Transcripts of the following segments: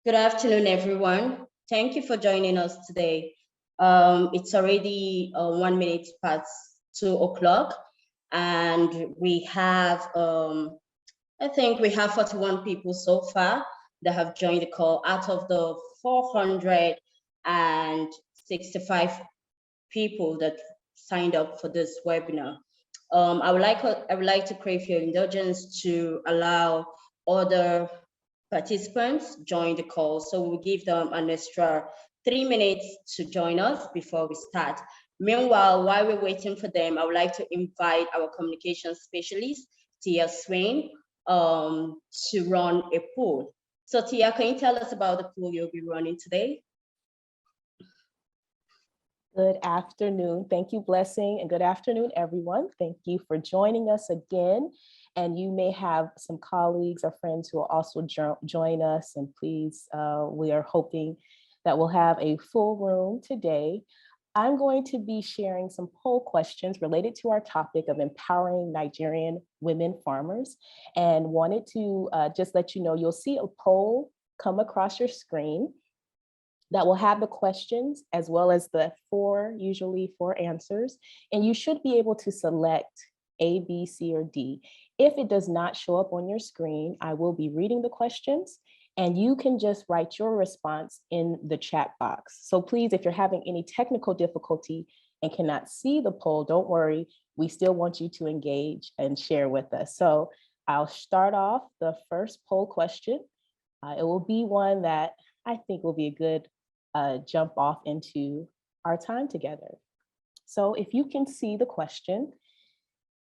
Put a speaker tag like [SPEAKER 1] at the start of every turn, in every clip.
[SPEAKER 1] Good afternoon, everyone. Thank you for joining us today. It's already 1 minute past 2 o'clock, and we have, I think we have 41 people so far that have joined the call out of the 465 people that signed up for this webinar. I would like to crave your indulgence to allow other participants join the call. So we'll give them an extra 3 minutes to join us before we start. Meanwhile, while we're waiting for them, I would like to invite our communication specialist, Tia Swain, to run a poll. So Tia, can you tell us about the poll you'll be running today?
[SPEAKER 2] Good afternoon. Thank you, Blessing, and good afternoon, everyone. Thank you for joining us again. And you may have some colleagues or friends who will also join us. And please, we are hoping that we'll have a full room today. I'm going to be sharing some poll questions related to our topic of empowering Nigerian women farmers, and wanted to just let you know, you'll see a poll come across your screen that will have the questions as well as the usually four answers. And you should be able to select A, B, C, or D. If it does not show up on your screen, I will be reading the questions and you can just write your response in the chat box. So please, if you're having any technical difficulty and cannot see the poll, don't worry, we still want you to engage and share with us. So I'll start off the first poll question. It will be one that I think will be a good jump off into our time together. So if you can see the question,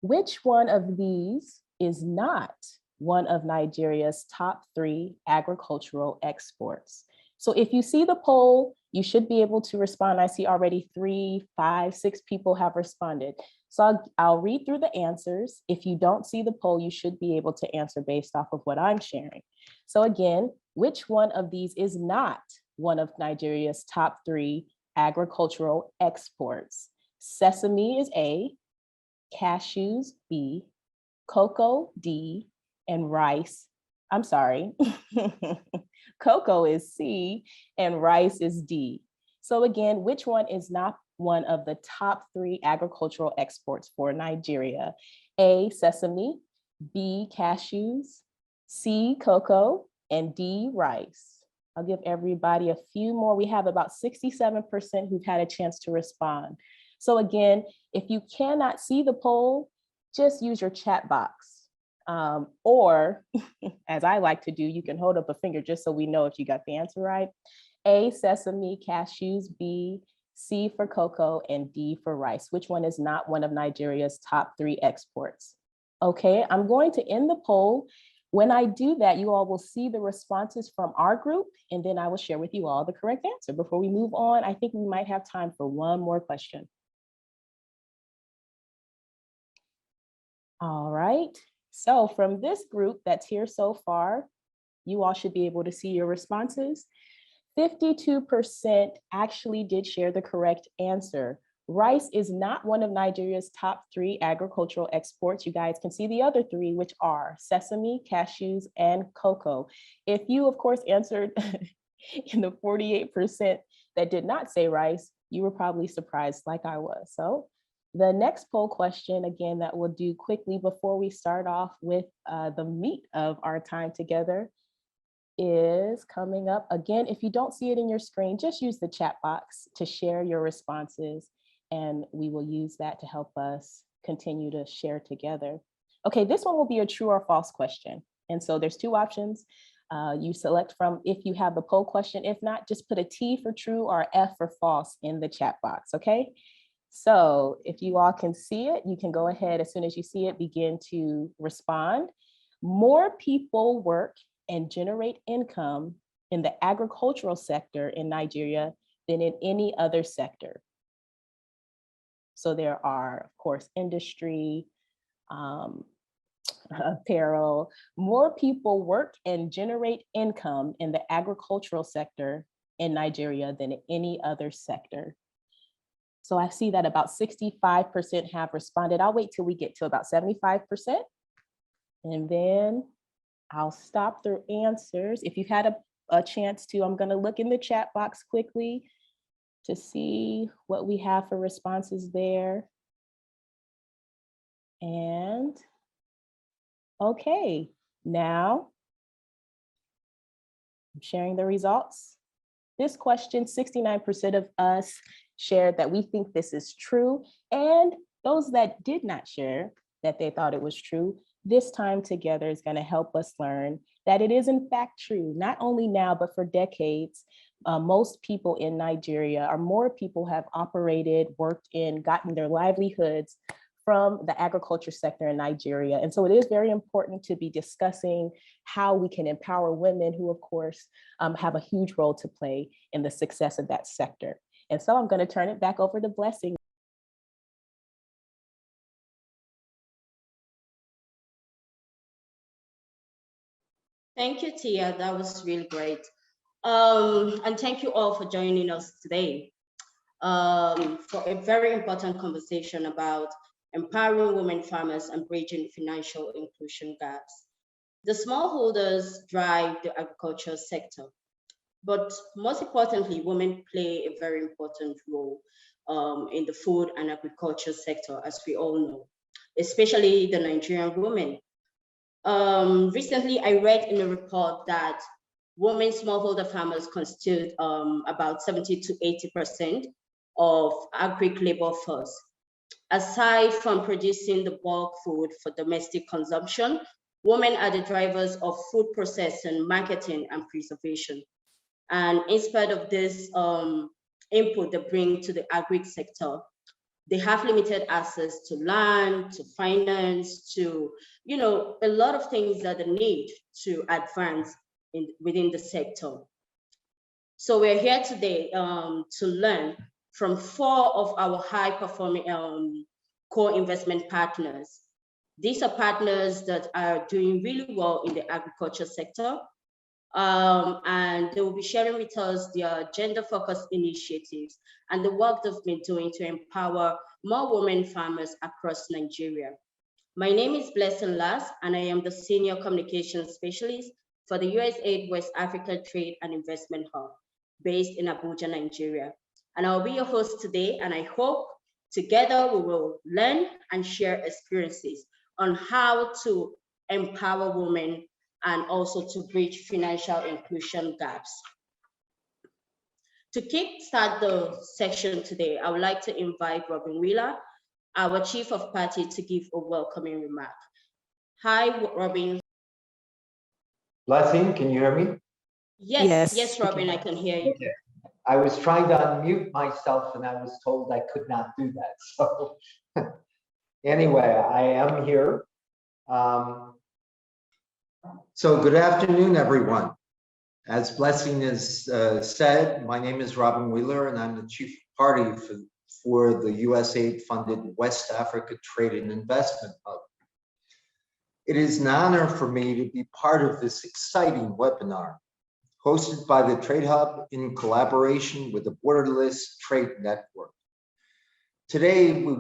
[SPEAKER 2] which one of these is not one of Nigeria's top 3 agricultural exports? So if you see the poll, you should be able to respond. I see already 3, 5, 6 people have responded. So I'll read through the answers. If you don't see the poll, you should be able to answer based off of what I'm sharing. So again, which one of these is not one of Nigeria's top 3 agricultural exports? Sesame is A, cashews B, cocoa D, and rice, I'm sorry, cocoa is C and rice is D. So again, which one is not one of the top 3 agricultural exports for Nigeria? A, sesame, B, cashews, C, cocoa, and D, rice. I'll give everybody a few more. We have about 67% who've had a chance to respond. So again, if you cannot see the poll, just use your chat box. Or as I like to do, you can hold up a finger just so we know if you got the answer right. A, sesame, cashews, B, C for cocoa, and D for rice. Which one is not one of Nigeria's top 3 exports? Okay, I'm going to end the poll. When I do that, you all will see the responses from our group, and then I will share with you all the correct answer. Before we move on, I think we might have time for one more question. All right, so from this group that's here so far, you all should be able to see your responses. 52% actually did share the correct answer. Rice is not one of Nigeria's top 3 agricultural exports. You guys can see the other 3, which are sesame, cashews, and cocoa. If you, of course, answered in the 48% that did not say rice, you were probably surprised like I was. So the next poll question, again, that we'll do quickly before we start off with the meat of our time together, is coming up. Again, if you don't see it in your screen, just use the chat box to share your responses, and we will use that to help us continue to share together. Okay, this one will be a true or false question. And so there's 2 options. You select from if you have the poll question. If not, just put a T for true or F for false in the chat box, okay? So if you all can see it, you can go ahead as soon as you see it, begin to respond. More people work and generate income in the agricultural sector in Nigeria than in any other sector. So there are, of course, industry, apparel. More people work and generate income in the agricultural sector in Nigeria than in any other sector. So I see that about 65% have responded. I'll wait till we get to about 75%. And then I'll stop the answers. If you've had a chance to, I'm gonna look in the chat box quickly to see what we have for responses there. And okay, now I'm sharing the results. This question, 69% of us shared that we think this is true. And those that did not share that they thought it was true, this time together is going to help us learn that it is in fact true, not only now, but for decades. Most people in Nigeria, or more people, have operated, worked in, gotten their livelihoods from the agriculture sector in Nigeria. And so it is very important to be discussing how we can empower women who, of course, have a huge role to play in the success of that sector. And so I'm going to turn it back over to Blessing.
[SPEAKER 1] Thank you, Tia. That was really great. And thank you all for joining us today for a very important conversation about empowering women farmers and bridging financial inclusion gaps. The smallholders drive the agriculture sector, but most importantly, women play a very important role in the food and agriculture sector, as we all know, especially the Nigerian women. Recently, I read in a report that women smallholder farmers constitute about 70 to 80% of agri labor force. Aside from producing the bulk food for domestic consumption, women are the drivers of food processing, marketing, and preservation. And in spite of this input they bring to the agri sector, they have limited access to land, to finance, to a lot of things that they need to advance within the sector. So we're here today to learn from 4 of our high-performing co-investment partners. These are partners that are doing really well in the agriculture sector, and they will be sharing with us their gender-focused initiatives and the work they've been doing to empower more women farmers across Nigeria. My name is Blessing Lass, and I am the Senior Communications Specialist for the USAID West Africa Trade and Investment Hub, based in Abuja, Nigeria. And I'll be your host today, and I hope together we will learn and share experiences on how to empower women and also to bridge financial inclusion gaps. To kickstart the section today, I would like to invite Robin Wheeler, our Chief of Party, to give a welcoming remark. Hi, Robin.
[SPEAKER 3] Blessing, can you hear me?
[SPEAKER 1] Yes, Robin, I can hear you.
[SPEAKER 3] Okay. I was trying to unmute myself and I was told I could not do that. So anyway, I am here. So good afternoon, everyone. As Blessing has said, my name is Robin Wheeler and I'm the Chief Party for the USAID-funded West Africa Trade and Investment Hub. It is an honor for me to be part of this exciting webinar hosted by the Trade Hub in collaboration with the Borderless Trade Network. Today, we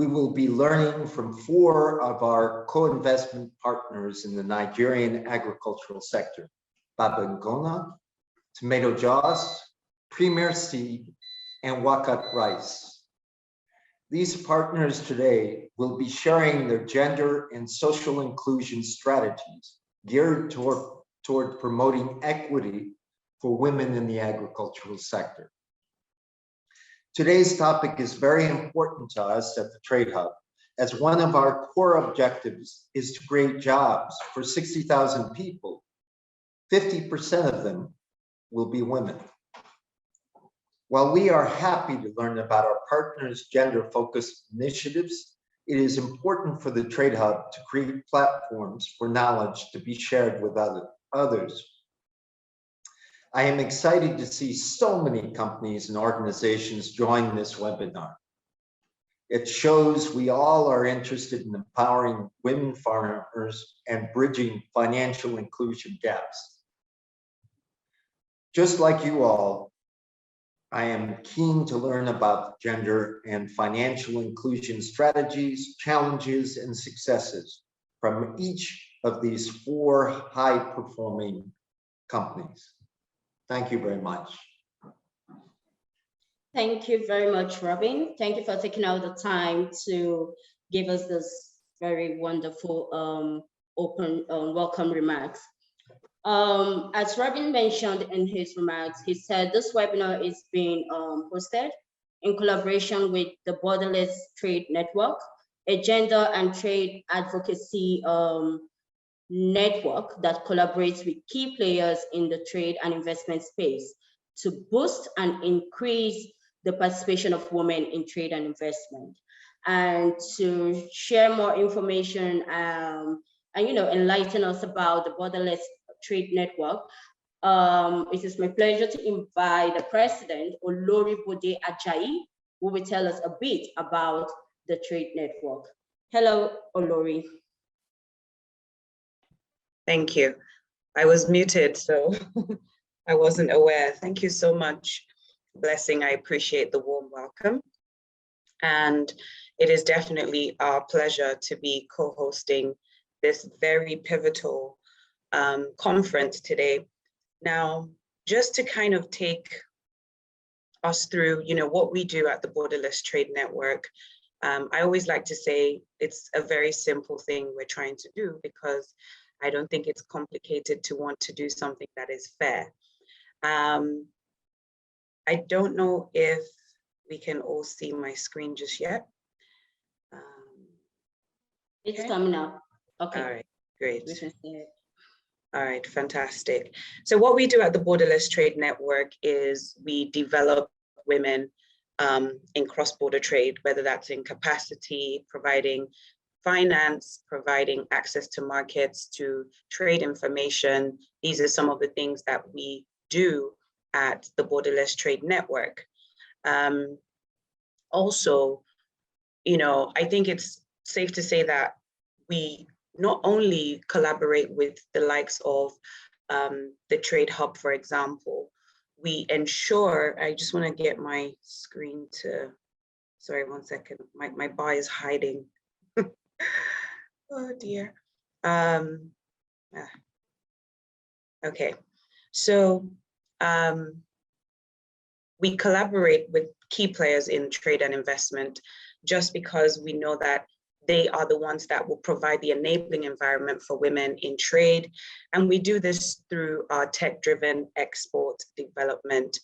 [SPEAKER 3] will be learning from 4 of our co-investment partners in the Nigerian agricultural sector: Babban Gona, Tomato Jaws, Premier Seed, and WACOT Rice. These partners today will be sharing their gender and social inclusion strategies geared toward promoting equity for women in the agricultural sector. Today's topic is very important to us at the Trade Hub, as one of our core objectives is to create jobs for 60,000 people. 50% of them will be women. While we are happy to learn about our partners' gender-focused initiatives, it is important for the Trade Hub to create platforms for knowledge to be shared with others. I am excited to see so many companies and organizations join this webinar. It shows we all are interested in empowering women farmers and bridging financial inclusion gaps. Just like you all, I am keen to learn about gender and financial inclusion strategies, challenges, and successes from each of these 4 high-performing companies. Thank you very much.
[SPEAKER 1] Thank you very much, Robin. Thank you for taking out the time to give us this very wonderful open welcome remarks. As Robin mentioned in his remarks, he said this webinar is being hosted in collaboration with the Borderless Trade Network, a gender and trade advocacy network that collaborates with key players in the trade and investment space to boost and increase the participation of women in trade and investment. And to share more information and enlighten us about the Borderless Trade Network, it is my pleasure to invite the president, Olori Bode Ajayi, who will tell us a bit about the trade network. Hello, Olori.
[SPEAKER 4] Thank you. I was muted, so I wasn't aware. Thank you so much, Blessing. I appreciate the warm welcome. And it is definitely our pleasure to be co-hosting this very pivotal conference today. Now, just to kind of take us through, what we do at the Borderless Trade Network, I always like to say it's a very simple thing we're trying to do, because I don't think it's complicated to want to do something that is fair. I don't know if we can all see my screen just yet.
[SPEAKER 1] It's coming up. Okay.
[SPEAKER 4] All right, great.
[SPEAKER 1] We can see it.
[SPEAKER 4] All right, fantastic. So what we do at the Borderless Trade Network is we develop women in cross-border trade, whether that's in capacity, providing finance, providing access to markets, to trade information. These are some of the things that we do at the Borderless Trade Network. Also, I think it's safe to say that we not only collaborate with the likes of the Trade Hub, for example, we ensure, I just want to get my screen to, sorry, one second, my bar is hiding. Oh dear. Okay, so we collaborate with key players in trade and investment just because we know that they are the ones that will provide the enabling environment for women in trade. And we do this through our tech-driven export development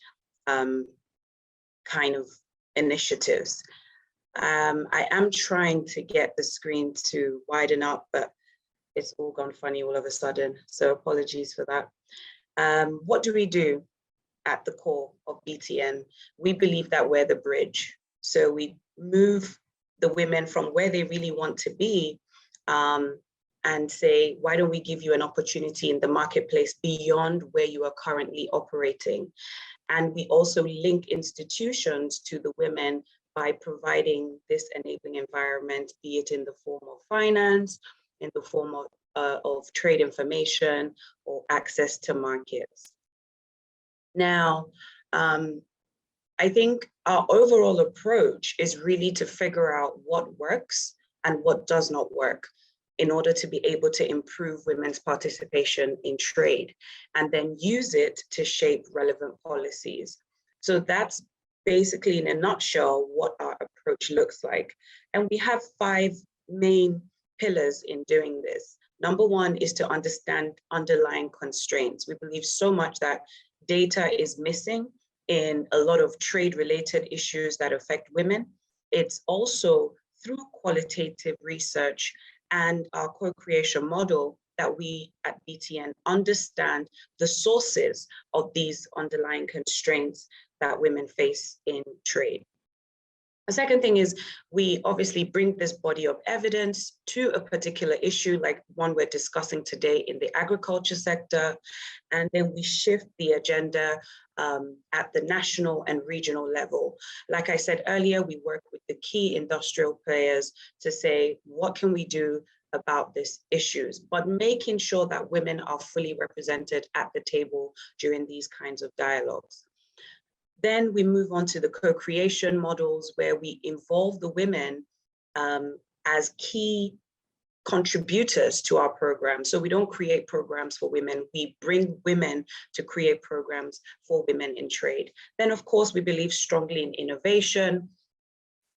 [SPEAKER 4] kind of initiatives. I am trying to get the screen to widen up, but it's all gone funny all of a sudden. So apologies for that. What do we do at the core of BTN? We believe that we're the bridge. So we move the women from where they really want to be and say, why don't we give you an opportunity in the marketplace beyond where you are currently operating? And we also link institutions to the women by providing this enabling environment, be it in the form of finance, in the form of trade information, or access to markets. Now, I think our overall approach is really to figure out what works and what does not work in order to be able to improve women's participation in trade, and then use it to shape relevant policies. So that's basically, in a nutshell, what our approach looks like. And we have 5 main pillars in doing this. Number 1 is to understand underlying constraints. We believe so much that data is missing in a lot of trade-related issues that affect women. It's also through qualitative research and our co-creation model that we at BTN understand the sources of these underlying constraints that women face in trade. The second thing is we obviously bring this body of evidence to a particular issue, like one we're discussing today in the agriculture sector, and then we shift the agenda at the national and regional level. Like I said earlier, we work with the key industrial players to say, what can we do about these issues, but making sure that women are fully represented at the table during these kinds of dialogues. Then we move on to the co-creation models where we involve the women as key contributors to our program. So we don't create programs for women, we bring women to create programs for women in trade. Then of course, we believe strongly in innovation,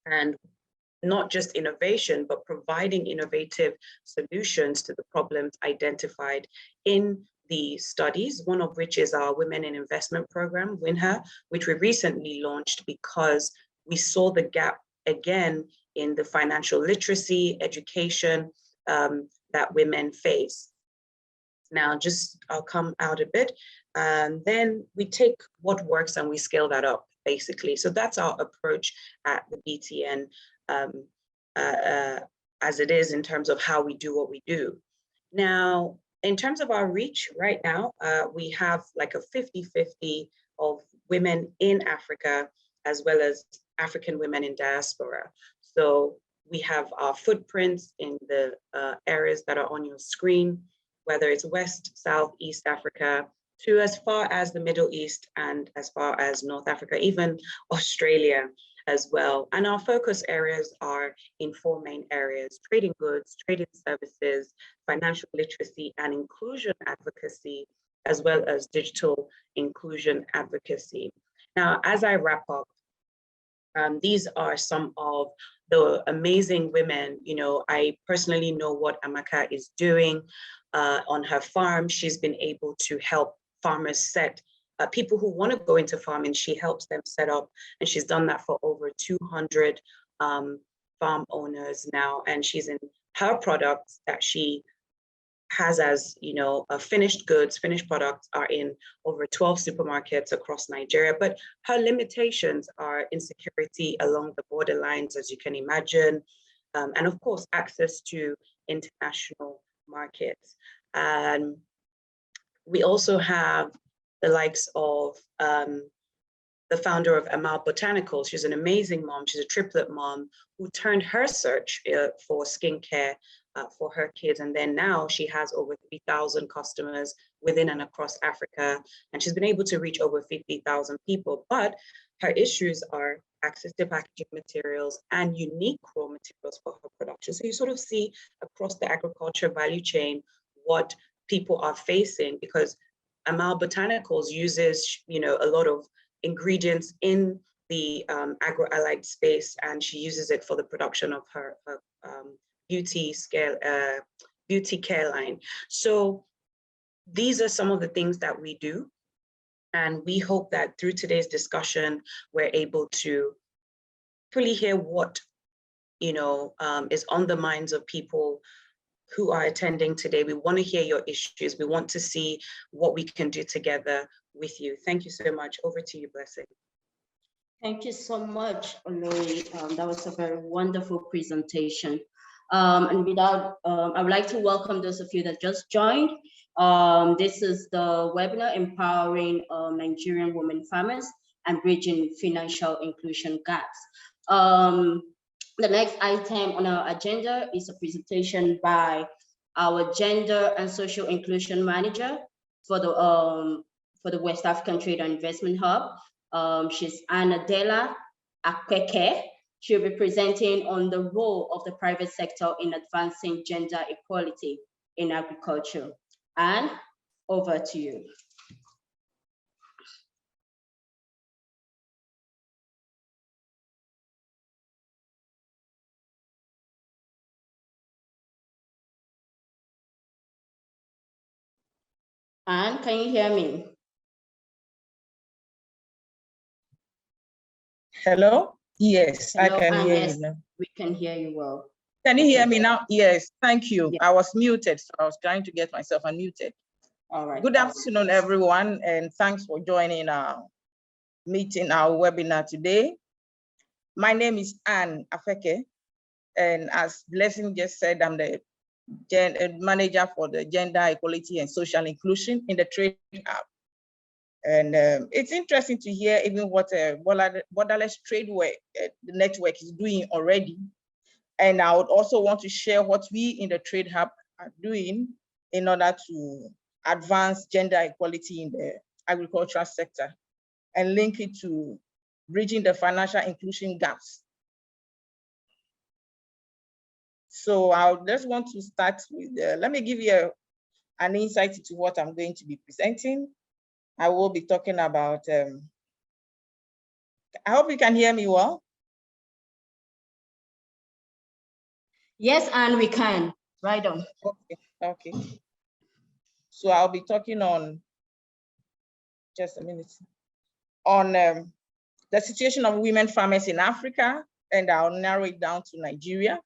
[SPEAKER 4] and not just innovation, but providing innovative solutions to the problems identified in the studies, one of which is our Women in Investment program, WINHER, which we recently launched because we saw the gap again in the financial literacy, education that women face. Now, I'll come out a bit, and then we take what works and we scale that up, basically. So that's our approach at the BTN, as it is in terms of how we do what we do. Now, in terms of our reach right now, we have like a 50-50 of women in Africa, as well as African women in diaspora. So we have our footprints in the areas that are on your screen, whether it's West, South, East Africa, to as far as the Middle East and as far as North Africa, even Australia as well. And our focus areas are in 4 main areas: trading goods, trading services, financial literacy and inclusion advocacy, as well as digital inclusion advocacy. Now, as I wrap up, these are some of the amazing women. You know, I personally know what Amaka is doing on her farm. She's been able to help farmers set people who want to go into farming, she helps them set up, and she's done that for over 200 farm owners now. And she's in her products that she has as, you know, finished goods, finished products are in over 12 supermarkets across Nigeria. But her limitations are insecurity along the borderlines, as you can imagine, and of course, access to international markets. And we also have the likes of the founder of Amal Botanicals. She's an amazing mom. She's a triplet mom who turned her search for skincare for her kids. And then now she has over 3,000 customers within and across Africa. And she's been able to reach over 50,000 people. But her issues are access to packaging materials and unique raw materials for her production. So you sort of see across the agriculture value chain what people are facing, because Amal Botanicals uses, you know, a lot of ingredients in the agro-allied space, and she uses it for the production of her beauty care line. So these are some of the things that we do, and we hope that through today's discussion, we're able to fully hear what, you know, is on the minds of people who are attending today. We want to hear your issues. We want to see what we can do together with you. Thank you so much. Over to you, Blessing.
[SPEAKER 1] Thank you so much, Olori. That was a very wonderful presentation. And without, I would like to welcome those of you that just joined. This is the webinar, Empowering Nigerian Women Farmers and Bridging Financial Inclusion Gaps. The next item on our agenda is a presentation by our Gender and Social Inclusion Manager for the West African Trade and Investment Hub. She's Anadela Akweke. She'll be presenting on the role of the private sector in advancing gender equality in agriculture. And over to you. Anne, can you hear me?
[SPEAKER 5] Hello? Yes,
[SPEAKER 1] Hello,
[SPEAKER 5] I can
[SPEAKER 1] Anne,
[SPEAKER 5] hear
[SPEAKER 1] yes,
[SPEAKER 5] you now.
[SPEAKER 1] we can hear you well.
[SPEAKER 5] Can you hear me now? Yes, thank you.
[SPEAKER 1] Yeah.
[SPEAKER 5] I was muted, so I was trying to get myself unmuted.
[SPEAKER 1] All right.
[SPEAKER 5] Good afternoon, everyone, and thanks for joining our meeting, our webinar today. My name is Anne Afeke, and as Blessing just said, I'm the manager for the Gender Equality and Social Inclusion in the Trade Hub. And it's interesting to hear even what Borderless Trade Network is doing already. And I would also want to share what we in the Trade Hub are doing in order to advance gender equality in the agricultural sector and link it to bridging the financial inclusion gaps. So I just want to start with, let me give you an insight into what I'm going to be presenting. I will be talking about, I hope you can hear me well.
[SPEAKER 1] Yes, and we can. Right on.
[SPEAKER 5] Okay. So I'll be talking on, just a minute, on the situation of women farmers in Africa, and I'll narrow it down to Nigeria.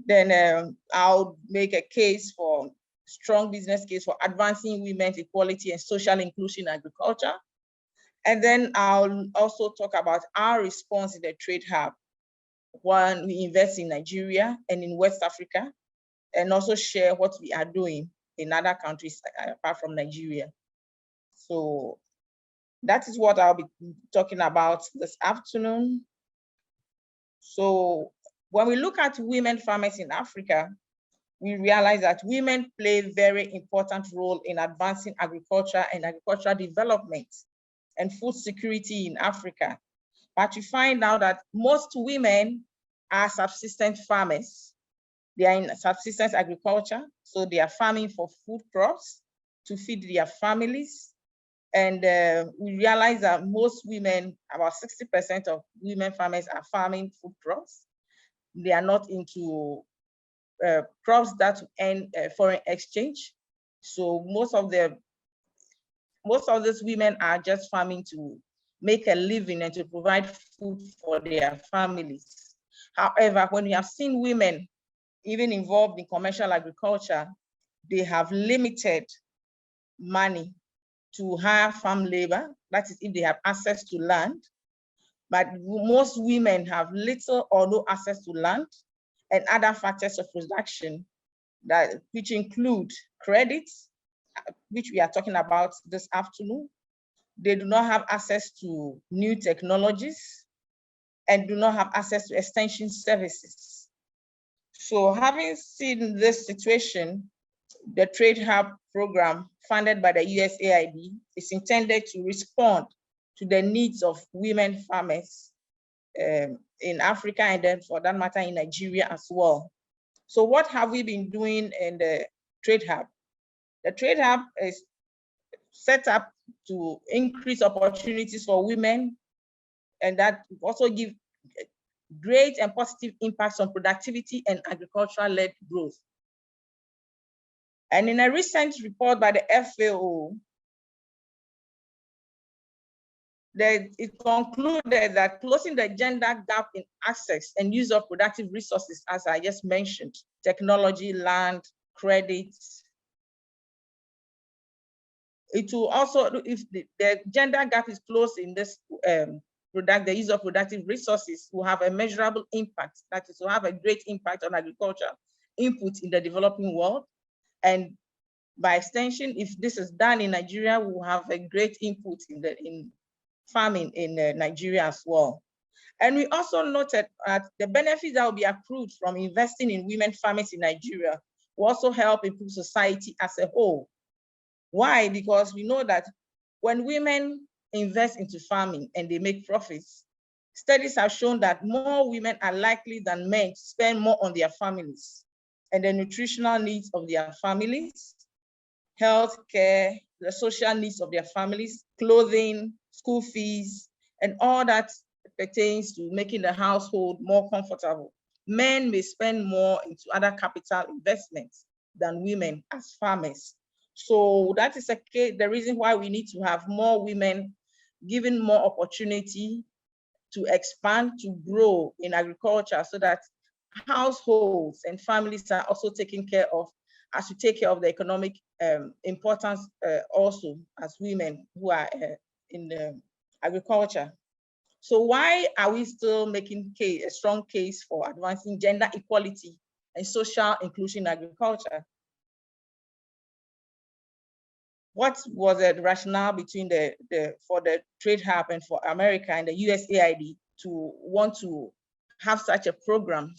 [SPEAKER 5] Then I'll make a case for strong business case for advancing women's equality and social inclusion in agriculture. And then I'll also talk about our response in the Trade Hub when we invest in Nigeria and in West Africa, and also share what we are doing in other countries apart from Nigeria. So that is what I'll be talking about this afternoon. So when we look at women farmers in Africa, we realize that women play a very important role in advancing agriculture and agricultural development and food security in Africa. But you find out that most women are subsistence farmers. They are in subsistence agriculture, so they are farming for food crops to feed their families. And we realize that most women, about 60% of women farmers are farming food crops. They are not into crops that earn foreign exchange. So most of these women are just farming to make a living and to provide food for their families. However, when we have seen women even involved in commercial agriculture, they have limited money to hire farm labor, that is if they have access to land. But most women have little or no access to land and other factors of production, which include credits, which we are talking about this afternoon. They do not have access to new technologies and do not have access to extension services. So having seen this situation, the Trade Hub program funded by the USAID is intended to respond to the needs of women farmers in Africa, and then for that matter in Nigeria as well. So what have we been doing in the Trade Hub? The Trade Hub is set up to increase opportunities for women, and that also give great and positive impacts on productivity and agricultural-led growth. And in a recent report by the FAO, it concluded that closing the gender gap in access and use of productive resources, as I just mentioned, technology, land, credits, it will also, if the gender gap is closed in this the use of productive resources, will have a measurable impact. That is, will have a great impact on agriculture input in the developing world. And by extension, if this is done in Nigeria, we will have a great input in farming in Nigeria as well. And we also noted that the benefits that will be accrued from investing in women farmers in Nigeria will also help improve society as a whole. Why? Because we know that when women invest into farming and they make profits, studies have shown that more women are likely than men to spend more on their families and the nutritional needs of their families, health care, the social needs of their families, clothing, school fees, and all that pertains to making the household more comfortable. Men may spend more into other capital investments than women as farmers. So that is the reason why we need to have more women given more opportunity to expand, to grow in agriculture, so that households and families are also taken care of, as we take care of the economic importance also as women who are in the agriculture. So why are we still making a strong case for advancing gender equality and social inclusion in agriculture? What was the rationale between for the Trade Hub and for America and the USAID to want to have such a program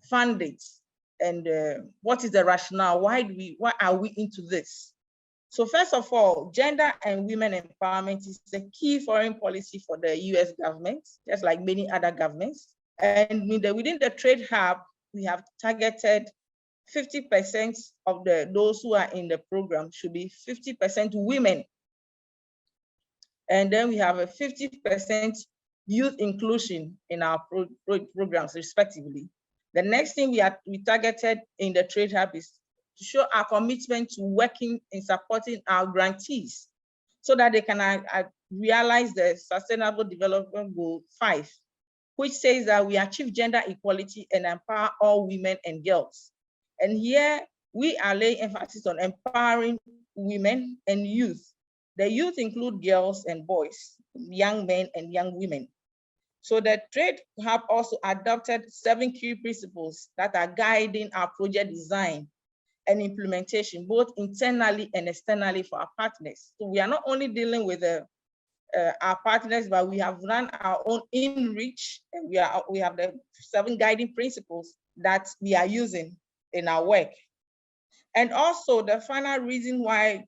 [SPEAKER 5] funded? And what is the rationale? Why are we into this? So first of all, gender and women empowerment is the key foreign policy for the US government, just like many other governments. And within the Trade Hub, we have targeted 50% of those who are in the program should be 50% women. And then we have a 50% youth inclusion in our programs respectively. The next thing we targeted in the Trade Hub is to show our commitment to working in supporting our grantees so that they can realize the Sustainable Development Goal 5, which says that we achieve gender equality and empower all women and girls. And here we are laying emphasis on empowering women and youth. The youth include girls and boys, young men and young women. So the Trade Hub also adopted 7 key principles that are guiding our project design and implementation, both internally and externally for our partners. So we are not only dealing with our partners, but we have run our own in-reach, and we have the 7 guiding principles that we are using in our work. And also the final reason why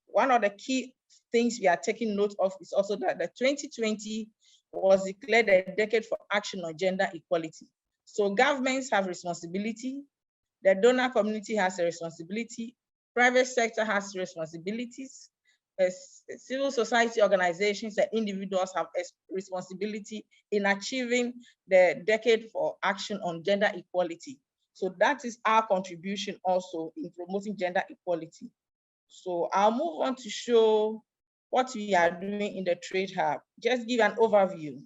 [SPEAKER 5] one of the key things we are taking note of is also that the 2020 was declared a decade for action on gender equality. So governments have responsibility, the donor community has a responsibility, private sector has responsibilities, civil society organizations and individuals have a responsibility in achieving the decade for action on gender equality. So that is our contribution also in promoting gender equality. So I'll move on to show what we are doing in the Trade Hub. Just give an overview.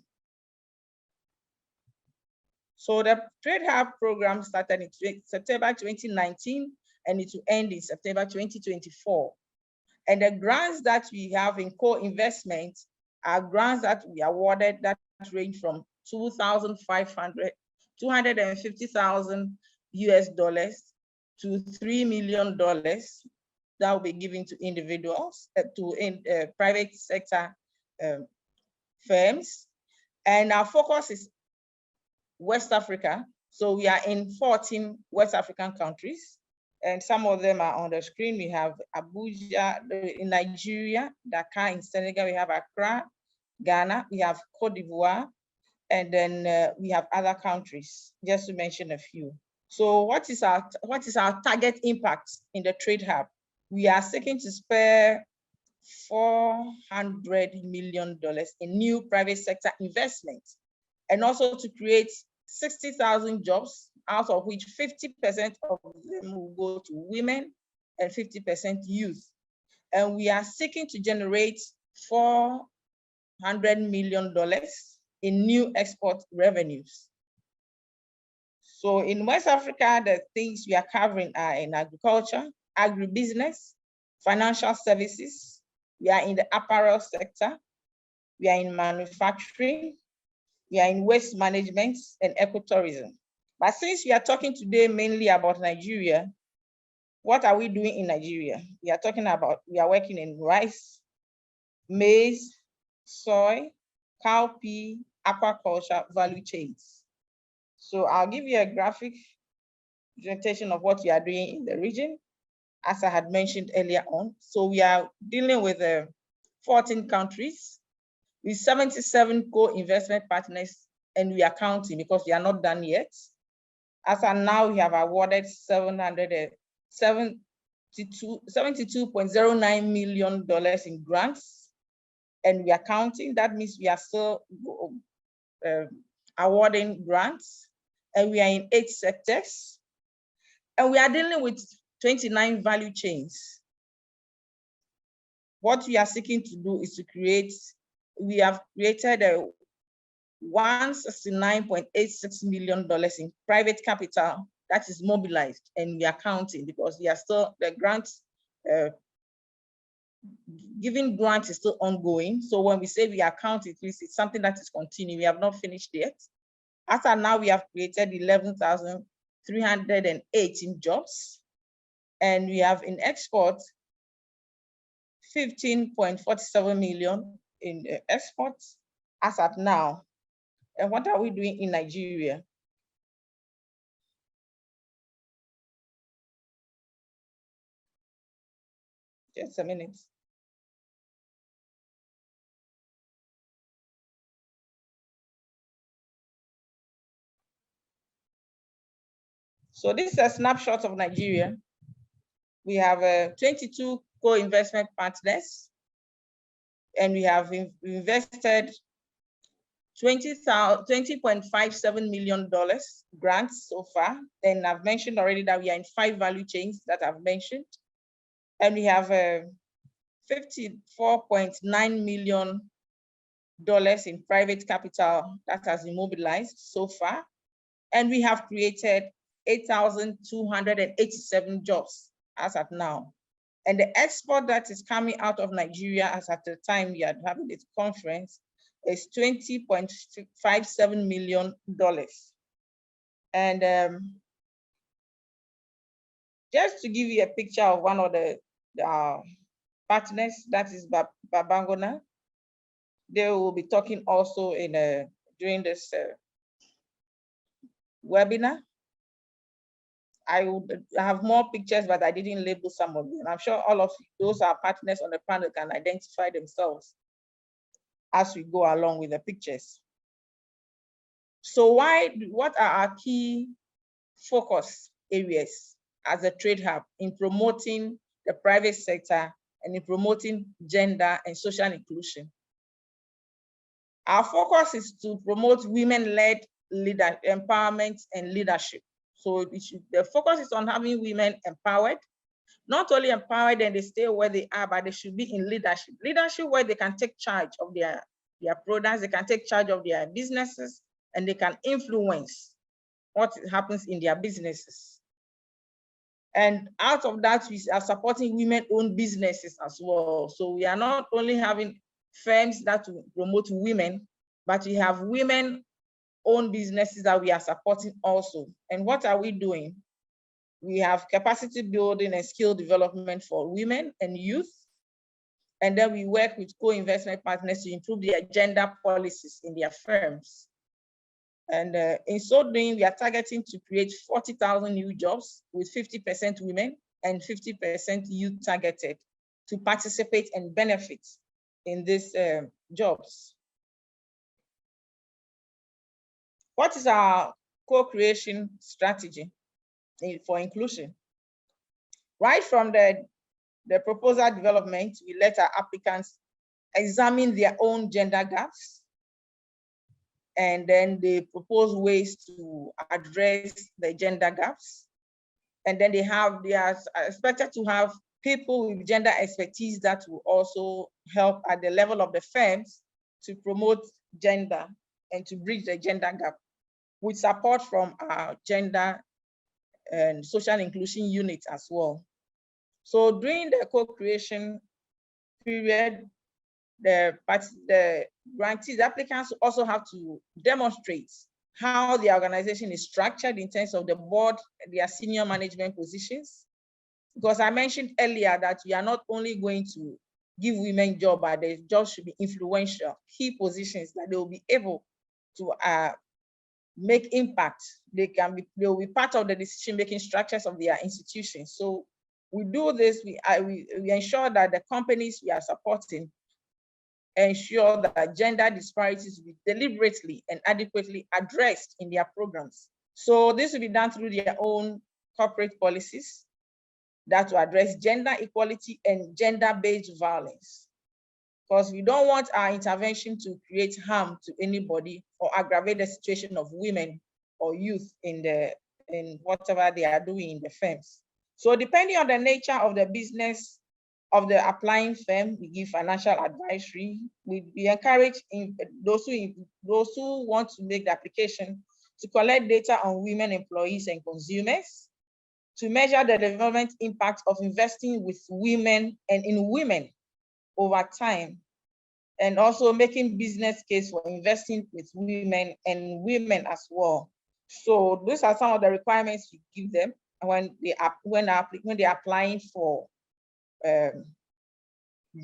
[SPEAKER 5] So the Trade Hub program started in September 2019 and it will end in September 2024. And the grants that we have in co-investment are grants that we awarded that range from $250,000 US to $3 million that will be given to individuals, to private sector firms. And our focus is West Africa. So we are in 14 West African countries, and some of them are on the screen. We have Abuja in Nigeria, Dakar in Senegal, we have Accra, Ghana, we have Cote d'Ivoire, and then we have other countries, just to mention a few. So what is our target impact in the Trade Hub? We are seeking to spare $400 million in new private sector investments, and also to create 60,000 jobs, out of which 50% of them will go to women and 50% youth. And we are seeking to generate $400 million in new export revenues. So in West Africa, the things we are covering are in agriculture, agribusiness, financial services. We are in the apparel sector. We are in manufacturing. We are in waste management and ecotourism. But since we are talking today mainly about Nigeria, what are we doing in Nigeria? We are working in rice, maize, soy, cowpea, aquaculture value chains. So I'll give you a graphic presentation of what we are doing in the region, as I had mentioned earlier on. So we are dealing with 14 countries with 77 co-investment partners, and we are counting because we are not done yet. As of now, we have awarded $72.09 million in grants, and we are counting. That means we are still awarding grants, and we are in 8 sectors, and we are dealing with 29 value chains. What we are seeking to do is to create, we have created a $169.86 million in private capital that is mobilized, and we are counting because we are still, the grants, giving grants is still ongoing. So when we say we are counting, it's something that is continuing. We have not finished yet. As of now, we have created 11,318 jobs, and we have in export 15.47 million in exports as of now. And what are we doing in Nigeria? Just a minute. So this is a snapshot of Nigeria. We have 22 co-investment partners, and we have invested $20.57 million grants so far. And I've mentioned already that we are in 5 value chains that I've mentioned. And we have $54.9 million in private capital that has been mobilized so far. And we have created 8,287 jobs as of now. And the export that is coming out of Nigeria as at the time we are having this conference is $20.57 million. And just to give you a picture of one of the partners, that is Babban Gona. They will be talking also in during this webinar. I would have more pictures, but I didn't label some of them. I'm sure all of those our partners on the panel can identify themselves as we go along with the pictures. So what are our key focus areas as a trade hub in promoting the private sector and in promoting gender and social inclusion? Our focus is to promote women-led empowerment and leadership. So the focus is on having women empowered, not only empowered and they stay where they are, but they should be in leadership. Leadership where they can take charge of their products, they can take charge of their businesses, and they can influence what happens in their businesses. And out of that, we are supporting women-owned businesses as well. So we are not only having firms that will promote women, but we have women-owned businesses that we are supporting also. And what are we doing? We have capacity building and skill development for women and youth. And then we work with co-investment partners to improve their gender policies in their firms. And in so doing, we are targeting to create 40,000 new jobs with 50% women and 50% youth targeted to participate and benefit in these jobs. What is our co-creation strategy for inclusion? Right from the proposal development, we let our applicants examine their own gender gaps, and then they propose ways to address the gender gaps. And then they are expected to have people with gender expertise that will also help at the level of the firms to promote gender and to bridge the gender gap with support from our gender and social inclusion unit as well. So during the co-creation period, the grantees, the applicants also have to demonstrate how the organization is structured in terms of the board, their senior management positions. Because I mentioned earlier that we are not only going to give women jobs, but the jobs should be influential, key positions that they will be able to make impact. They will be part of the decision-making structures of their institutions. So we do this, we ensure that the companies we are supporting ensure that gender disparities will be deliberately and adequately addressed in their programs. So this will be done through their own corporate policies that will address gender equality and gender-based violence. Because we don't want our intervention to create harm to anybody or aggravate the situation of women or youth in whatever they are doing in the firms. So depending on the nature of the business of the applying firm, we give financial advisory. We encourage those who want to make the application to collect data on women employees and consumers, to measure the development impact of investing with women and in women over time, and also making business case for investing with women and women as well. So those are some of the requirements we give them when they're applying for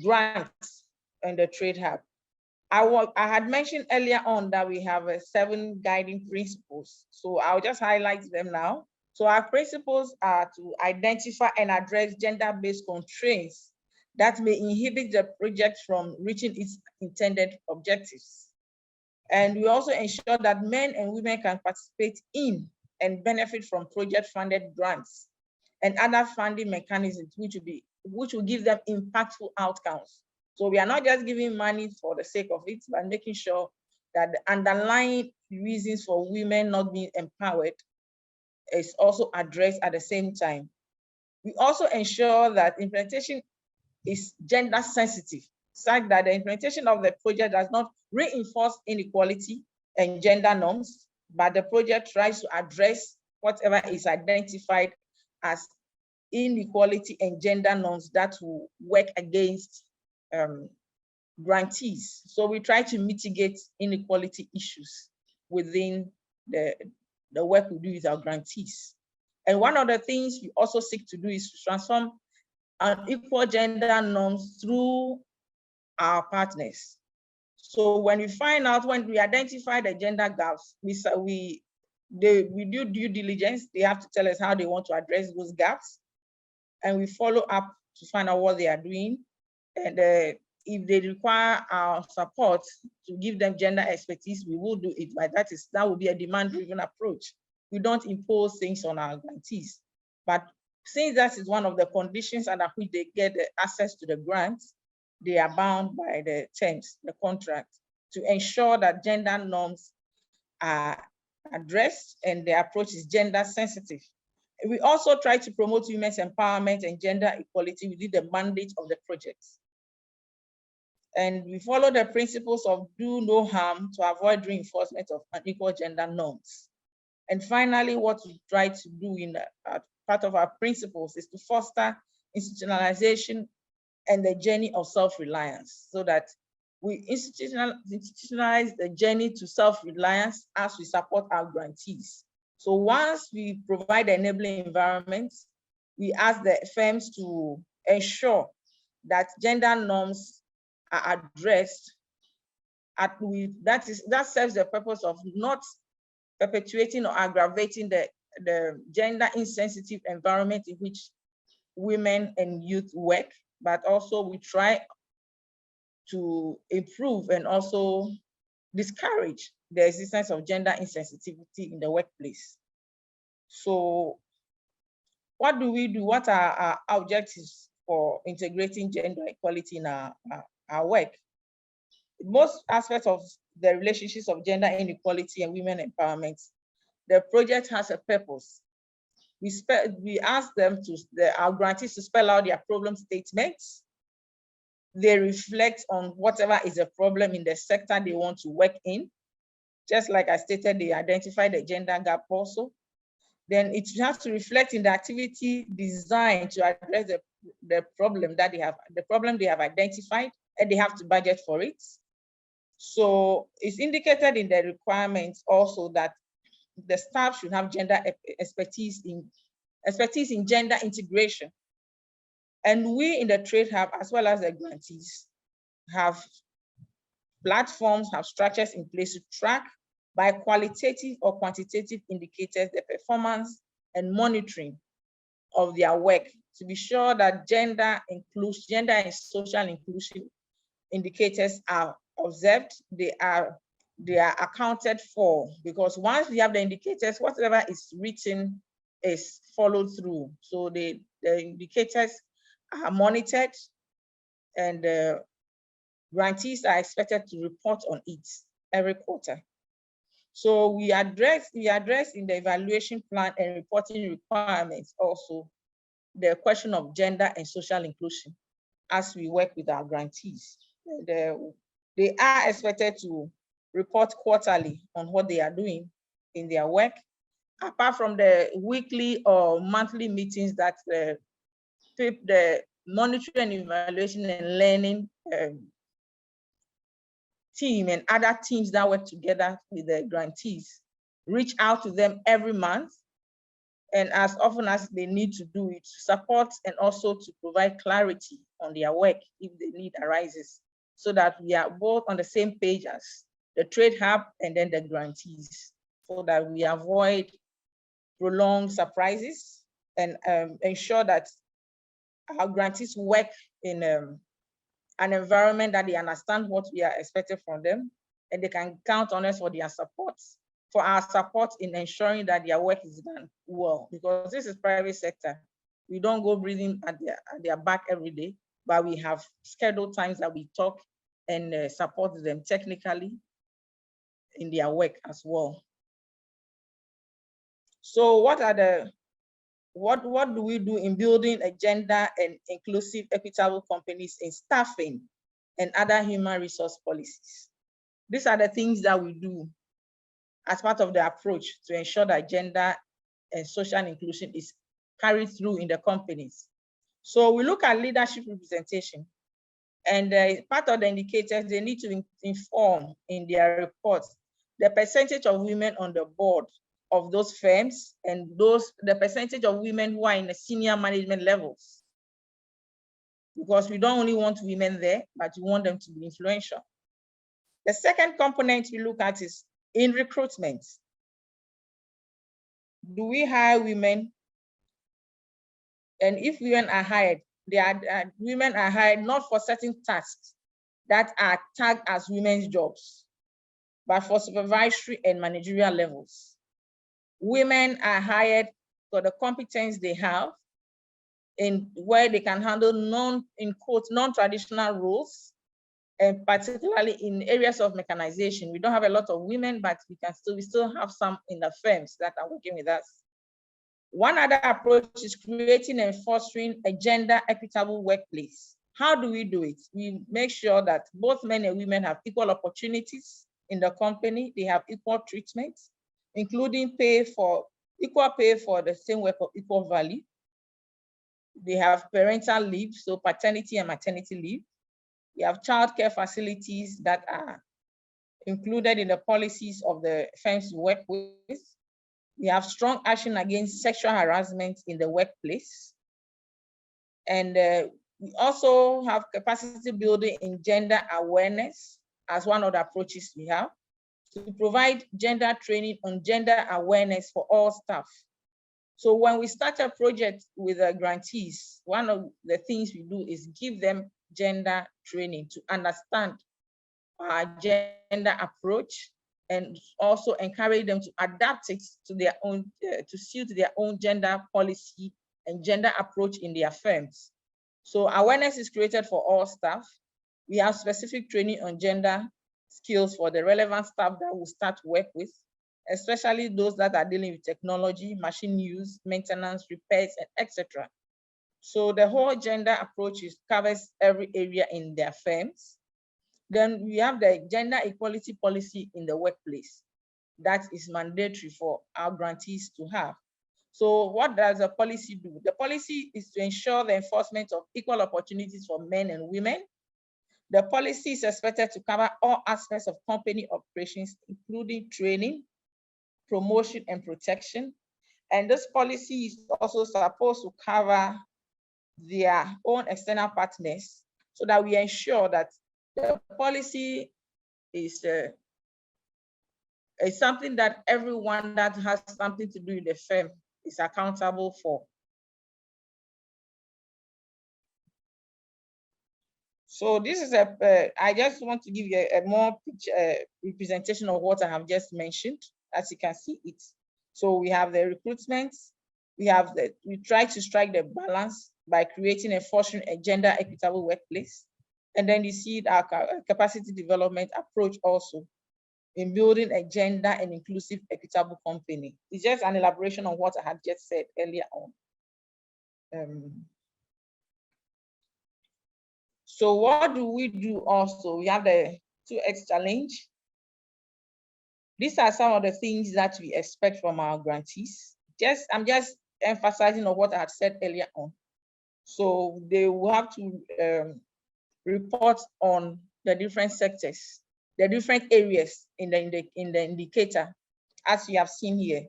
[SPEAKER 5] grants in the Trade Hub. I had mentioned earlier on that we have 7 guiding principles. So I'll just highlight them now. So our principles are to identify and address gender-based constraints that may inhibit the project from reaching its intended objectives. And we also ensure that men and women can participate in and benefit from project-funded grants and other funding mechanisms which will give them impactful outcomes. So we are not just giving money for the sake of it, but making sure that the underlying reasons for women not being empowered is also addressed at the same time. We also ensure that implementation is gender sensitive, such that the implementation of the project does not reinforce inequality and gender norms, but the project tries to address whatever is identified as inequality and gender norms that will work against grantees. So we try to mitigate inequality issues within the work we do with our grantees. And one of the things we also seek to do is to transform unequal gender norms through our partners. So when we identify the gender gaps, we do due diligence. They have to tell us how they want to address those gaps, and we follow up to find out what they are doing. And if they require our support to give them gender expertise, we will do it. But that will be a demand-driven approach. We don't impose things on our grantees. But since that is one of the conditions under which they get the access to the grants, they are bound by the terms, the contract, to ensure that gender norms are addressed and the approach is gender sensitive. We also try to promote women's empowerment and gender equality within the mandate of the projects. And we follow the principles of do no harm to avoid reinforcement of unequal gender norms. And finally, what we try to do in part of our principles is to foster institutionalization and the journey of self-reliance, so that we institutionalize the journey to self-reliance as we support our grantees. So once we provide the enabling environments, we ask the firms to ensure that gender norms are addressed. That serves the purpose of not perpetuating or aggravating the gender insensitive environment in which women and youth work, but also we try to improve and also discourage the existence of gender insensitivity in the workplace. So what do we do? What are our objectives for integrating gender equality in our work? Most aspects of the relationships of gender inequality and women empowerment, the project has a purpose. We ask them our grantees to spell out their problem statements. They reflect on whatever is a problem in the sector they want to work in. Just like I stated, they identify the gender gap also. Then it has to reflect in the activity designed to address the problem that they have identified, and they have to budget for it. So it's indicated in the requirements also that the staff should have gender expertise in gender integration. And we in the Trade Hub, as well as the grantees, have platforms, have structures in place to track by qualitative or quantitative indicators the performance and monitoring of their work to be sure that gender and social inclusion indicators are observed, they are accounted for, because once we have the indicators, whatever is written is followed through. So the indicators are monitored, and grantees are expected to report on it every quarter. So we address in the evaluation plan and reporting requirements also the question of gender and social inclusion as we work with our grantees. They are expected to report quarterly on what they are doing in their work, apart from the weekly or monthly meetings that the monitoring and evaluation and learning team and other teams that work together with the grantees reach out to them every month, and as often as they need to do it, to support and also to provide clarity on their work if the need arises, so that we are both on the same page as the Trade Hub and then the grantees, so that we avoid prolonged surprises and ensure that our grantees work in an environment that they understand what we are expecting from them, and they can count on us for their support for our support in ensuring that their work is done well, because this is private sector. We don't go breathing at their back every day, but we have scheduled times that we talk and support them technically in their work as well. So what do we do in building a gender and inclusive equitable companies in staffing and other human resource policies? These are the things that we do as part of the approach to ensure that gender and social inclusion is carried through in the companies. So we look at leadership representation, and part of the indicators, they need to inform in their reports the percentage of women on the board of those firms and the percentage of women who are in the senior management levels. Because we don't only want women there, but we want them to be influential. The second component we look at is in recruitment. Do we hire women? And if women are hired, women are hired not for certain tasks that are tagged as women's jobs, but for supervisory and managerial levels. Women are hired for the competence they have in where they can handle non-traditional roles, and particularly in areas of mechanization. We don't have a lot of women, but we still have some in the firms that are working with us. One other approach is creating and fostering a gender equitable workplace. How do we do it? We make sure that both men and women have equal opportunities in the company. They have equal treatment, including equal pay for the same work of equal value. They have parental leave, so paternity and maternity leave. We have childcare facilities that are included in the policies of the firms we work with. We have strong action against sexual harassment in the workplace. And we also have capacity building in gender awareness as one of the approaches we have to provide gender training on gender awareness for all staff. So when we start a project with the grantees, one of the things we do is give them gender training to understand our gender approach, and also encourage them to adapt it to their own, to suit their own gender policy and gender approach in their firms. So awareness is created for all staff. We have specific training on gender skills for the relevant staff that will start work with, especially those that are dealing with technology, machine use, maintenance, repairs, and etc. So the whole gender approach covers every area in their firms. Then we have the gender equality policy in the workplace that is mandatory for our grantees to have. So what does the policy do? The policy is to ensure the enforcement of equal opportunities for men and women. The policy is expected to cover all aspects of company operations, including training, promotion, and protection. And this policy is also supposed to cover their own external partners so that we ensure that the policy is something that everyone that has something to do with the firm is accountable for. So this is I just want to give you a more representation of what I have just mentioned, as you can see it. So we have the recruitment, we try to strike the balance by creating and fostering a gender equitable workplace. And then you see our capacity development approach also in building a gender and inclusive equitable company. It's just an elaboration on what I had just said earlier on. So what do we do also? We have the 2X challenge. These are some of the things that we expect from our grantees. I'm just emphasizing on what I had said earlier on. So they will have to report on the different sectors, the different areas in the indicator, as you have seen here.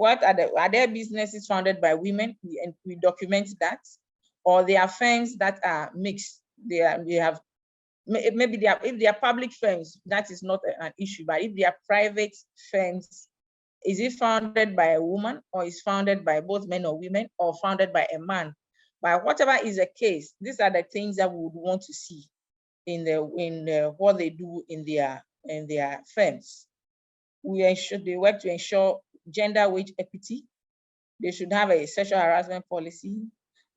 [SPEAKER 5] Are there businesses founded by women? We document that, or there are firms that are mixed. If they are public firms, that is not an issue. But if they are private firms, is it founded by a woman, or is founded by both men or women, or founded by a man? But whatever is the case, these are the things that we would want to see in what they do in their firms. they work to ensure gender wage equity. They should have a sexual harassment policy.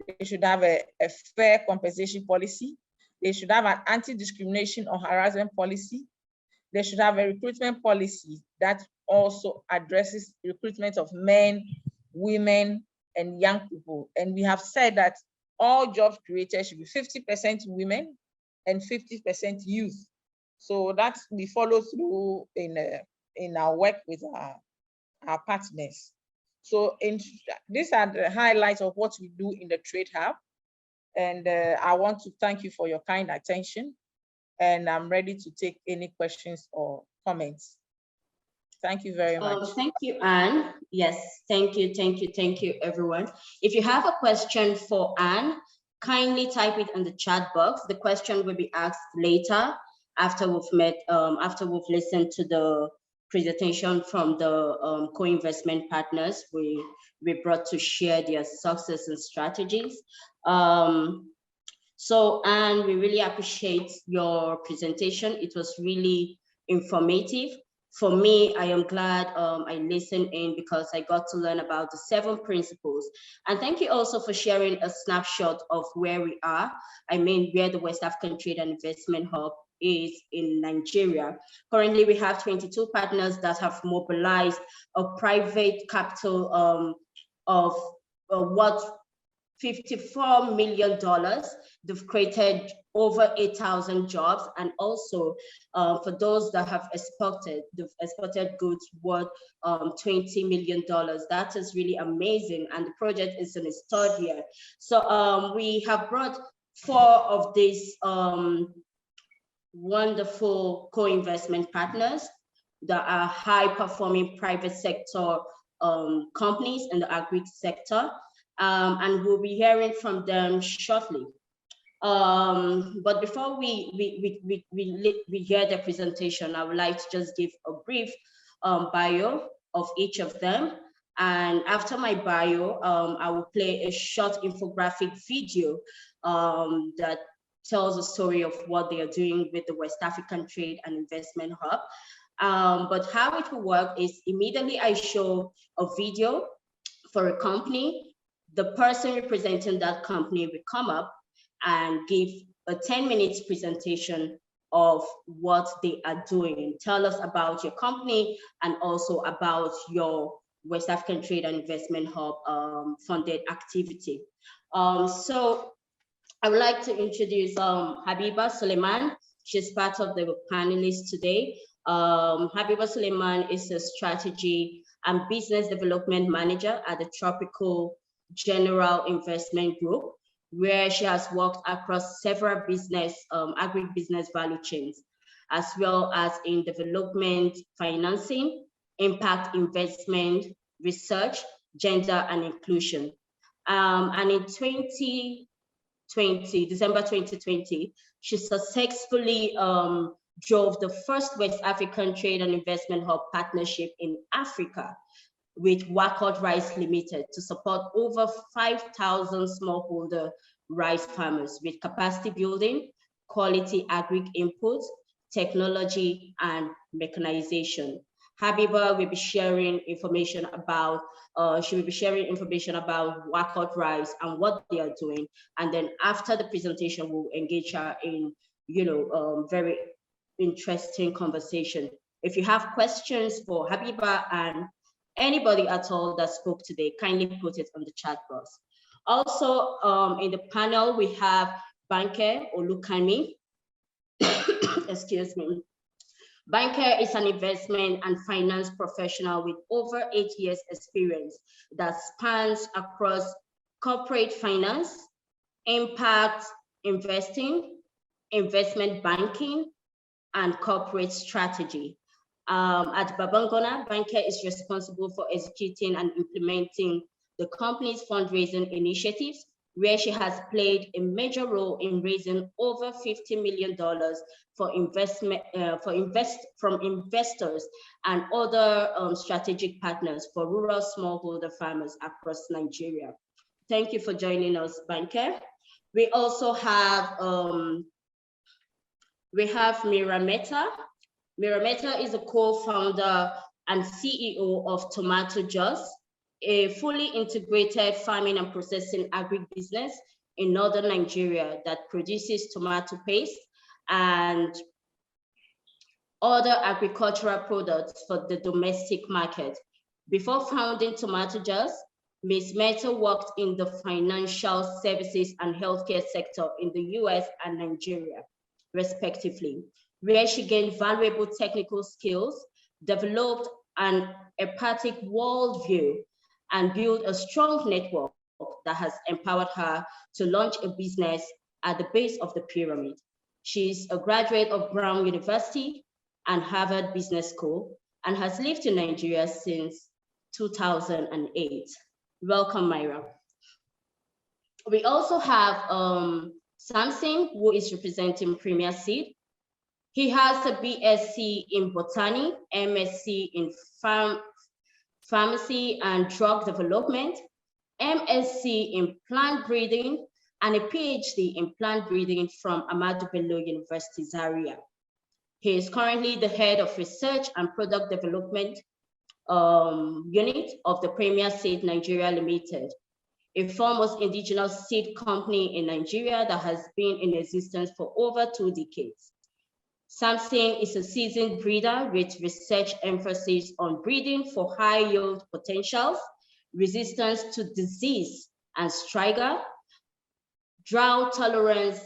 [SPEAKER 5] They should have a fair compensation policy. They should have an anti-discrimination or harassment policy. They should have a recruitment policy that also addresses recruitment of men, women, and young people. And we have said that all jobs created should be 50% women and 50% youth. So that we follow through in our work with our partners. So these are the highlights of what we do in the Trade Hub. And I want to thank you for your kind attention. And I'm ready to take any questions or comments. Thank you very much.
[SPEAKER 1] Thank you, Anne. Yes, thank you, everyone. If you have a question for Anne, kindly type it in the chat box. The question will be asked later after we've listened to the presentation from the co-investment partners we brought to share their success and strategies. So, Anne, we really appreciate your presentation. It was really informative. For me, I am glad I listened in because I got to learn about the 7 principles. And thank you also for sharing a snapshot of where we are. I mean, where the West African Trade and Investment Hub is in Nigeria. Currently, we have 22 partners that have mobilized a private capital of what $54 million. They've created over 8,000 jobs, and also for those that have exported, they've exported goods worth $20 million. That is really amazing, and the project is in its 3rd year. So we have brought 4 of these wonderful co-investment partners that are high-performing private sector companies in the agri sector. And we'll be hearing from them shortly. But before we hear the presentation, I would like to just give a brief bio of each of them. And after my bio, I will play a short infographic video that tells a story of what they are doing with the West African Trade and Investment Hub. But how it will work is immediately I show a video for a company. The person representing that company will come up and give a 10 minutes presentation of what they are doing. Tell us about your company and also about your West African Trade and Investment Hub funded activity. So I would like to introduce Habiba Suleiman. She's part of the panelists today. Habiba Suleiman is a strategy and business development manager at the Tropical General Investment Group, where she has worked across several agribusiness value chains, as well as in development, financing, impact investment, research, gender and inclusion. And in December 2020, she successfully drove the first West African Trade and Investment Hub partnership in Africa with WACOT Rice Limited to support over 5,000 smallholder rice farmers with capacity building, quality agri inputs, technology, and mechanization. Habiba will be sharing information about, WACOT Rice and what they are doing. And then after the presentation, we'll engage her in, very interesting conversation. If you have questions for Habiba and anybody at all that spoke today, kindly put it on the chat box. Also, in the panel, we have Banker Olukami. Excuse me. Banker is an investment and finance professional with over 8 years experience that spans across corporate finance, impact investing, investment banking, and corporate strategy. At Babban Gona, Banker is responsible for executing and implementing the company's fundraising initiatives, where she has played a major role in raising over $50 million for investment from investors and other strategic partners for rural smallholder farmers across Nigeria. Thank you for joining us, Banker. We also have Mira Mehta. Mira Mehta is a co-founder and CEO of Tomato Juice, a fully integrated farming and processing agribusiness in northern Nigeria that produces tomato paste and other agricultural products for the domestic market. Before founding Tomato Juice, Ms. Mehta worked in the financial services and healthcare sector in the US and Nigeria, respectively, where she gained valuable technical skills, developed an empathic worldview, and built a strong network that has empowered her to launch a business at the base of the pyramid. She's a graduate of Brown University and Harvard Business School and has lived in Nigeria since 2008. Welcome, Myra. We also have Samson, who is representing Premier Seed. He has a BSc in Botany, MSc in Pharmacy and Drug Development, MSc in Plant Breeding, and a PhD in Plant Breeding from Ahmadu Bello University, Zaria. He is currently the head of research and product development unit of the Premier Seed Nigeria Limited, a foremost indigenous seed company in Nigeria that has been in existence for over 2 decades. Samson is a seasoned breeder with research emphasis on breeding for high yield potentials, resistance to disease and striga, drought tolerance,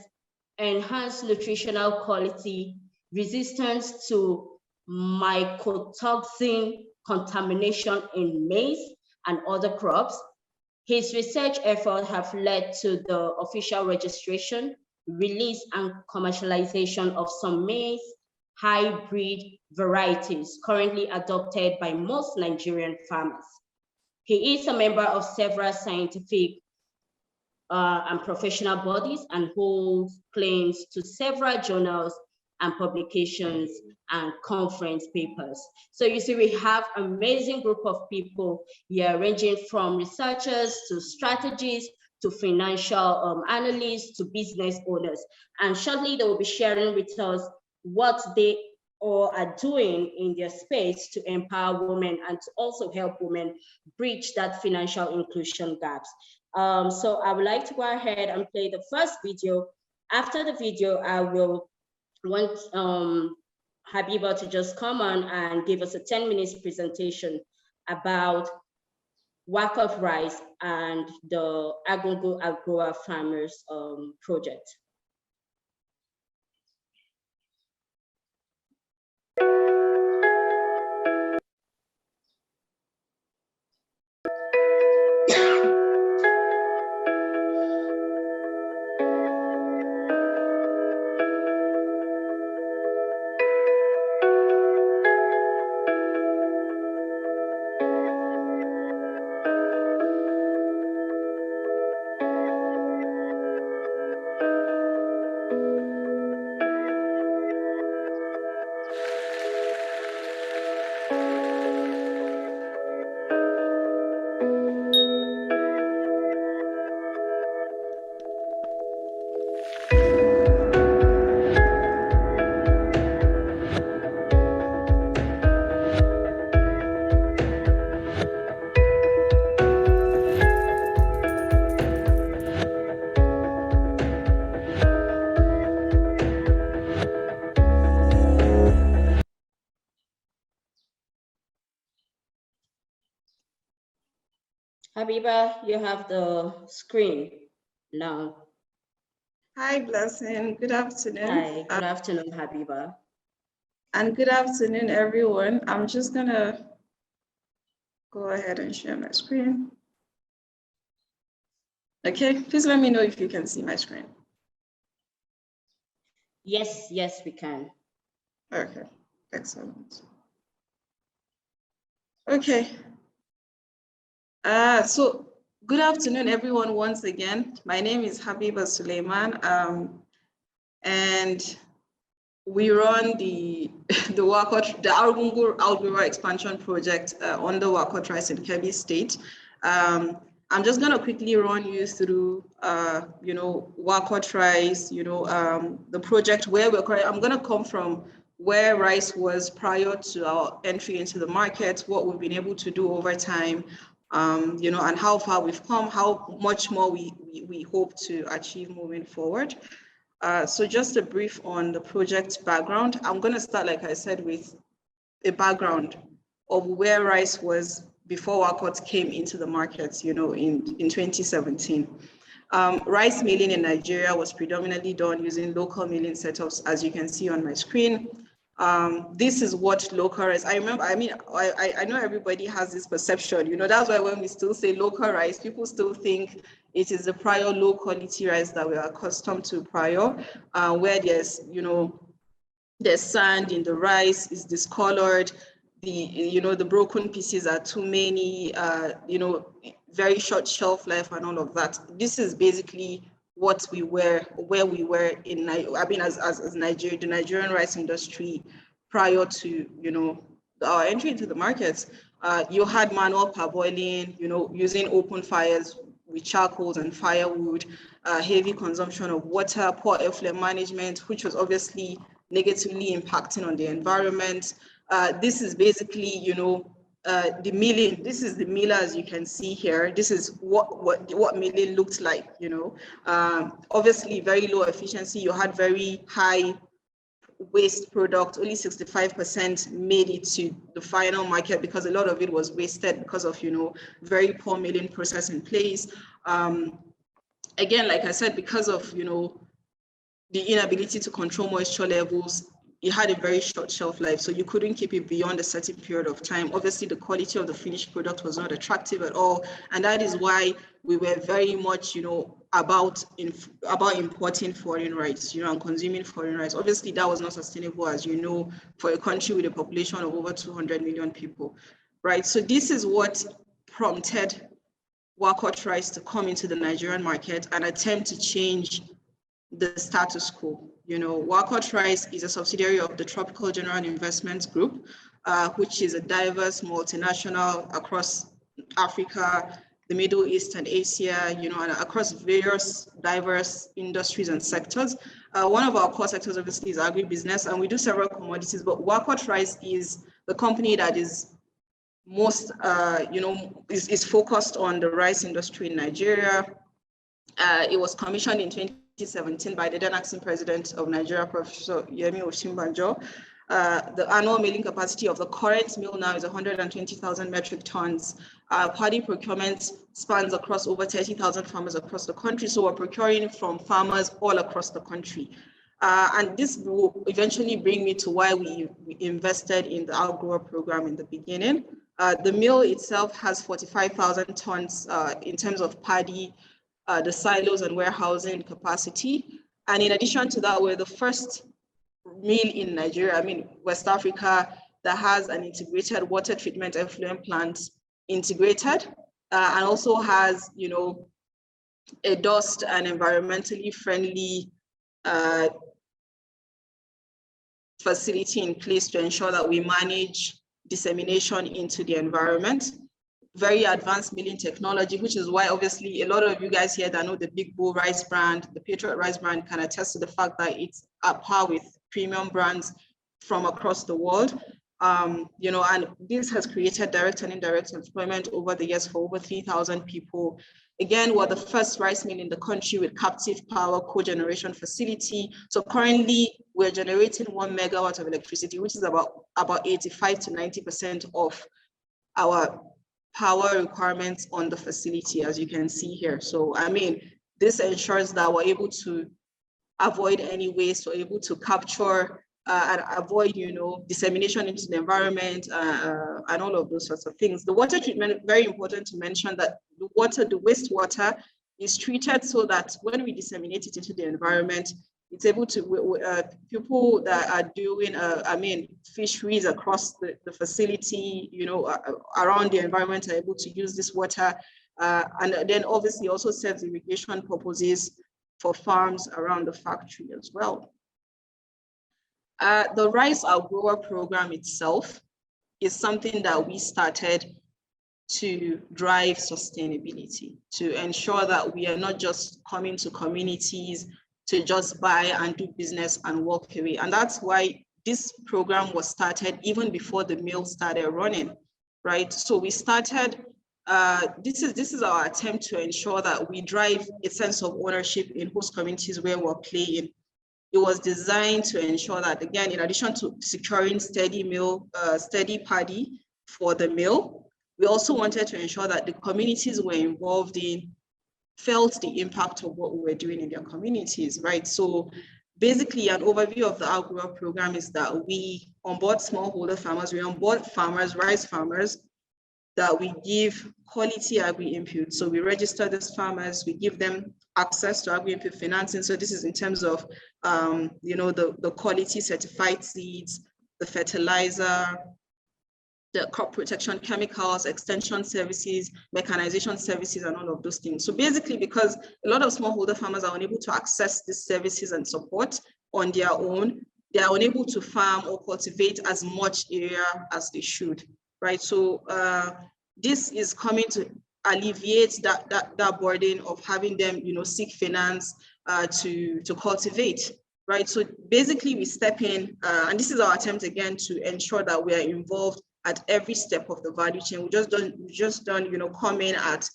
[SPEAKER 1] enhanced nutritional quality, resistance to mycotoxin contamination in maize and other crops. His research efforts have led to the official registration, release, and commercialization of some maize hybrid varieties currently adopted by most Nigerian farmers. He is a member of several scientific and professional bodies and holds claims to several journals and publications and conference papers. So you see, we have an amazing group of people here, ranging from researchers to strategists to financial analysts to business owners. And shortly they will be sharing with us what they all are doing in their space to empower women and to also help women bridge that financial inclusion gaps. So I would like to go ahead and play the first video. After the video, I will want Habiba to just come on and give us a 10 minutes presentation about WACOT Rice and the Agroa Farmers project. Habiba, you have the screen now.
[SPEAKER 6] Hi, Blessing. Good afternoon.
[SPEAKER 1] Hi, good afternoon, Habiba.
[SPEAKER 6] And good afternoon, everyone. I'm just gonna go ahead and share my screen. Okay, please let me know if you can see my screen.
[SPEAKER 1] Yes, yes, we can.
[SPEAKER 6] Okay, excellent. Okay. So good afternoon, everyone, once again. My name is Habiba Suleiman, and we run the WACOT, the Argungor expansion project under WACOT Rice in Kebbi State. I'm just gonna quickly run you through, WACOT Rice, the project where we're currently. I'm gonna come from where rice was prior to our entry into the market, what we've been able to do over time, you know, and how far we've come, how much more we hope to achieve moving forward. So just a brief on the project background. I'm going to start, like I said, with a background of where rice was before WACOT came into the markets, you know, in 2017. Rice milling in Nigeria was predominantly done using local milling setups, as you can see on my screen. This is what local rice, I remember, I mean, I know everybody has this perception, you know, that's why when we still say local rice, people still think it is the prior low quality rice that we are accustomed to prior, where there's, you know, there's sand in the rice, is discolored, the broken pieces are too many, you know, very short shelf life and all of that. This is basically what we were, where we were in, I mean, as Nigeria, the Nigerian rice industry prior to, you know, our entry into the markets. You had manual parboiling, you know, using open fires with charcoals and firewood, heavy consumption of water, poor effluent management, which was obviously negatively impacting on the environment. This is basically, you know, the milling. This is the miller, as you can see here. This is what milling looked like, you know. Obviously, very low efficiency. You had very high waste product. Only 65% made it to the final market because a lot of it was wasted because of, you know, very poor milling process in place. Again, like I said, because of, you know, the inability to control moisture levels, it had a very short shelf life, so you couldn't keep it beyond a certain period of time. Obviously, the quality of the finished product was not attractive at all, and that is why we were very much, you know, about importing foreign rice, you know, and consuming foreign rice. Obviously, that was not sustainable, as you know, for a country with a population of over 200 million people, right? So this is what prompted WACOT Rice to come into the Nigerian market and attempt to change the status quo. You know, WACOT Rice is a subsidiary of the Tropical General Investments Group, which is a diverse multinational across Africa, the Middle East and Asia, you know, and across various diverse industries and sectors. One of our core sectors obviously is agribusiness, and we do several commodities, but WACOT Rice is the company that is most, you know, is focused on the rice industry in Nigeria. It was commissioned in 2017 by the then acting president of Nigeria, Professor Yemi Osinbajo. The annual milling capacity of the current mill now is 120,000 metric tons. Paddy procurement spans across over 30,000 farmers across the country. So we're procuring from farmers all across the country. And this will eventually bring me to why we invested in the outgrower program in the beginning. The mill itself has 45,000 tons in terms of paddy, the silos and warehousing capacity. And in addition to that, we're the first mill in Nigeria, I mean, West Africa, that has an integrated water treatment effluent plant integrated, and also has, you know, a dust and environmentally friendly facility in place to ensure that we manage dissemination into the environment. Very advanced milling technology, which is why obviously a lot of you guys here that know the Big Bull rice brand, the Patriot rice brand, can attest to the fact that it's at par with premium brands from across the world. You know, and this has created direct and indirect employment over the years for over 3,000 people. Again, we're the first rice mill in the country with captive power cogeneration facility. So currently we're generating 1 megawatt of electricity, which is about 85 to 90% of our power requirements on the facility, as you can see here. So, I mean, this ensures that we're able to avoid any waste, we're able to capture and avoid, you know, dissemination into the environment and all of those sorts of things. The water treatment, very important to mention that the wastewater is treated so that when we disseminate it into the environment, it's able to, people that are doing, I mean, fisheries across the facility, you know, around the environment are able to use this water. And then obviously also serves irrigation purposes for farms around the factory as well. The Rice Outgrower program itself is something that we started to drive sustainability, to ensure that we are not just coming to communities to just buy and do business and walk away. And that's why this program was started even before the mill started running, right? So we started, this is our attempt to ensure that we drive a sense of ownership in host communities where we're playing. It was designed to ensure that, again, in addition to securing steady paddy for the mill, we also wanted to ensure that the communities we're involved in felt the impact of what we were doing in their communities, right? So basically, an overview of the AgriBus program is that we onboard smallholder farmers, we onboard farmers, rice farmers, that we give quality agri-input. So we register these farmers, we give them access to agri-input financing. So this is in terms of, the quality certified seeds, the fertilizer, the crop protection chemicals, extension services, mechanization services, and all of those things. So basically, because a lot of smallholder farmers are unable to access these services and support on their own, they are unable to farm or cultivate as much area as they should, right? So this is coming to alleviate that burden of having them, seek finance to cultivate, right? So basically, we step in, and this is our attempt again to ensure that we are involved at every step of the value chain. We just don't come in at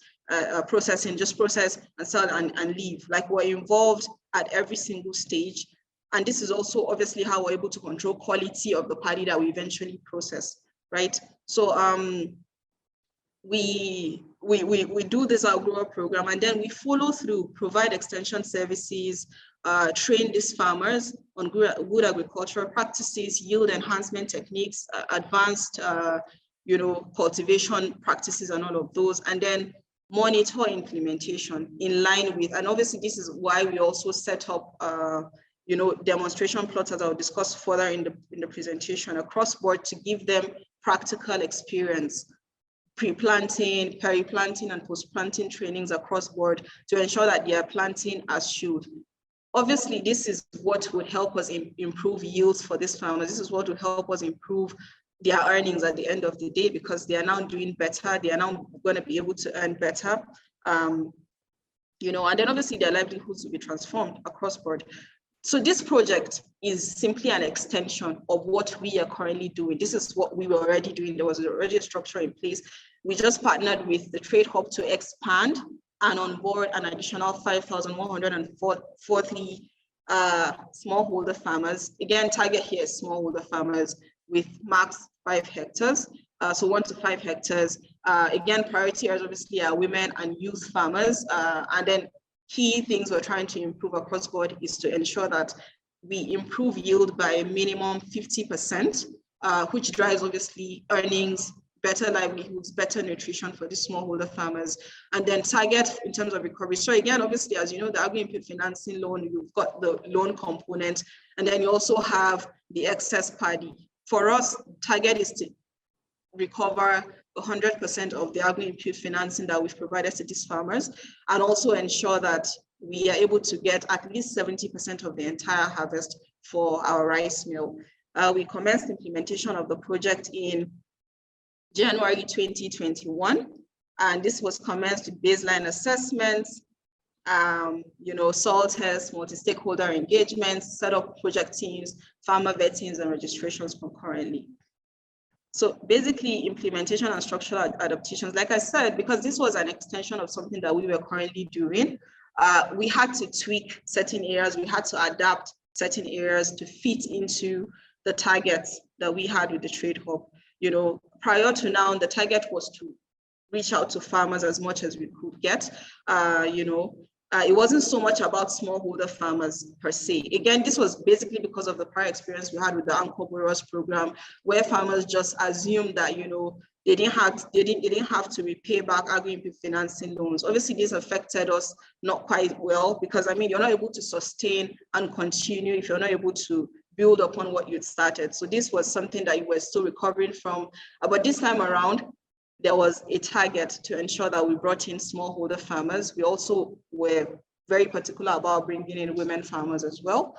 [SPEAKER 6] processing, just process and sell and leave. Like, we're involved at every single stage. And this is also obviously how we're able to control quality of the paddy that we eventually process, right? So we do this AgriBus program, and then we follow through, provide extension services, train these farmers on good agricultural practices, yield enhancement techniques, advanced cultivation practices, and all of those, and then monitor implementation in line with, and obviously this is why we also set up demonstration plots, as I'll discuss further in the presentation, across board, to give them practical experience, pre-planting, peri-planting, and post-planting trainings across board to ensure that they are planting as should. Obviously, this is what would help us improve yields for these farmers. This is what would help us improve their earnings at the end of the day, because they are now doing better. They are now going to be able to earn better, and then obviously their livelihoods will be transformed across board. So this project is simply an extension of what we are currently doing. This is what we were already doing. There was already a structure in place. We just partnered with the Trade Hub to expand and onboard an additional 5,143 smallholder farmers. Again, target here is smallholder farmers with max 5 hectares. So 1 to 5 hectares. Again, priority areas obviously are women and youth farmers. And then key things we're trying to improve across board is to ensure that we improve yield by a minimum 50%, which drives obviously earnings, better livelihoods, better nutrition for the smallholder farmers, and then target in terms of recovery. So again, obviously, as you know, the agri-input financing loan, you've got the loan component, and then you also have the excess paddy. For us, target is to recover 100% of the agri-input financing that we've provided to these farmers, and also ensure that we are able to get at least 70% of the entire harvest for our rice mill. We commenced implementation of the project in January 2021, and this was commenced with baseline assessments, soil tests, multi-stakeholder engagements, set up project teams, farmer vettings, and registrations concurrently. So basically, implementation and structural adaptations, like I said, because this was an extension of something that we were currently doing, we had to tweak certain areas, we had to adapt certain areas to fit into the targets that we had with the Trade Hub. Prior to now, the target was to reach out to farmers as much as we could get. It wasn't so much about smallholder farmers per se. Again, this was basically because of the prior experience we had with the Borderless program, where farmers just assumed that they didn't have to repay back agri-input financing loans. Obviously, this affected us not quite well, because you're not able to sustain and continue if you're not able to build upon what you'd started. So this was something that you were still recovering from. But this time around, there was a target to ensure that we brought in smallholder farmers. We also were very particular about bringing in women farmers as well.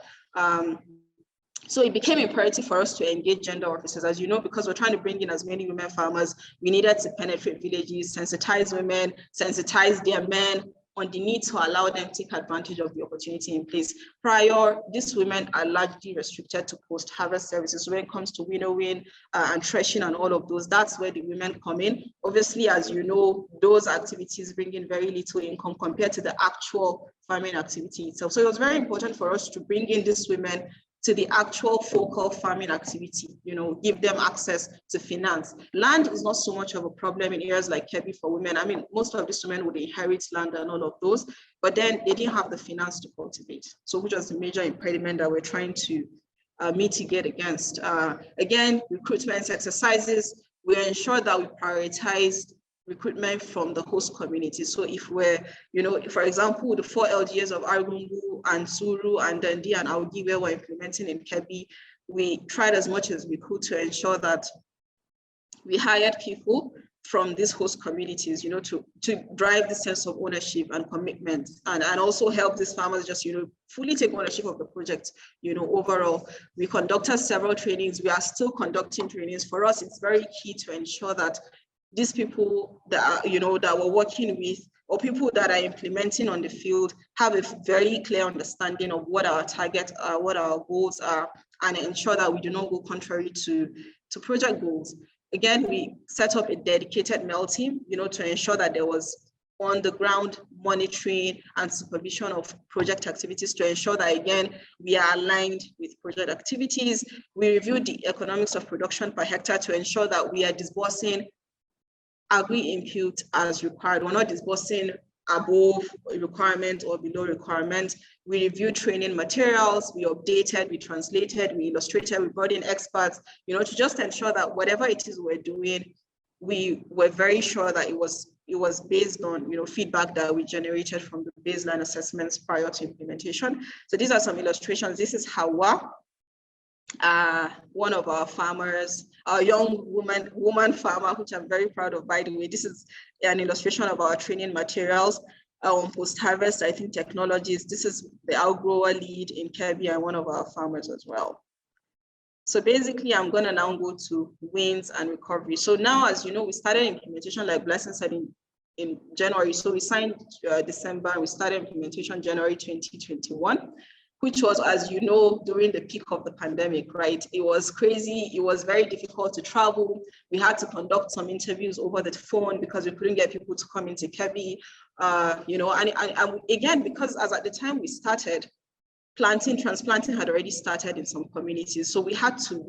[SPEAKER 6] So it became imperative for us to engage gender officers, as you know, because we're trying to bring in as many women farmers. We needed to penetrate villages, sensitize women, sensitize their men on the need to allow them to take advantage of the opportunity in place. Prior, these women are largely restricted to post-harvest services. When it comes to winnowing and threshing and all of those, that's where the women come in. Obviously, as you know, those activities bring in very little income compared to the actual farming activity itself. So it was very important for us to bring in these women to the actual focal farming activity, give them access to finance. Land is not so much of a problem in areas like Kebbi for women. I mean, most of these women would inherit land and all of those, but then they didn't have the finance to cultivate. So which was the major impediment that we're trying to mitigate against. Again, recruitment exercises, we ensure that we prioritize recruitment from the host community. So if we're, for example, the 4 LGAs of Argungu and Suru and Dundee and Audi where we're implementing in Kebbi, we tried as much as we could to ensure that we hired people from these host communities, to drive the sense of ownership and commitment, and also help these farmers just, fully take ownership of the project, overall. We conducted several trainings. We are still conducting trainings. For us, it's very key to ensure that these people that are, that we're working with, or people that are implementing on the field, have a very clear understanding of what our targets are, what our goals are, and ensure that we do not go contrary to project goals. Again, we set up a dedicated MEL team, to ensure that there was on the ground monitoring and supervision of project activities, to ensure that, again, we are aligned with project activities. We reviewed the economics of production per hectare to ensure that we are disbursing agri-input as required. We're not disbursing above requirement or below requirement. We reviewed training materials, we updated, we translated, we illustrated, we brought in experts, to just ensure that whatever it is we're doing, we were very sure that it was based on feedback that we generated from the baseline assessments prior to implementation. So these are some illustrations. This is Hawa, one of our farmers, our young woman farmer, which I'm very proud of, by the way. This is an illustration of our training materials on post-harvest, I think, technologies. This is the outgrower lead in Kebbi and one of our farmers as well. So basically, I'm going to now go to wins and recovery. So now, as you know, we started implementation, like Blessing said, in January. So we signed December, and we started implementation January 2021. Which was, as you know, during the peak of the pandemic, right? It was crazy. It was very difficult to travel. We had to conduct some interviews over the phone because we couldn't get people to come into Kebbi, and again, because as at the time we started, transplanting had already started in some communities. So we had to,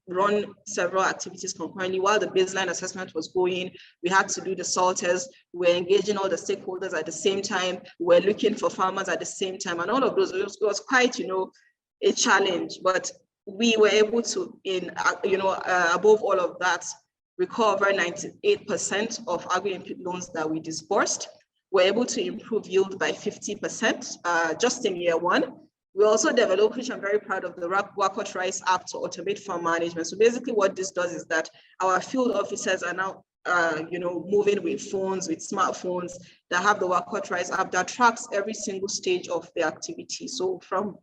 [SPEAKER 6] run several activities concurrently while the baseline assessment was going. We had to do the salters. We're engaging all the stakeholders at the same time. We're looking for farmers at the same time, and all of those. It was quite, a challenge. But we were able to, above all of that, recover 98% of agri-input loans that we disbursed. We're able to improve yield by 50% just in year one. We also developed, which I'm very proud of, the WACOT Rice app to automate farm management. So basically what this does is that our field officers are now, moving with phones, with smartphones that have the WACOT Rice app that tracks every single stage of the activity. So from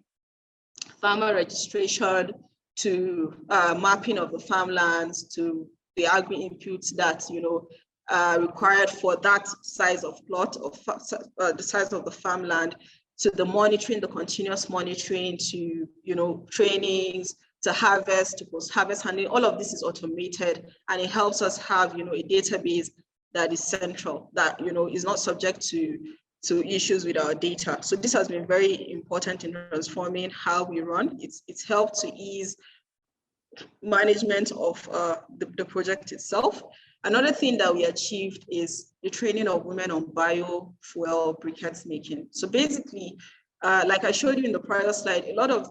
[SPEAKER 6] farmer registration to mapping of the farmlands to the agri-inputs that, required for that size of plot, of the size of the farmland, to the monitoring, the continuous monitoring, to trainings, to harvest, to post-harvest handling. All of this is automated, and it helps us have a database that is central, that is not subject to issues with our data. So this has been very important in transforming how we run. It's helped to ease management of the project itself. Another thing that we achieved is the training of women on biofuel briquettes making. So basically, like I showed you in the prior slide, a lot of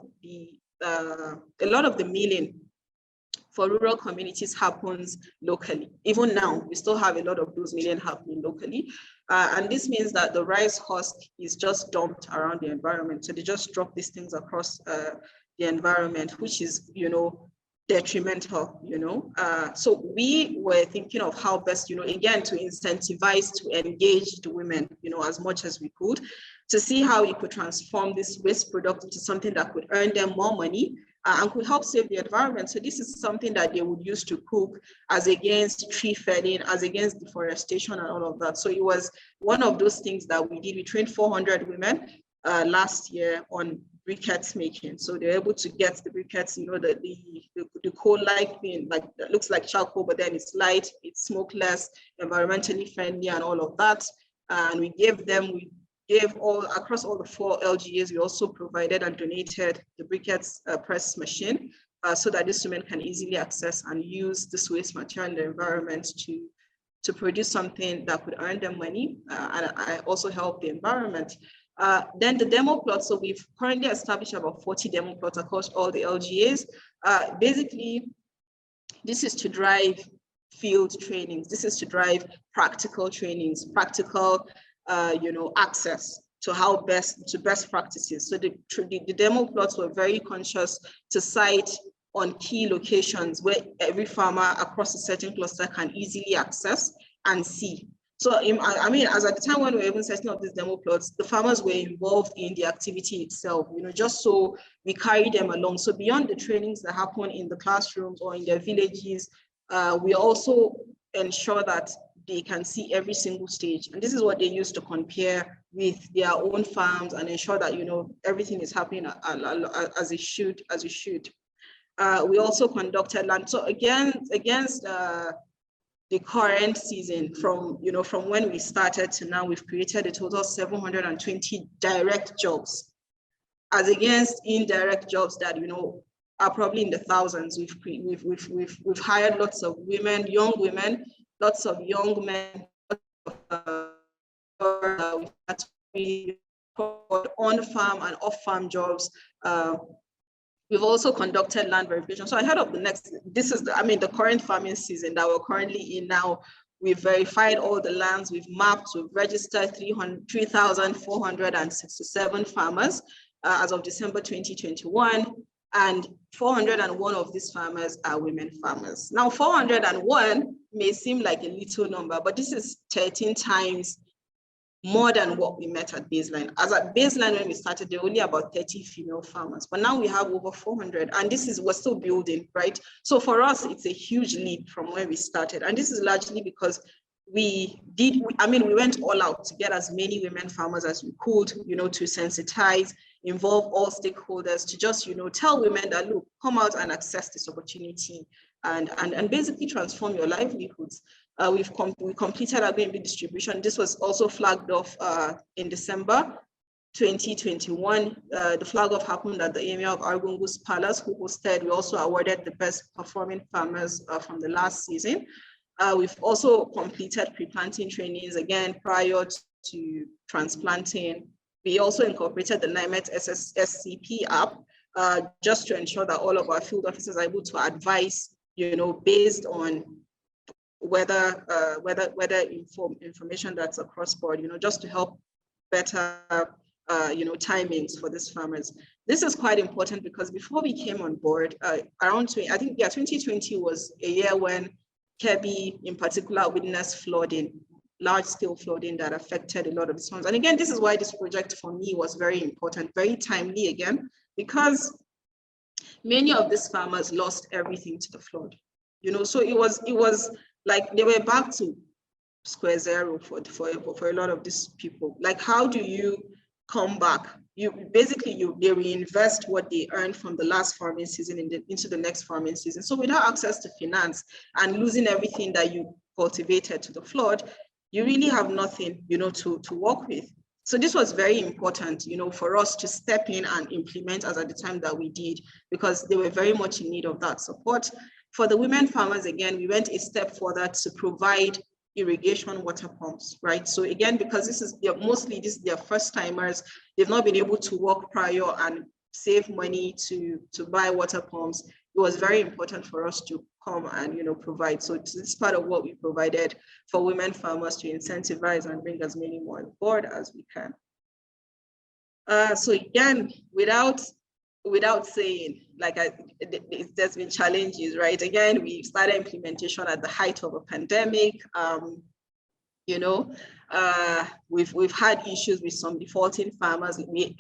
[SPEAKER 6] the milling for rural communities happens locally. Even now, we still have a lot of those milling happening locally. And this means that the rice husk is just dumped around the environment. So they just drop these things across the environment, which is, detrimental, so we were thinking of how best, again, to incentivize, to engage the women, as much as we could, to see how we could transform this waste product into something that could earn them more money and could help save the environment. So this is something that they would use to cook, as against tree felling, as against deforestation and all of that. So it was one of those things that we did. We trained 400 women last year on briquettes making. So they're able to get the briquettes, you know, the coal-like thing, like that looks like charcoal, but then it's light, it's smokeless, environmentally friendly, and all of that. And we gave all across all the 4 LGAs. We also provided and donated the briquettes press machine so that these women can easily access and use this waste material in the environment to produce something that could earn them money and I also help the environment. Then the demo plots. So we've currently established about 40 demo plots across all the LGAs. Basically, this is to drive field trainings. This is to drive practical trainings, practical access to how best practices. So the demo plots were very conscious to site on key locations where every farmer across a certain cluster can easily access and see. So I mean, as at the time when we were even setting up these demo plots, the farmers were involved in the activity itself, just so we carry them along. So beyond the trainings that happen in the classrooms or in their villages, we also ensure that they can see every single stage. And this is what they use to compare with their own farms and ensure that, everything is happening as it should. We also conducted land. So against the current season, from when we started to now, we've created a total of 720 direct jobs, as against indirect jobs that are probably in the thousands. We've hired lots of women, young women, lots of young men, on farm and off farm jobs. We've also conducted land verification. So ahead of the current farming season that we're currently in now, we've verified all the lands, we've mapped, we've registered 3,467 farmers as of December 2021, and 401 of these farmers are women farmers. Now, 401 may seem like a little number, but this is 13 times more than what we met at baseline. As at baseline, when we started, there were only about 30 female farmers, but now we have over 400, and we're still building, right? So for us, it's a huge leap from where we started. And this is largely because we went all out to get as many women farmers as we could, to sensitize, involve all stakeholders, to just, tell women that, look, come out and access this opportunity and basically transform your livelihoods. We completed our Airbnb distribution. This was also flagged off in December 2021. The flag off happened at the Emir of Argungu's Palace, who hosted. We also awarded the best performing farmers from the last season. We've also completed pre-planting trainings, again, prior to transplanting. We also incorporated the NIMET SCP app just to ensure that all of our field officers are able to advise, based on whether information that's across board, just to help better, timings for these farmers. This is quite important because before we came on board, 2020 was a year when Kebbi in particular witnessed flooding, large-scale flooding that affected a lot of the farms. And again, this is why this project for me was very important, very timely again, because many of these farmers lost everything to the flood. So it was like they were back to square zero for a lot of these people. Like, how do you come back? They reinvest what they earned from the last farming season into the next farming season. So without access to finance and losing everything that you cultivated to the flood, you really have nothing, to work with. So this was very important, for us to step in and implement as at the time that we did, because they were very much in need of that support. For the women farmers, again, we went a step further to provide irrigation water pumps, right? So again, because this is their first timers, they've not been able to work prior and save money to buy water pumps. It was very important for us to come and provide. So this is part of what we provided for women farmers to incentivize and bring as many more on board as we can. So again, without saying, there's been challenges, right? Again, we started implementation at the height of a pandemic. You know, we've had issues with some defaulting farmers. We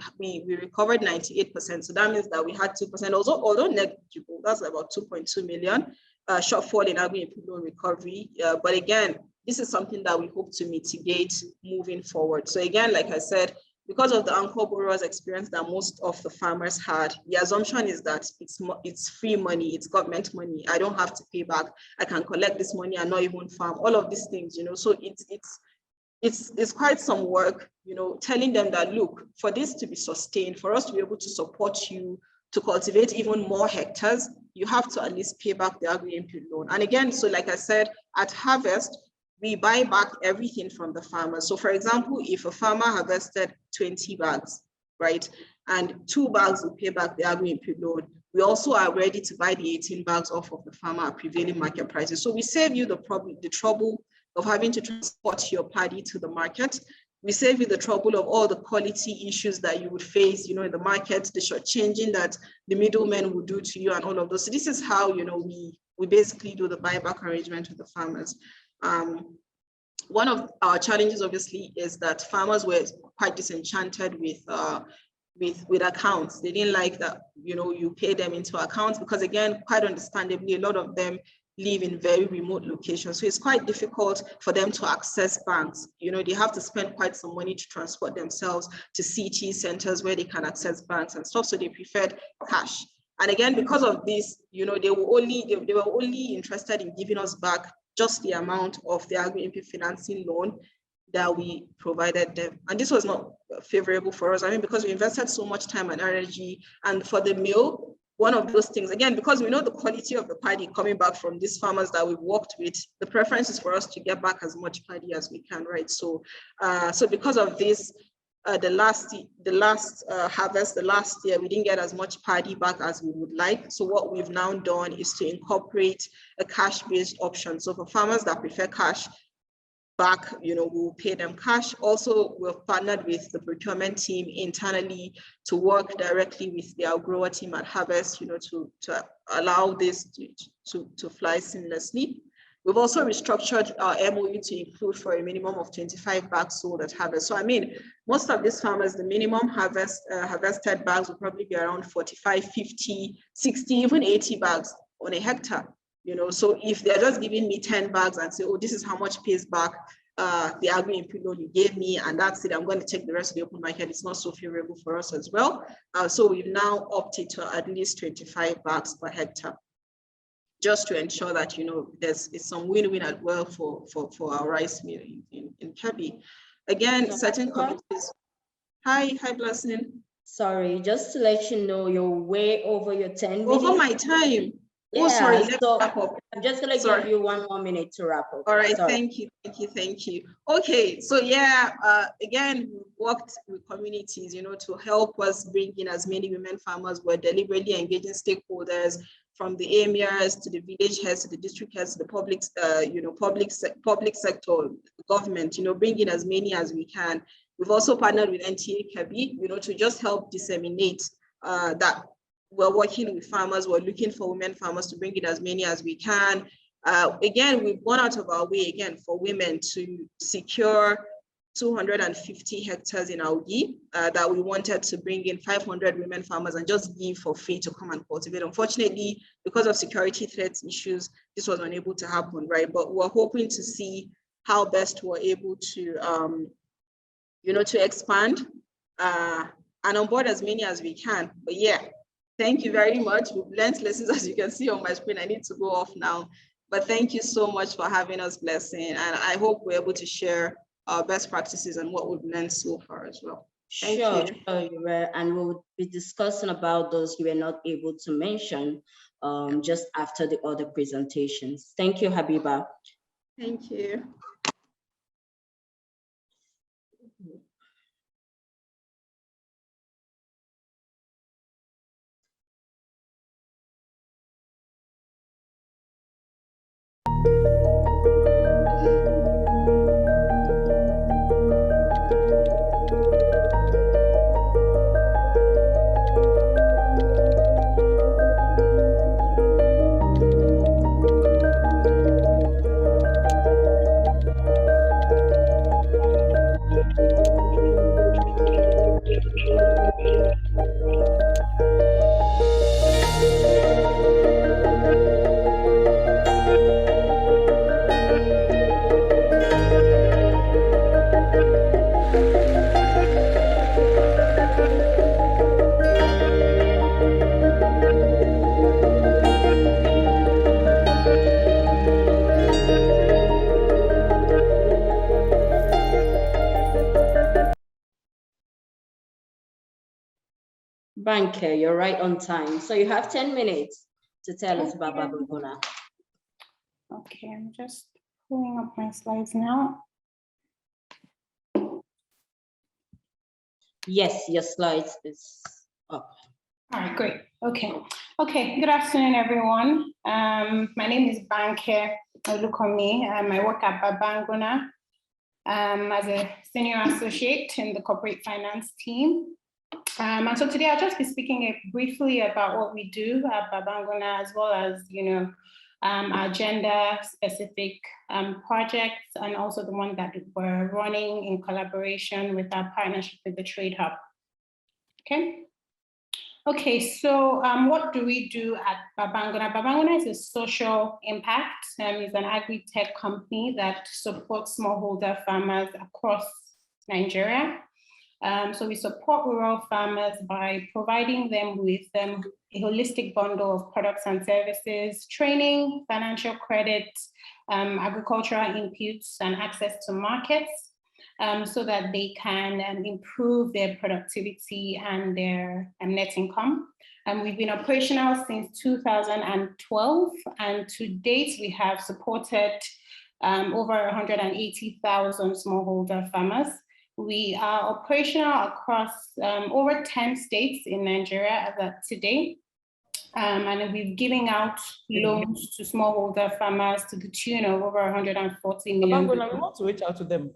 [SPEAKER 6] recovered 98%, so that means that we had 2%, although negligible. That's about 2.2 million shortfall in agri-input loan recovery. But again, this is something that we hope to mitigate moving forward. So again, like I said, because of the anchor borrowers experience that most of the farmers had, the assumption is that it's free money, it's government money. I don't have to pay back. I can collect this money and not even farm. All of these things, you know. So it's quite some work, you know, telling them that, look, for this to be sustained, for us to be able to support you to cultivate even more hectares, you have to at least pay back the agri-input loan. And again, so like I said, at harvest, we buy back everything from the farmers. So for example, if a farmer harvested 20 bags, right, and 2 bags will pay back the agri-input loan, we also are ready to buy the 18 bags off of the farmer at prevailing market prices. So we save you the trouble of having to transport your paddy to the market. We save you the trouble of all the quality issues that you would face, you know, in the market, the shortchanging that the middlemen would do to you and all of those. So this is how, you know, we basically do the buyback arrangement with the farmers. One of our challenges, obviously, is that farmers were quite disenchanted with accounts. They didn't like that, you know, you pay them into accounts because, again, quite understandably, a lot of them live in very remote locations. So it's quite difficult for them to access banks. You know, they have to spend quite some money to transport themselves to city centers where they can access banks and stuff. So they preferred cash. And again, because of this, you know, they were only interested in giving us back just the amount of the agri-input financing loan that we provided them. And this was not favorable for us. I mean, because we invested so much time and energy, and for the meal, one of those things, again, because we know the quality of the paddy coming back from these farmers that we've worked with, the preference is for us to get back as much paddy as we can, right? So, so because of this, the last harvest, the last year, we didn't get as much paddy back as we would like. So what we've now done is to incorporate a cash-based option. So for farmers that prefer cash back, you know, we'll pay them cash. Also, we've partnered with the procurement team internally to work directly with the grower team at Harvest, you know, to allow this to fly seamlessly. We've also restructured our MOU to include for a minimum of 25 bags sold at harvest. So I mean, most of these farmers, the minimum harvested bags will probably be around 45, 50, 60, even 80 bags on a hectare. You know, so if they're just giving me 10 bags and say, oh, this is how much pays back the agri-input loan you gave me, and that's it, I'm going to take the rest of the open market, it's not so favorable for us as well. So we've now opted to at least 25 bags per hectare, just to ensure that, you know, it's some win-win as well for our rice mill in Kebbi. Again, certain communities. Hi, Blessing.
[SPEAKER 1] Sorry, just to let you know, you're way over your 10 minutes.
[SPEAKER 6] Over my time.
[SPEAKER 1] Yeah,
[SPEAKER 6] oh, sorry, let's
[SPEAKER 1] so
[SPEAKER 6] wrap up.
[SPEAKER 1] I'm just gonna give you one more minute to wrap up.
[SPEAKER 6] All right,
[SPEAKER 1] sorry.
[SPEAKER 6] thank you. Okay, so yeah, again, we worked with communities, you know, to help us bring in as many women farmers. We're deliberately engaging stakeholders from the emirs to the village heads to the district heads to the public, you know, public sector, government, you know, bring in as many as we can. We've also partnered with NTA Kebbi, you know, to just help disseminate that we're working with farmers, we're looking for women farmers to bring in as many as we can. Again, we've gone out of our way, again, for women to secure 250 hectares in Augi that we wanted to bring in 500 women farmers and just give for free to come and cultivate. Unfortunately, because of security threats issues, this was unable to happen, right? But we're hoping to see how best we're able to, you know, to expand and onboard as many as we can. But yeah, thank you very much. We've learned lessons, as you can see on my screen. I need to go off now. But thank you so much for having us, Blessing. And I hope we're able to share our best practices and what we've learned so far as well. Thank you.
[SPEAKER 1] Sure, you were, and we'll be discussing about those you were not able to mention just after the other presentations. Thank you, Habiba.
[SPEAKER 6] Thank you.
[SPEAKER 1] Banker, you're right on time. So you have 10 minutes to tell us about
[SPEAKER 7] Okay.
[SPEAKER 1] Babban Gona.
[SPEAKER 7] Okay, I'm just pulling up my slides now.
[SPEAKER 1] Yes, your slides is up.
[SPEAKER 7] All right, great. Okay. Okay, good afternoon, everyone. My name is Banker Olukomi. I work at Babban Gona as a senior associate in the corporate finance team. And so today I'll just be speaking briefly about what we do at Babban Gona, as well as, our gender-specific projects, and also the one that we're running in collaboration with our partnership with the Trade Hub. Okay. Okay, so what do we do at Babban Gona? Babban Gona is a social impact. It's an agri-tech company that supports smallholder farmers across Nigeria. So we support rural farmers by providing them with a holistic bundle of products and services, training, financial credit, agricultural inputs, and access to markets, so that they can improve their productivity and their net income. We've been operational since 2012, and to date we have supported over 180,000 smallholder farmers. We are operational across over 10 states in Nigeria as of today. And we've given out loans to smallholder farmers to the tune of over 140 million.
[SPEAKER 8] We want to reach out to them.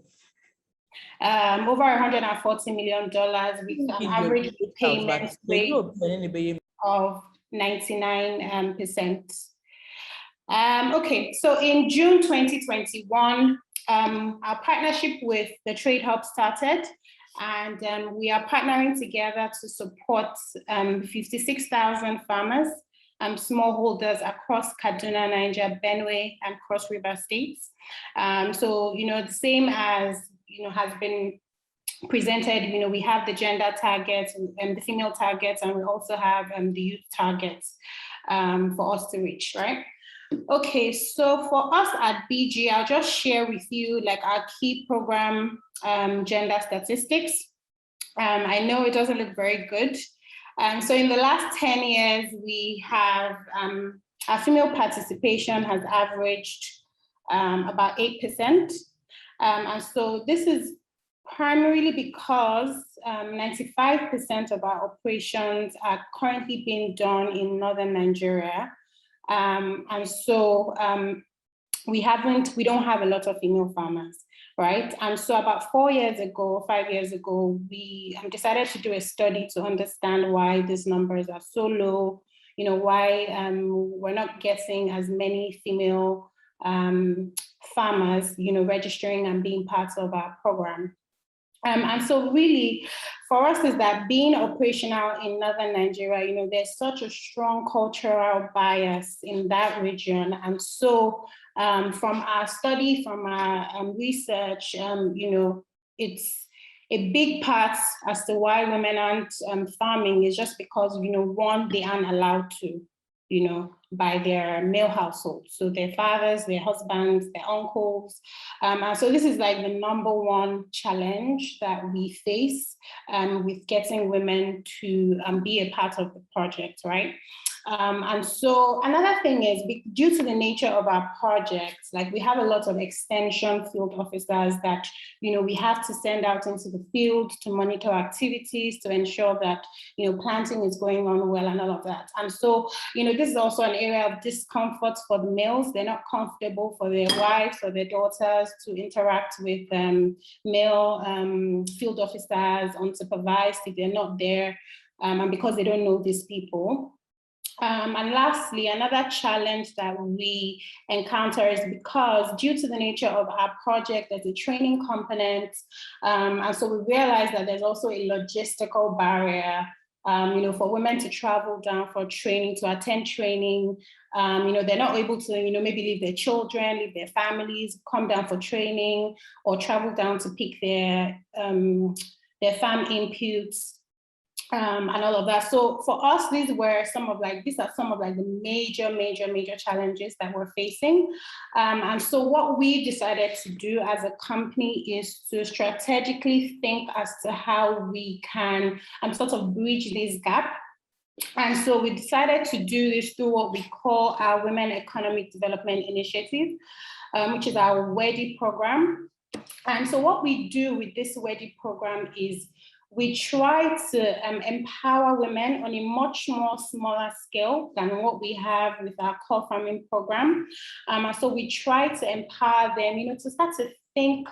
[SPEAKER 7] Over $140 million with an average payment rate of 99%. Okay, so in June 2021, our partnership with the Trade Hub started, and we are partnering together to support 56,000 farmers, smallholders across Kaduna, Niger, Benue, and Cross River states. So, the same as, has been presented, we have the gender targets and the female targets, and we also have the youth targets for us to reach, right? Okay, so for us at BG, I'll just share with you like our key program gender statistics. I know it doesn't look very good. So in the last 10 years, we have, our female participation has averaged about 8%. And so this is primarily because 95% of our operations are currently being done in Northern Nigeria. And so we don't have a lot of female farmers, right? And so about 5 years ago, we decided to do a study to understand why these numbers are so low, why we're not getting as many female farmers, registering and being part of our program. And so really, for us is that being operational in Northern Nigeria, there's such a strong cultural bias in that region. And so from our study, from our research, it's a big part as to why women aren't farming is just because, one, they aren't allowed to, by their male households. So their fathers, their husbands, their uncles. And so this is like the #1 challenge that we face with getting women to be a part of the project, right? And so another thing is, due to the nature of our projects, like we have a lot of extension field officers that, we have to send out into the field to monitor activities, to ensure that, planting is going on well and all of that. And so, this is also an area of discomfort for the males. They're not comfortable for their wives or their daughters to interact with male field officers unsupervised if they're not there, and because they don't know these people. And lastly, another challenge that we encounter is because due to the nature of our project, there's a training component. And so we realize that there's also a logistical barrier, for women to travel down for training, to attend training. They're not able to, maybe leave their children, leave their families, come down for training, or travel down to pick their farm inputs. and all of that. So for us, these are some of the major challenges that we're facing. And so what we decided to do as a company is to strategically think as to how we can sort of bridge this gap. And so we decided to do this through what we call our Women Economic Development Initiative, which is our WEDI program. And so what we do with this WEDI program is we try to empower women on a much more smaller scale than what we have with our core farming program. And so we try to empower them, to start to think,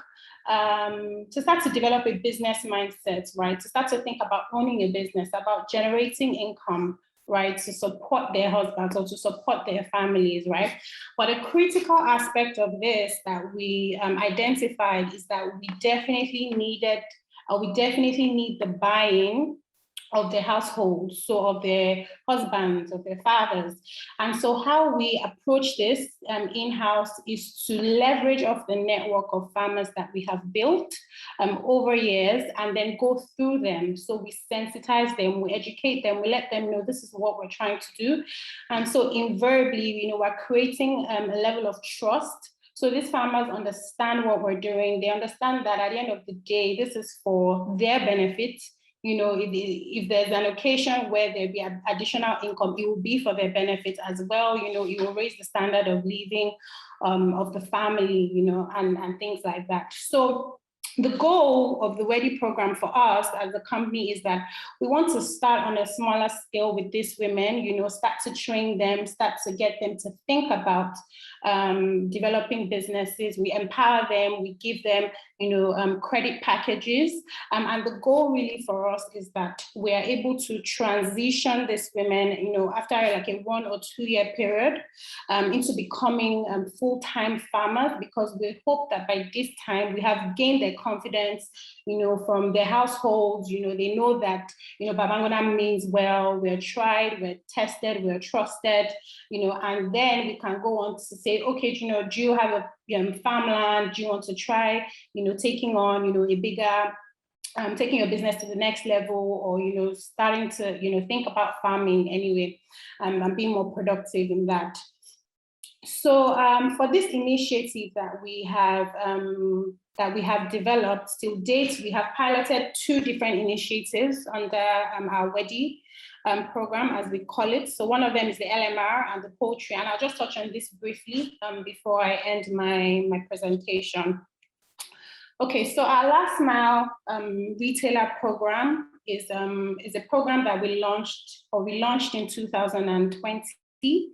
[SPEAKER 7] to start to develop a business mindset, right? To start to think about owning a business, about generating income, right? To support their husbands or to support their families, right? But a critical aspect of this that we identified is that we definitely need the buy-in of the household, so of their husbands, of their fathers. And so how we approach this in-house is to leverage off the network of farmers that we have built over years and then go through them. So we sensitize them, we educate them, we let them know this is what we're trying to do. And so invariably, we're creating a level of trust. So these farmers understand what we're doing. They understand that at the end of the day, this is for their benefit. If there's an occasion where there'll be additional income, it will be for their benefit as well. It will raise the standard of living of the family, and things like that. So the goal of the WEDI program for us as a company is that we want to start on a smaller scale with these women, start to train them, start to get them to think about developing businesses. We empower them, we give them, credit packages. And the goal really for us is that we are able to transition these women, after like a 1 or 2 year period into becoming full-time farmers, because we hope that by this time we have gained their confidence, from their households. They know that, Babban Gona means well, we're tried, we're tested, we're trusted, and then we can go on to say, okay, do you have a farmland? Do you want to try, taking on, a bigger, taking your business to the next level, or, starting to, think about farming anyway, and being more productive in that. So for this initiative that we have developed till date, we have piloted 2 different initiatives under our WEDI program, as we call it. So one of them is the LMR and the poultry, and I'll just touch on this briefly before I end my presentation. Okay, so our last mile retailer program is a program that we launched in 2020.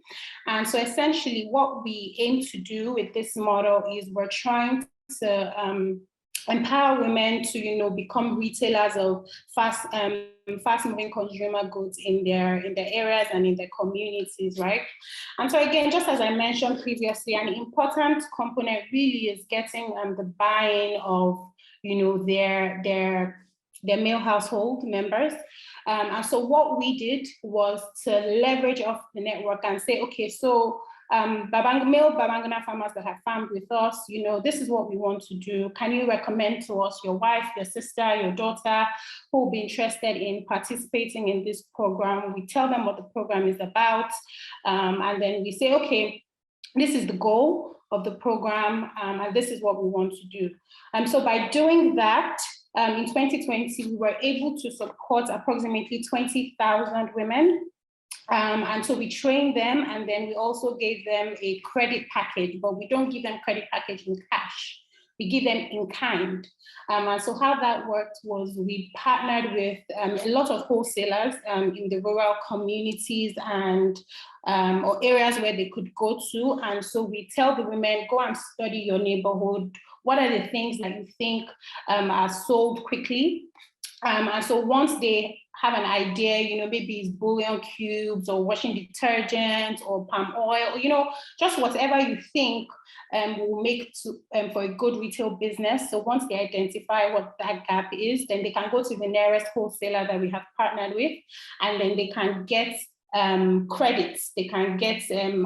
[SPEAKER 7] And so essentially what we aim to do with this model is we're trying to empower women to, become retailers of fast-moving consumer goods in their areas and in their communities, right? And so again, just as I mentioned previously, an important component really is getting the buy-in of, their male household members. And so what we did was to leverage off the network and say, okay, so Babban Gona farmers that have farmed with us, this is what we want to do. Can you recommend to us your wife, your sister, your daughter who will be interested in participating in this program? We tell them what the program is about. And then we say, okay, this is the goal of the program, and this is what we want to do. And so by doing that, in 2020, we were able to support approximately 20,000 women. And so we trained them, and then we also gave them a credit package, but we don't give them credit package in cash. We give them in kind. And so how that worked was we partnered with a lot of wholesalers in the rural communities and or areas where they could go to. And so we tell the women, go and study your neighborhood. What are the things that you think are sold quickly? And so once they have an idea, maybe it's bouillon cubes or washing detergent or palm oil, just whatever you think will make for a good retail business. So once they identify what that gap is, then they can go to the nearest wholesaler that we have partnered with, and then they can get credits. They can get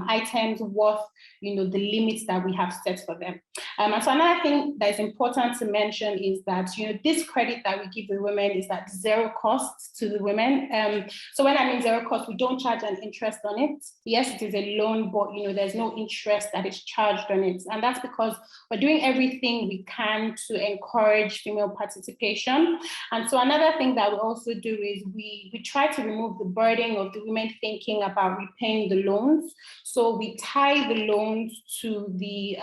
[SPEAKER 7] items worth, the limits that we have set for them. And so another thing that is important to mention is that, this credit that we give the women is at zero cost to the women. So when I mean zero cost, we don't charge an interest on it. Yes, it is a loan, but there's no interest that is charged on it. And that's because we're doing everything we can to encourage female participation. And so another thing that we also do is we try to remove the burden of the women thinking about repaying the loans. So we tie the loans to the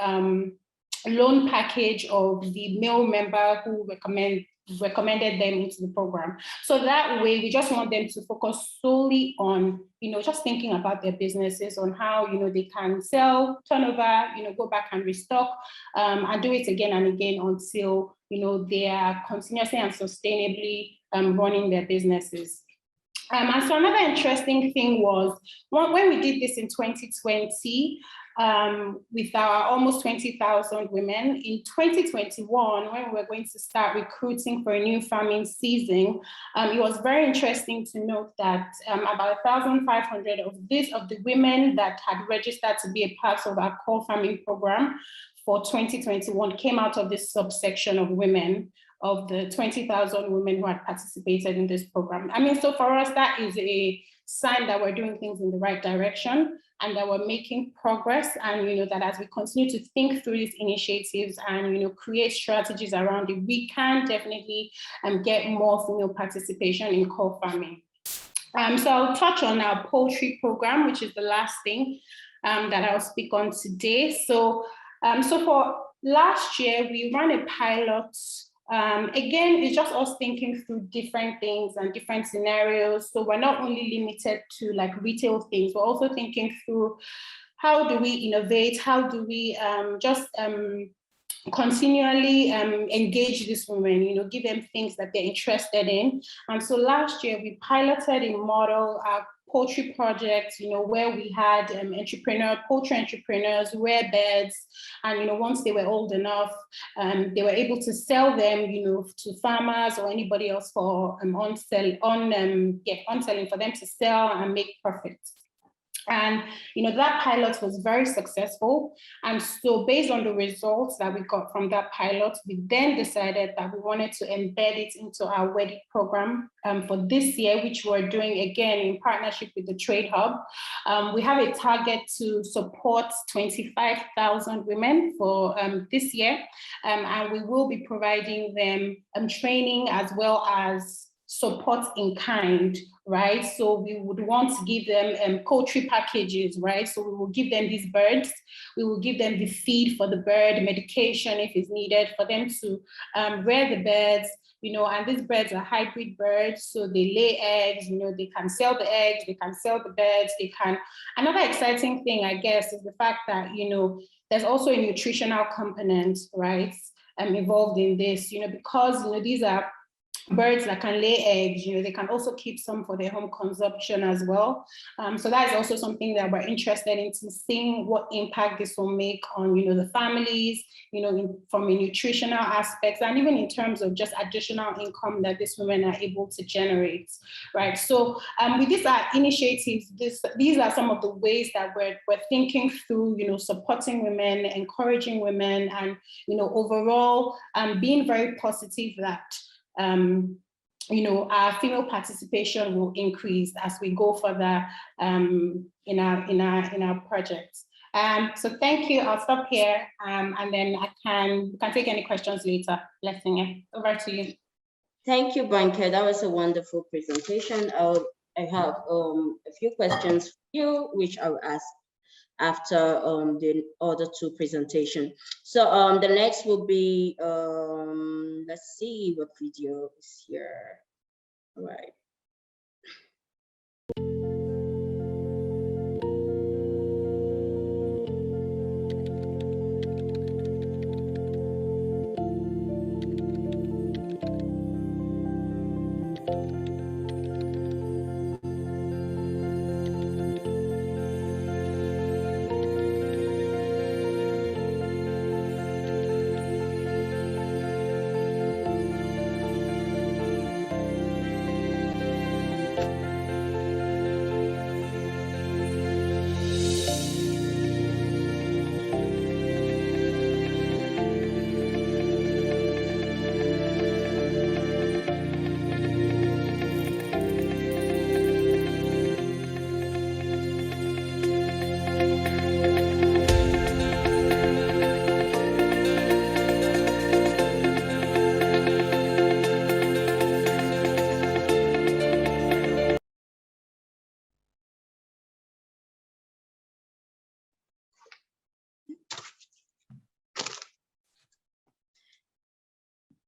[SPEAKER 7] loan package of the male member who recommended them into the program. So that way, we just want them to focus solely on, just thinking about their businesses, on how, they can sell, turnover, go back and restock, and do it again and again until, they are continuously and sustainably running their businesses. And so another interesting thing was when we did this in 2020, with our almost 20,000 women, in 2021, when we were going to start recruiting for a new farming season, it was very interesting to note that about 1,500 of the women that had registered to be a part of our core farming program for 2021 came out of this subsection of women, of the 20,000 women who had participated in this program. I mean, so for us, that is a sign that we're doing things in the right direction and that we're making progress, and that as we continue to think through these initiatives and create strategies around it, we can definitely get more female participation in core farming. So I'll touch on our poultry program, which is the last thing that I'll speak on today. So for last year, we ran a pilot. Again, it's just us thinking through different things and different scenarios. So we're not only limited to like retail things, we're also thinking through how do we innovate, how do we continually engage these women, give them things that they're interested in. And so last year we piloted a model, our poultry project, where we had poultry entrepreneurs rear birds, and once they were old enough, they were able to sell them, to farmers or anybody else for on-selling for them to sell and make profits. And that pilot was very successful. And so based on the results that we got from that pilot, we then decided that we wanted to embed it into our WACOT program for this year, which we're doing again in partnership with the Trade Hub. We have a target to support 25,000 women for this year. And we will be providing them training as well as support in kind, right? So we would want to give them poultry packages, right? So we will give them these birds, we will give them the feed for the bird, medication if it's needed for them to rear the birds, and these birds are hybrid birds, so they lay eggs, they can sell the eggs, they can sell the birds, they can. Another exciting thing, I guess, is the fact that, there's also a nutritional component, right, involved in this, because, these are birds that can lay eggs, they can also keep some for their home consumption as well. So that is also something that we're interested in, to seeing what impact this will make on, the families, from a nutritional aspects, and even in terms of just additional income that these women are able to generate, right? So with these initiatives, these are some of the ways that we're thinking through, supporting women, encouraging women, and, overall being very positive that our female participation will increase as we go further in our projects. So thank you. I'll stop here, and then we can take any questions later. Blessing, over to you.
[SPEAKER 1] Thank you, Banker. That was a wonderful presentation. I have a few questions for you, which I'll ask after the other two presentations. So the next will be, let's see what video is here. All right.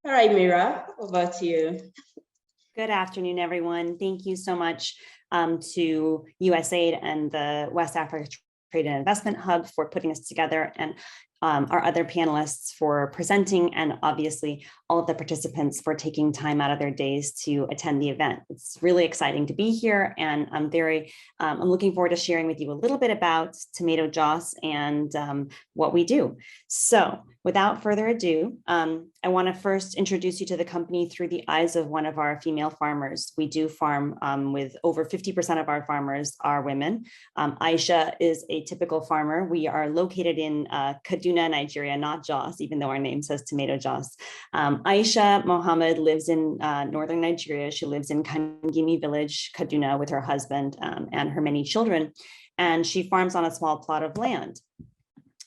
[SPEAKER 1] All right, Mira, over to you.
[SPEAKER 8] Good afternoon, everyone. Thank you so much to USAID and the West Africa Trade and Investment Hub for putting this together, and our other panelists for presenting, and obviously all of the participants for taking time out of their days to attend the event. It's really exciting to be here, and I'm looking forward to sharing with you a little bit about Tomato Joss and what we do. So without further ado, I want to first introduce you to the company through the eyes of one of our female farmers. We do farm with over 50% of our farmers are women. Aisha is a typical farmer. We are located in Kaduna, Nigeria, not Jos, even though our name says Tomato Joss. Aisha Mohammed lives in northern Nigeria. She lives in Kangimi village, Kaduna, with her husband and her many children. And she farms on a small plot of land.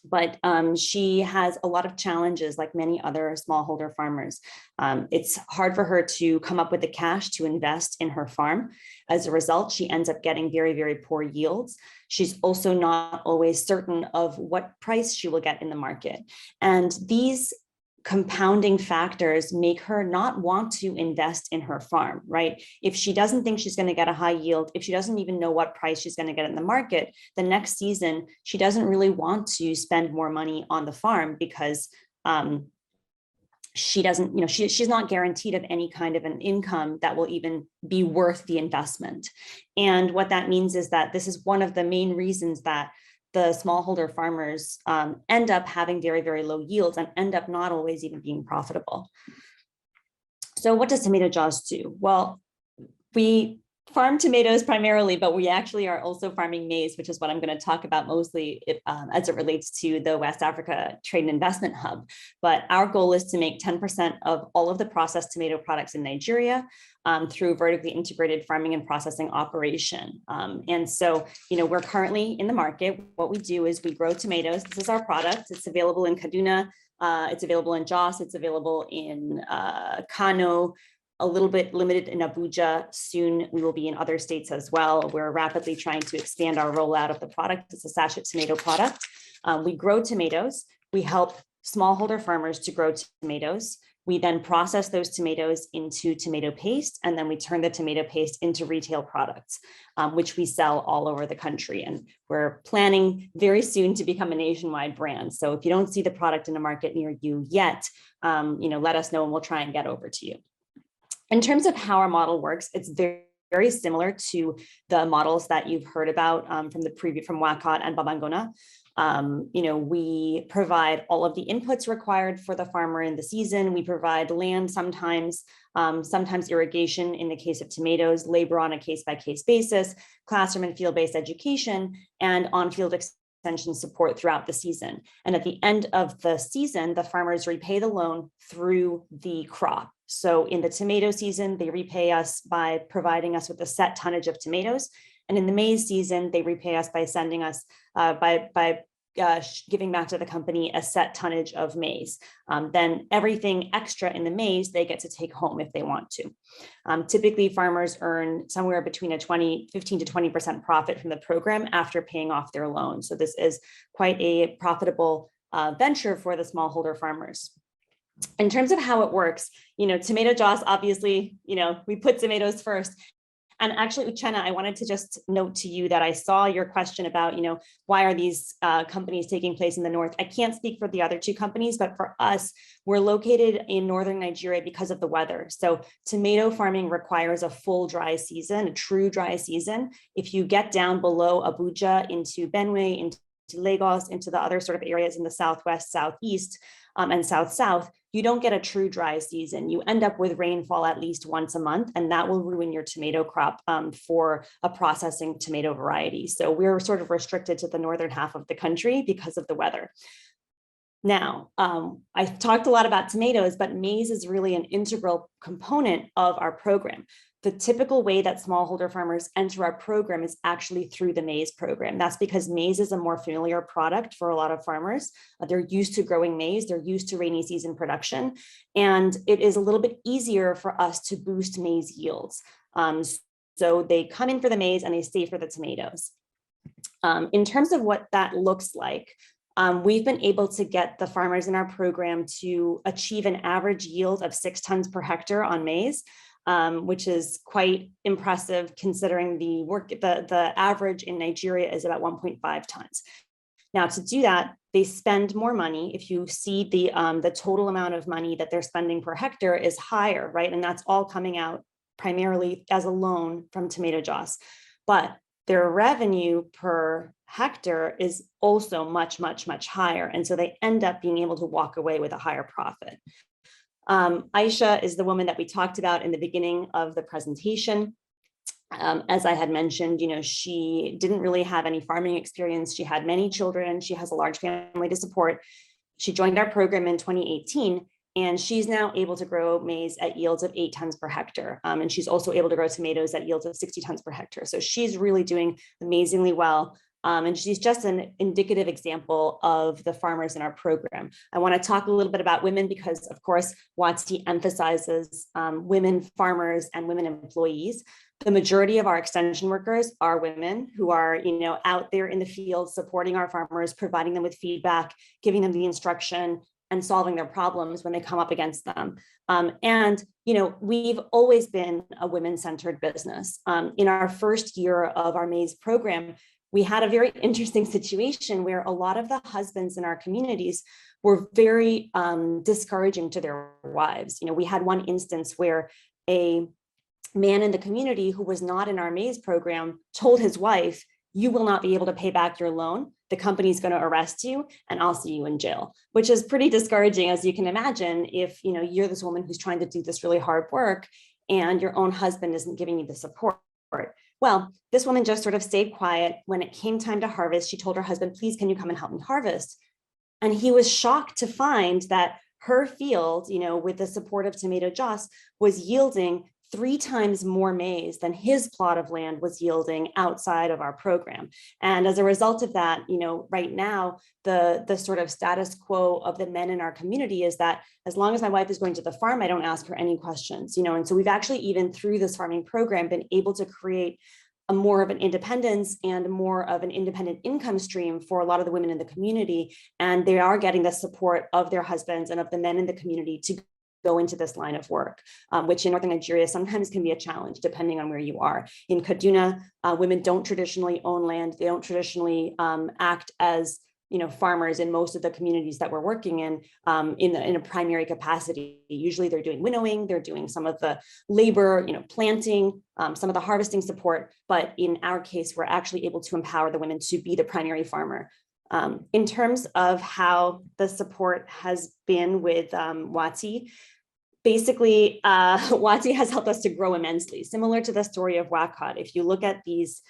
[SPEAKER 8] But she has a lot of challenges, like many other smallholder farmers. It's hard for her to come up with the cash to invest in her farm. As a result, she ends up getting very, very poor yields. She's also not always certain of what price she will get in the market. And these compounding factors make her not want to invest in her farm, right? If she doesn't think she's going to get a high yield, if she doesn't even know what price she's going to get in the market, the next season, she doesn't really want to spend more money on the farm because she doesn't, she's not guaranteed of any kind of an income that will even be worth the investment. And what that means is that this is one of the main reasons that the smallholder farmers end up having very, very low yields and end up not always even being profitable. So what does Tomato Joss do? Well, we farm tomatoes primarily, but we actually are also farming maize, which is what I'm going to talk about mostly as it relates to the West Africa Trade and Investment Hub. But our goal is to make 10% of all of the processed tomato products in Nigeria through vertically integrated farming and processing operation. And so, we're currently in the market. What we do is we grow tomatoes. This is our product. It's available in Kaduna. It's available in Jos. It's available in Kano, a little bit limited in Abuja. Soon we will be in other states as well. We're rapidly trying to expand our rollout of the product. It's a sachet tomato product. We grow tomatoes. We help smallholder farmers to grow tomatoes. We then process those tomatoes into tomato paste, and then we turn the tomato paste into retail products, which we sell all over the country. And we're planning very soon to become a nationwide brand. So if you don't see the product in a market near you yet, let us know and we'll try and get over to you. In terms of how our model works, it's very, very similar to the models that you've heard about from WACOT and Babban Gona. We provide all of the inputs required for the farmer in the season. We provide land sometimes irrigation in the case of tomatoes, labor on a case-by-case basis, classroom and field-based education, and on-field extension support throughout the season. And at the end of the season, the farmers repay the loan through the crop. So in the tomato season, they repay us by providing us with a set tonnage of tomatoes. And in the maize season, they repay us by sending us, giving back to the company a set tonnage of maize. Then everything extra in the maize, they get to take home if they want to. Typically, farmers earn somewhere between 15 to 20% profit from the program after paying off their loan. So this is quite a profitable venture for the smallholder farmers. In terms of how it works, Tomato Joss, obviously, we put tomatoes first. And actually, Uchenna, I wanted to just note to you that I saw your question about, why are these companies taking place in the north? I can't speak for the other two companies, but for us, we're located in northern Nigeria because of the weather. So tomato farming requires a full dry season, a true dry season. If you get down below Abuja into Benue, into Lagos, into the other sort of areas in the southwest, southeast, and south-south, you don't get a true dry season. You end up with rainfall at least once a month, and that will ruin your tomato crop for a processing tomato variety. So we're sort of restricted to the northern half of the country because of the weather. Now, I've talked a lot about tomatoes, but maize is really an integral component of our program. The typical way that smallholder farmers enter our program is actually through the maize program. That's because maize is a more familiar product for a lot of farmers. They're used to growing maize, they're used to rainy season production, and it is a little bit easier for us to boost maize yields. So they come in for the maize and they stay for the tomatoes. In terms of what that looks like, We've been able to get the farmers in our program to achieve an average yield of 6 tons per hectare on maize, which is quite impressive considering the average in Nigeria is about 1.5 tons. Now, to do that, they spend more money. If you see the total amount of money that they're spending per hectare is higher, right? And that's all coming out primarily as a loan from tomato joss. But their revenue per hectare is also much, much, much higher. And so they end up being able to walk away with a higher profit. Aisha is the woman that we talked about in the beginning of the presentation. As I had mentioned, she didn't really have any farming experience. She had many children. She has a large family to support. She joined our program in 2018, and she's now able to grow maize at yields of 8 tons per hectare. And she's also able to grow tomatoes at yields of 60 tons per hectare. So she's really doing amazingly well. And she's just an indicative example of the farmers in our program. I want to talk a little bit about women because, of course, WACOT emphasizes women farmers and women employees. The majority of our extension workers are women who are, out there in the field supporting our farmers, providing them with feedback, giving them the instruction, and solving their problems when they come up against them. And we've always been a women-centered business. In our first year of our maize program, we had a very interesting situation where a lot of the husbands in our communities were very discouraging to their wives. We had one instance where a man in the community who was not in our maize program told his wife, "You will not be able to pay back your loan. The company's going to arrest you and I'll see you in jail," which is pretty discouraging, as you can imagine, if you're this woman who's trying to do this really hard work and your own husband isn't giving you the support. Well, this woman just sort of stayed quiet. When it came time to harvest, she told her husband, "Please, can you come and help me harvest?" And he was shocked to find that her field, with the support of tomato joss, was yielding 3 times more maize than his plot of land was yielding outside of our program. And as a result of that, right now, the sort of status quo of the men in our community is that as long as my wife is going to the farm, I don't ask her any questions, and so we've actually, even through this farming program, been able to create a more of an independence and more of an independent income stream for a lot of the women in the community. And they are getting the support of their husbands and of the men in the community to go into this line of work, which in northern Nigeria sometimes can be a challenge depending on where you are. In Kaduna, women don't traditionally own land. They don't traditionally act as farmers in most of the communities that we're working in a primary capacity. Usually they're doing winnowing, they're doing some of the labor, planting, some of the harvesting support. But in our case, we're actually able to empower the women to be the primary farmer. In terms of how the support has been with WACOT, basically, WACOT has helped us to grow immensely, similar to the story of WACOT. If you look at these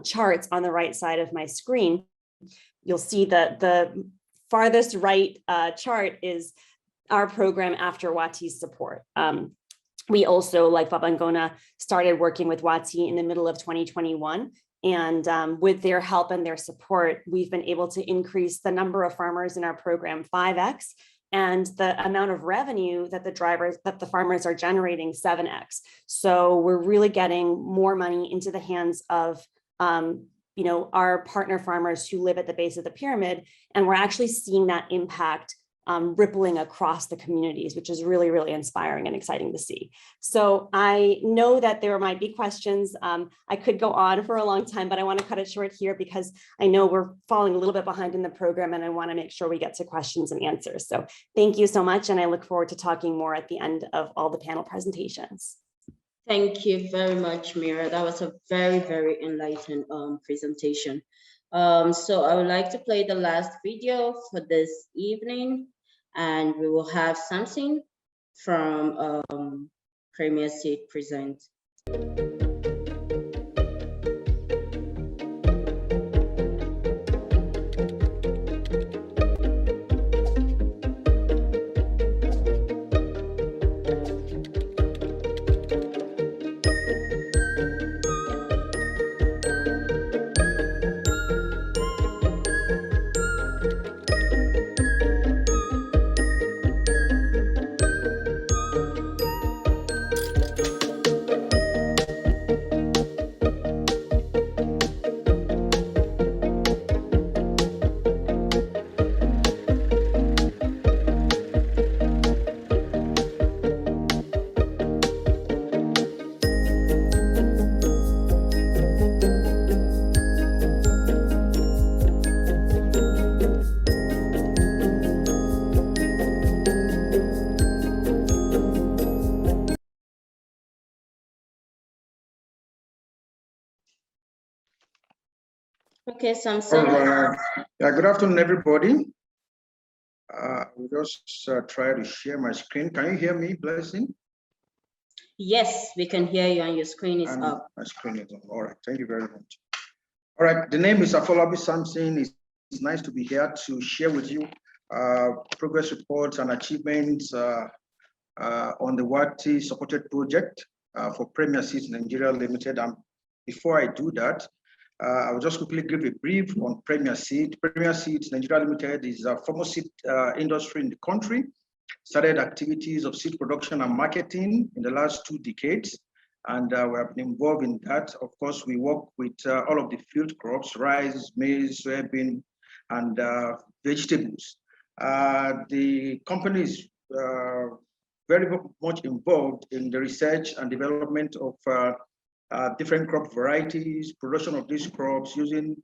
[SPEAKER 8] charts on the right side of my screen, you'll see that the farthest right chart is our program after WACOT's support. We also, like Babban Gona, started working with WACOT in the middle of 2021. And with their help and their support, we've been able to increase the number of farmers in our program 5x, and the amount of revenue that the farmers are generating 7x. So we're really getting more money into the hands of our partner farmers who live at the base of the pyramid, and we're actually seeing that impact rippling across the communities, which is really, really inspiring and exciting to see. So I know that there might be questions. I could go on for a long time, but I want to cut it short here because I know we're falling a little bit behind in the program, and I want to make sure we get to questions and answers. So thank you so much, and I look forward to talking more at the end of all the panel presentations.
[SPEAKER 1] Thank you very much, Mira. That was a very, very enlightening presentation. So I would like to play the last video for this evening, and we will have something from Premier Seed present. Okay, Samson.
[SPEAKER 9] Yeah, good afternoon, everybody. We'll just try to share my screen. Can you hear me, Blessing?
[SPEAKER 1] Yes, we can hear you and your screen is up.
[SPEAKER 9] My screen is on. All right, thank you very much. All right, the name is Afolabi Samson. It's nice to be here to share with you progress reports and achievements on the WATI supported project for Premier Seeds Nigeria Limited. And before I do that, I will just quickly give a brief on Premier Seed. Premier Seeds Nigeria Limited is a former seed industry in the country. Started activities of seed production and marketing in the last 2 decades. And we have been involved in that. Of course, we work with all of the field crops, rice, maize, soybean, and vegetables. The company is very much involved in the research and development of different crop varieties, production of these crops using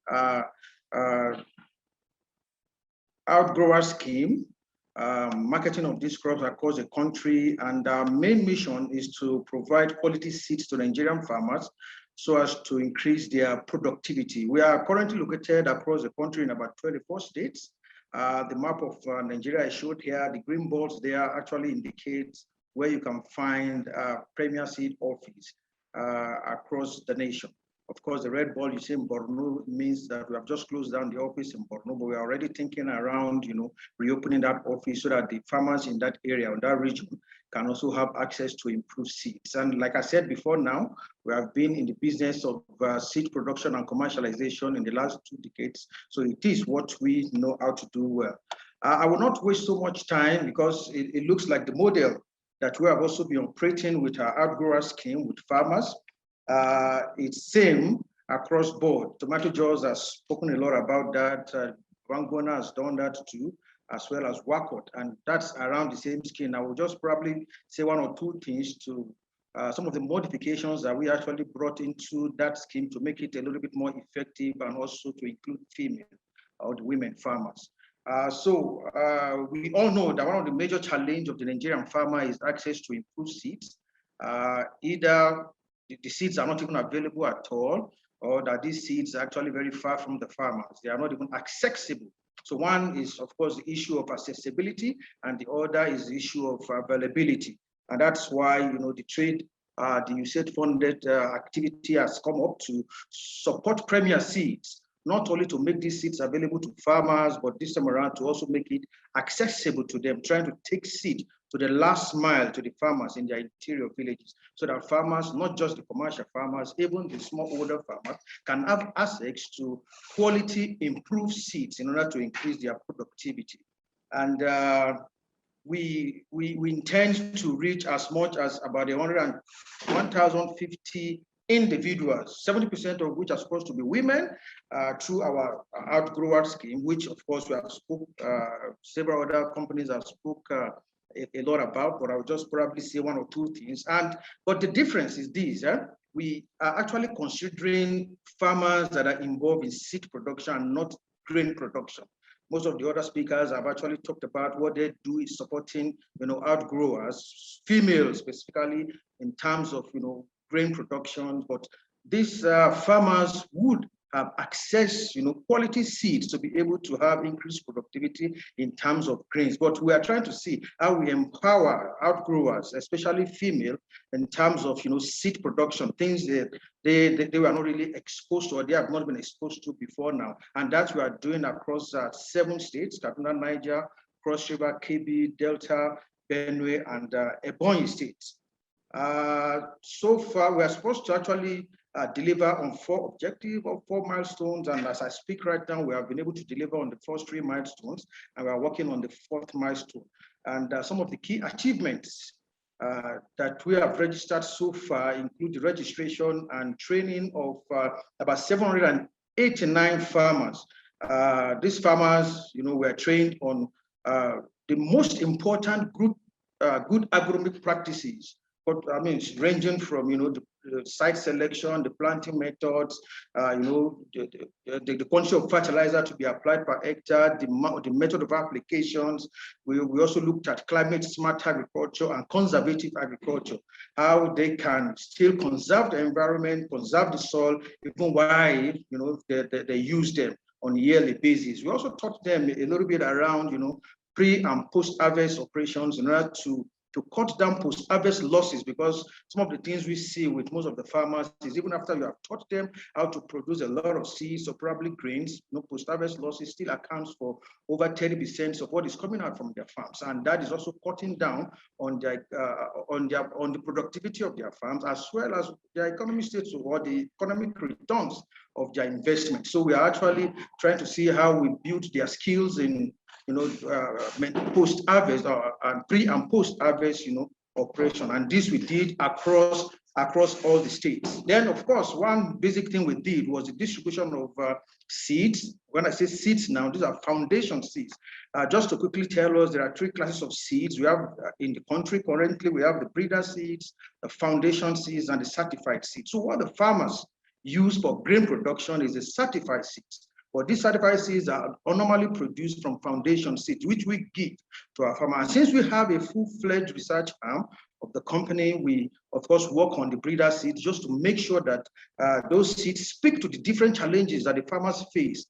[SPEAKER 9] outgrower scheme, marketing of these crops across the country. And our main mission is to provide quality seeds to Nigerian farmers so as to increase their productivity. We are currently located across the country in about 24 states. The map of Nigeria is showed here. The green balls there actually indicates where you can find Premier Seed office across the nation. Of course, the red ball you see in Borno means that we have just closed down the office in Borno, but we are already thinking around, reopening that office so that the farmers in that area, in that region, can also have access to improved seeds. And like I said before now, we have been in the business of seed production and commercialization in the last 2 decades. So it is what we know how to do well. I will not waste so much time because it looks like the model that we have also been operating with our outgrower scheme with farmers. It's same across board. Tomato Jaws has spoken a lot about that. Babban Gona has done that too, as well as WACOT, and that's around the same scheme. I will just probably say 1 or 2 things to some of the modifications that we actually brought into that scheme to make it a little bit more effective and also to include female or the women farmers. We all know that one of the major challenges of the Nigerian farmer is access to improved seeds. Either the seeds are not even available at all, or that these seeds are actually very far from the farmers. They are not even accessible. So one is, of course, the issue of accessibility, and the other is the issue of availability. And that's why, the trade, the USAID-funded activity has come up to support Premier Seeds, not only to make these seeds available to farmers, but this time around to also make it accessible to them, trying to take seed to the last mile to the farmers in their interior villages, so that farmers, not just the commercial farmers, even the smallholder farmers, can have access to quality improved seeds in order to increase their productivity. And we intend to reach as much as about 1,050 individuals, 70% of which are supposed to be women, through our outgrower scheme, which of course we have spoke, several other companies have spoke a lot about, but I'll just probably say 1 or 2 things. But the difference is this, we are actually considering farmers that are involved in seed production and not grain production. Most of the other speakers have actually talked about what they do is supporting, outgrowers, females specifically in terms of, grain production, but these farmers would have access, quality seeds to be able to have increased productivity in terms of grains. But we are trying to see how we empower outgrowers, especially female, in terms of, seed production, things that they were not really exposed to, or they have not been exposed to before now. And that we are doing across 7 states, Kaduna, Niger, Cross River, Kebbi, Delta, Benue, and Ebonyi states. So far, we are supposed to actually deliver on 4 objectives or 4 milestones. And as I speak right now, we have been able to deliver on the first 3 milestones, and we are working on the 4th milestone. And some of the key achievements that we have registered so far include the registration and training of about 789 farmers. These farmers, were trained on the most important good agronomic practices. But I mean, ranging from, the site selection, the planting methods, the quantity of fertilizer to be applied per hectare, the method of applications. We also looked at climate smart agriculture and conservative agriculture, how they can still conserve the environment, conserve the soil, even while they use them on a yearly basis. We also taught them a little bit around pre and post harvest operations in order to cut down post-harvest losses, because some of the things we see with most of the farmers is even after you have taught them how to produce a lot of seeds or probably grains, post-harvest losses still accounts for over 30% of what is coming out from their farms, and that is also cutting down on the productivity of their farms, as well as their economic status or the economic returns of their investment. So we are actually trying to see how we build their skills in post-harvest and pre and post-harvest, operation. And this we did across all the states. Then, of course, one basic thing we did was the distribution of seeds. When I say seeds now, these are foundation seeds. Just to quickly tell us, there are 3 classes of seeds we have in the country currently. We have the breeder seeds, the foundation seeds, and the certified seeds. So what the farmers use for grain production is the certified seeds. But these certified seeds are normally produced from foundation seeds, which we give to our farmers. And since we have a full-fledged research arm of the company, we, of course, work on the breeder seeds just to make sure that those seeds speak to the different challenges that the farmers face,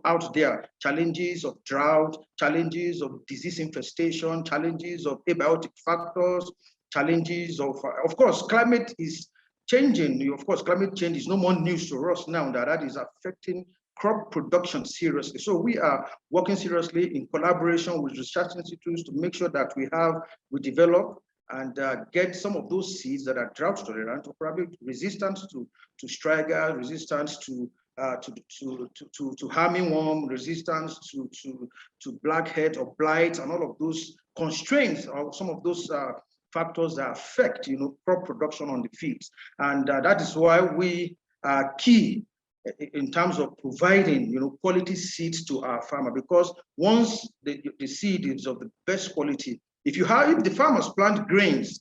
[SPEAKER 9] out there. Challenges of drought, challenges of disease infestation, challenges of abiotic factors, challenges of course, climate is changing. Of course, climate change is no more news to us now that is affecting crop production seriously. So we are working seriously in collaboration with research institutes to make sure that we develop and get some of those seeds that are drought tolerant, or probably resistant to striga, resistant to armyworm, resistance to blackhead or blight, and all of those constraints, or some of those factors that affect crop production on the fields. And that is why we are key in terms of providing quality seeds to our farmer, because once the seed is of the best quality, if the farmers plant grains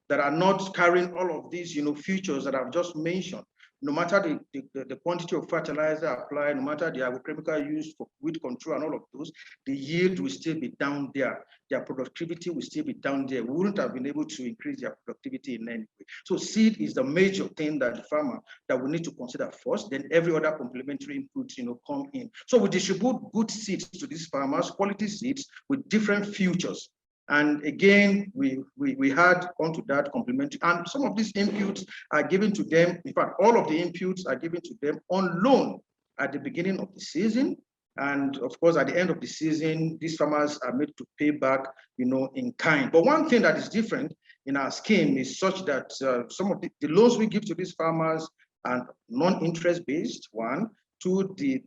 [SPEAKER 9] that are not carrying all of these features that I've just mentioned, no matter the quantity of fertilizer applied, no matter the agrochemical used for weed control and all of those, the yield will still be down there. Their productivity will still be down there. We wouldn't have been able to increase their productivity in any way. So seed is the major thing that the farmer that we need to consider first. Then every other complementary inputs come in. So we distribute good seeds to these farmers, quality seeds with different futures. And again, we had onto that complementary, and some of these inputs are given to them. In fact, all of the inputs are given to them on loan at the beginning of the season. And of course, at the end of the season, these farmers are made to pay back, in kind. But one thing that is different in our scheme is such that some of the loans we give to these farmers are non-interest based, one. To the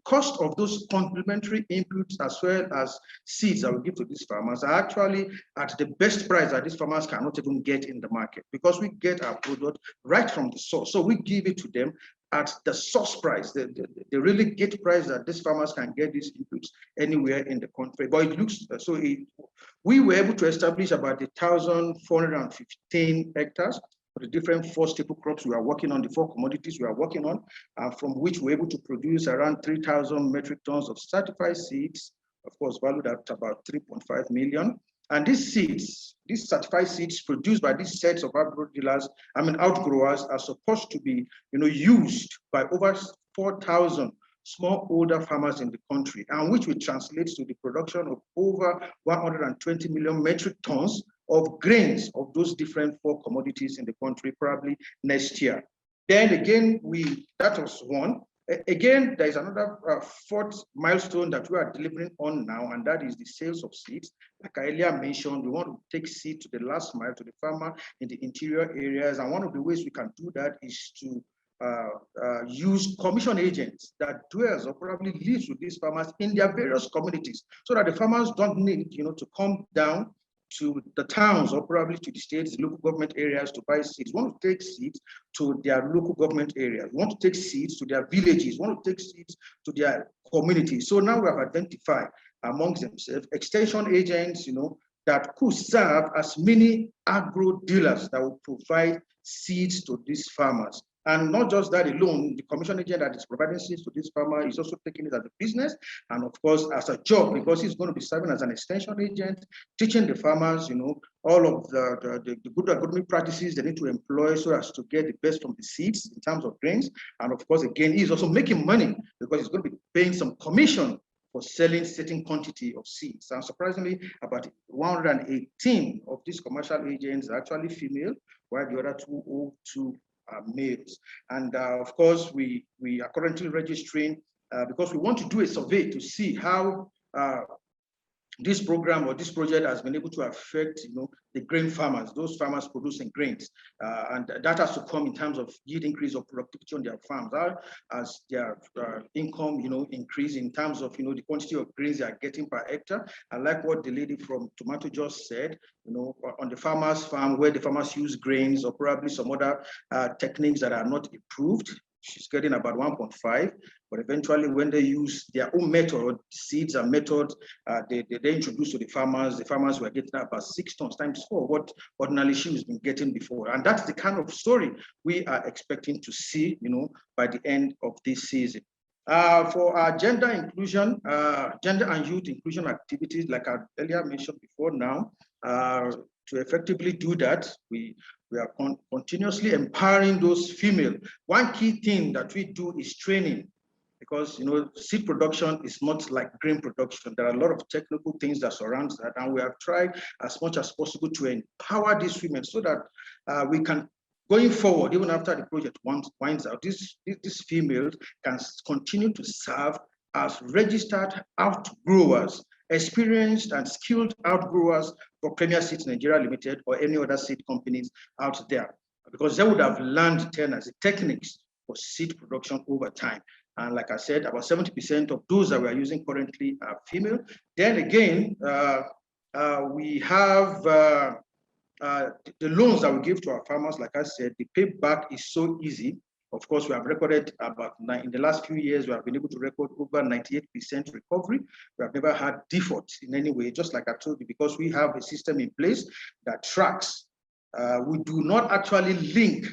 [SPEAKER 9] cost of those complementary inputs as well as seeds that we give to these farmers are actually at the best price that these farmers cannot even get in the market, because we get our product right from the source. So we give it to them at the source price, the really get price that these farmers can get these inputs anywhere in the country. But it looks so. We were able to establish about 1,415 hectares for the different 4 staple crops we are working on, the 4 commodities we are working on, from which we're able to produce around 3,000 metric tons of certified seeds, of course, valued at about 3.5 million. And these seeds, these certified seeds produced by these sets of outgrowers are supposed to be, used by over 4,000 smallholder farmers in the country, and which will translate to the production of over 120 million metric tons of grains of those different 4 commodities in the country, probably next year. Then again, that was one. Again, there is another 4th milestone that we are delivering on now, and that is the sales of seeds. Like I earlier mentioned, we want to take seed to the last mile, to the farmer in the interior areas. And one of the ways we can do that is to use commission agents that dwells or probably lives with these farmers in their various communities, so that the farmers don't need to come down to the towns or probably to the states, local government areas to buy seeds. We want to take seeds to their local government areas. We want to take seeds to their villages. We want to take seeds to their communities. So now we have identified amongst themselves extension agents, that could serve as mini agro dealers that will provide seeds to these farmers. And not just that alone, the commission agent that is providing seeds to this farmer is also taking it as a business and of course as a job, because he's going to be serving as an extension agent, teaching the farmers, all of the good agronomic practices they need to employ so as to get the best from the seeds in terms of grains. And of course, again, he's also making money because he's going to be paying some commission for selling certain quantity of seeds. And surprisingly, about 118 of these commercial agents are actually female, while the other 202 are males. And of course, we are currently registering because we want to do a survey to see how this program or this project has been able to affect, the grain farmers, those farmers producing grains, and that has to come in terms of yield increase or productivity on their farms, as their income, increase in terms of, the quantity of grains they are getting per hectare. I like what the lady from Tomato just said, on the farmer's farm where the farmers use grains or probably some other techniques that are not approved, she's getting about 1.5, but eventually when they use their own method, seeds and methods, they introduce to the farmers were getting about 6 tons times 4 what ordinarily she has been getting before. And that's the kind of story we are expecting to see, by the end of this season. For our gender inclusion, gender and youth inclusion activities, like I earlier mentioned before now, to effectively do that, we are continuously empowering those female. One key thing that we do is training, because seed production is not like grain production. There are a lot of technical things that surround that, and we have tried as much as possible to empower these women so that we can, going forward, even after the project winds out, these females can continue to serve as registered outgrowers, experienced and skilled outgrowers for Premier Seeds Nigeria Limited or any other seed companies out there, because they would have learned the techniques for seed production over time. And like I said, about 70% of those that we are using currently are female. Then again, we have the loans that we give to our farmers. Like I said, the payback is so easy. Of course, we have recorded about in the last few years, we have been able to record over 98% recovery. We have never had defaults in any way, just like I told you, because we have a system in place that tracks. We do not actually link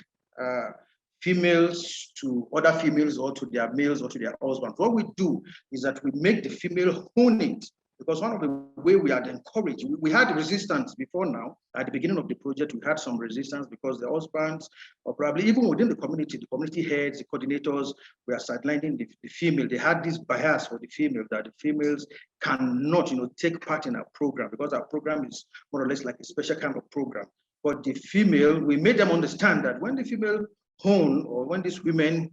[SPEAKER 9] females to other females or to their males or to their husbands. What we do is that we make the female own it, because one of the way we had encouraged, we had resistance before now. At the beginning of the project, we had some resistance because the husbands, or probably even within the community heads, the coordinators, were sidelining the female. They had this bias for the female, that the females cannot, take part in our program, because our program is more or less like a special kind of program. But the female, we made them understand that when the female own, or when these women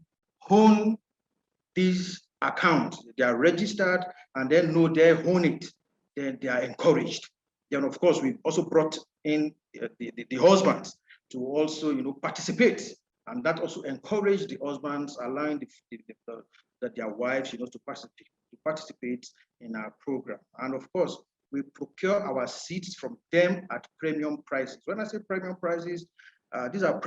[SPEAKER 9] own these accounts, they are registered and they know they own it, then they are encouraged. Then of course, we also brought in the husbands to also participate, and that also encouraged the husbands, allowing their wives to participate in our program. And of course, we procure our seeds from them at premium prices. When I say premium prices, these are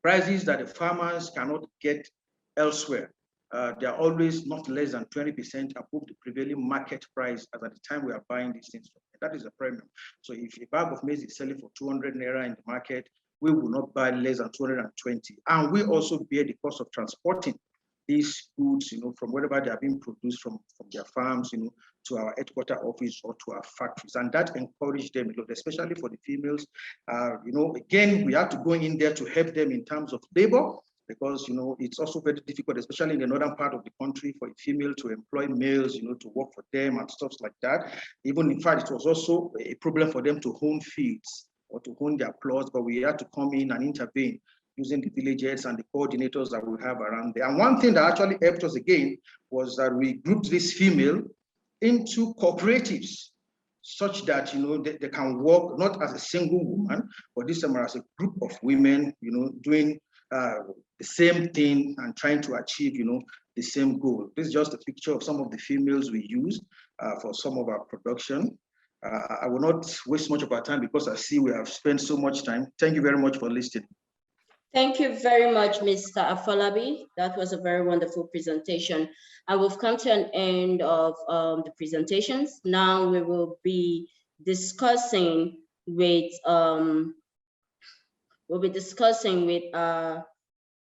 [SPEAKER 9] prices that the farmers cannot get elsewhere. They are always not less than 20% above the prevailing market price as at the time we are buying these things. That is a premium. So if a bag of maize is selling for 200 naira in the market, we will not buy less than 220. And we also bear the cost of transporting these goods, from wherever they are being produced from their farms, to our headquarter office or to our factories. And that encouraged them a lot, especially for the females. Again, we have to go in there to help them in terms of labor, because it's also very difficult, especially in the northern part of the country, for a female to employ males, to work for them and stuff like that. Even in fact, it was also a problem for them to own fields or to own their plots, but we had to come in and intervene using the villages and the coordinators that we have around there. And one thing that actually helped us again was that we grouped this female into cooperatives, such that they can work not as a single woman, but this time as a group of women, doing the same thing and trying to achieve, the same goal. This is just a picture of some of the females we used for some of our production. I will not waste much of our time because I see we have spent so much time. Thank you very much for listening.
[SPEAKER 1] Thank you very much, Mr. Afolabi. That was a very wonderful presentation. And we've come to an end of the presentations. Now we will be discussing with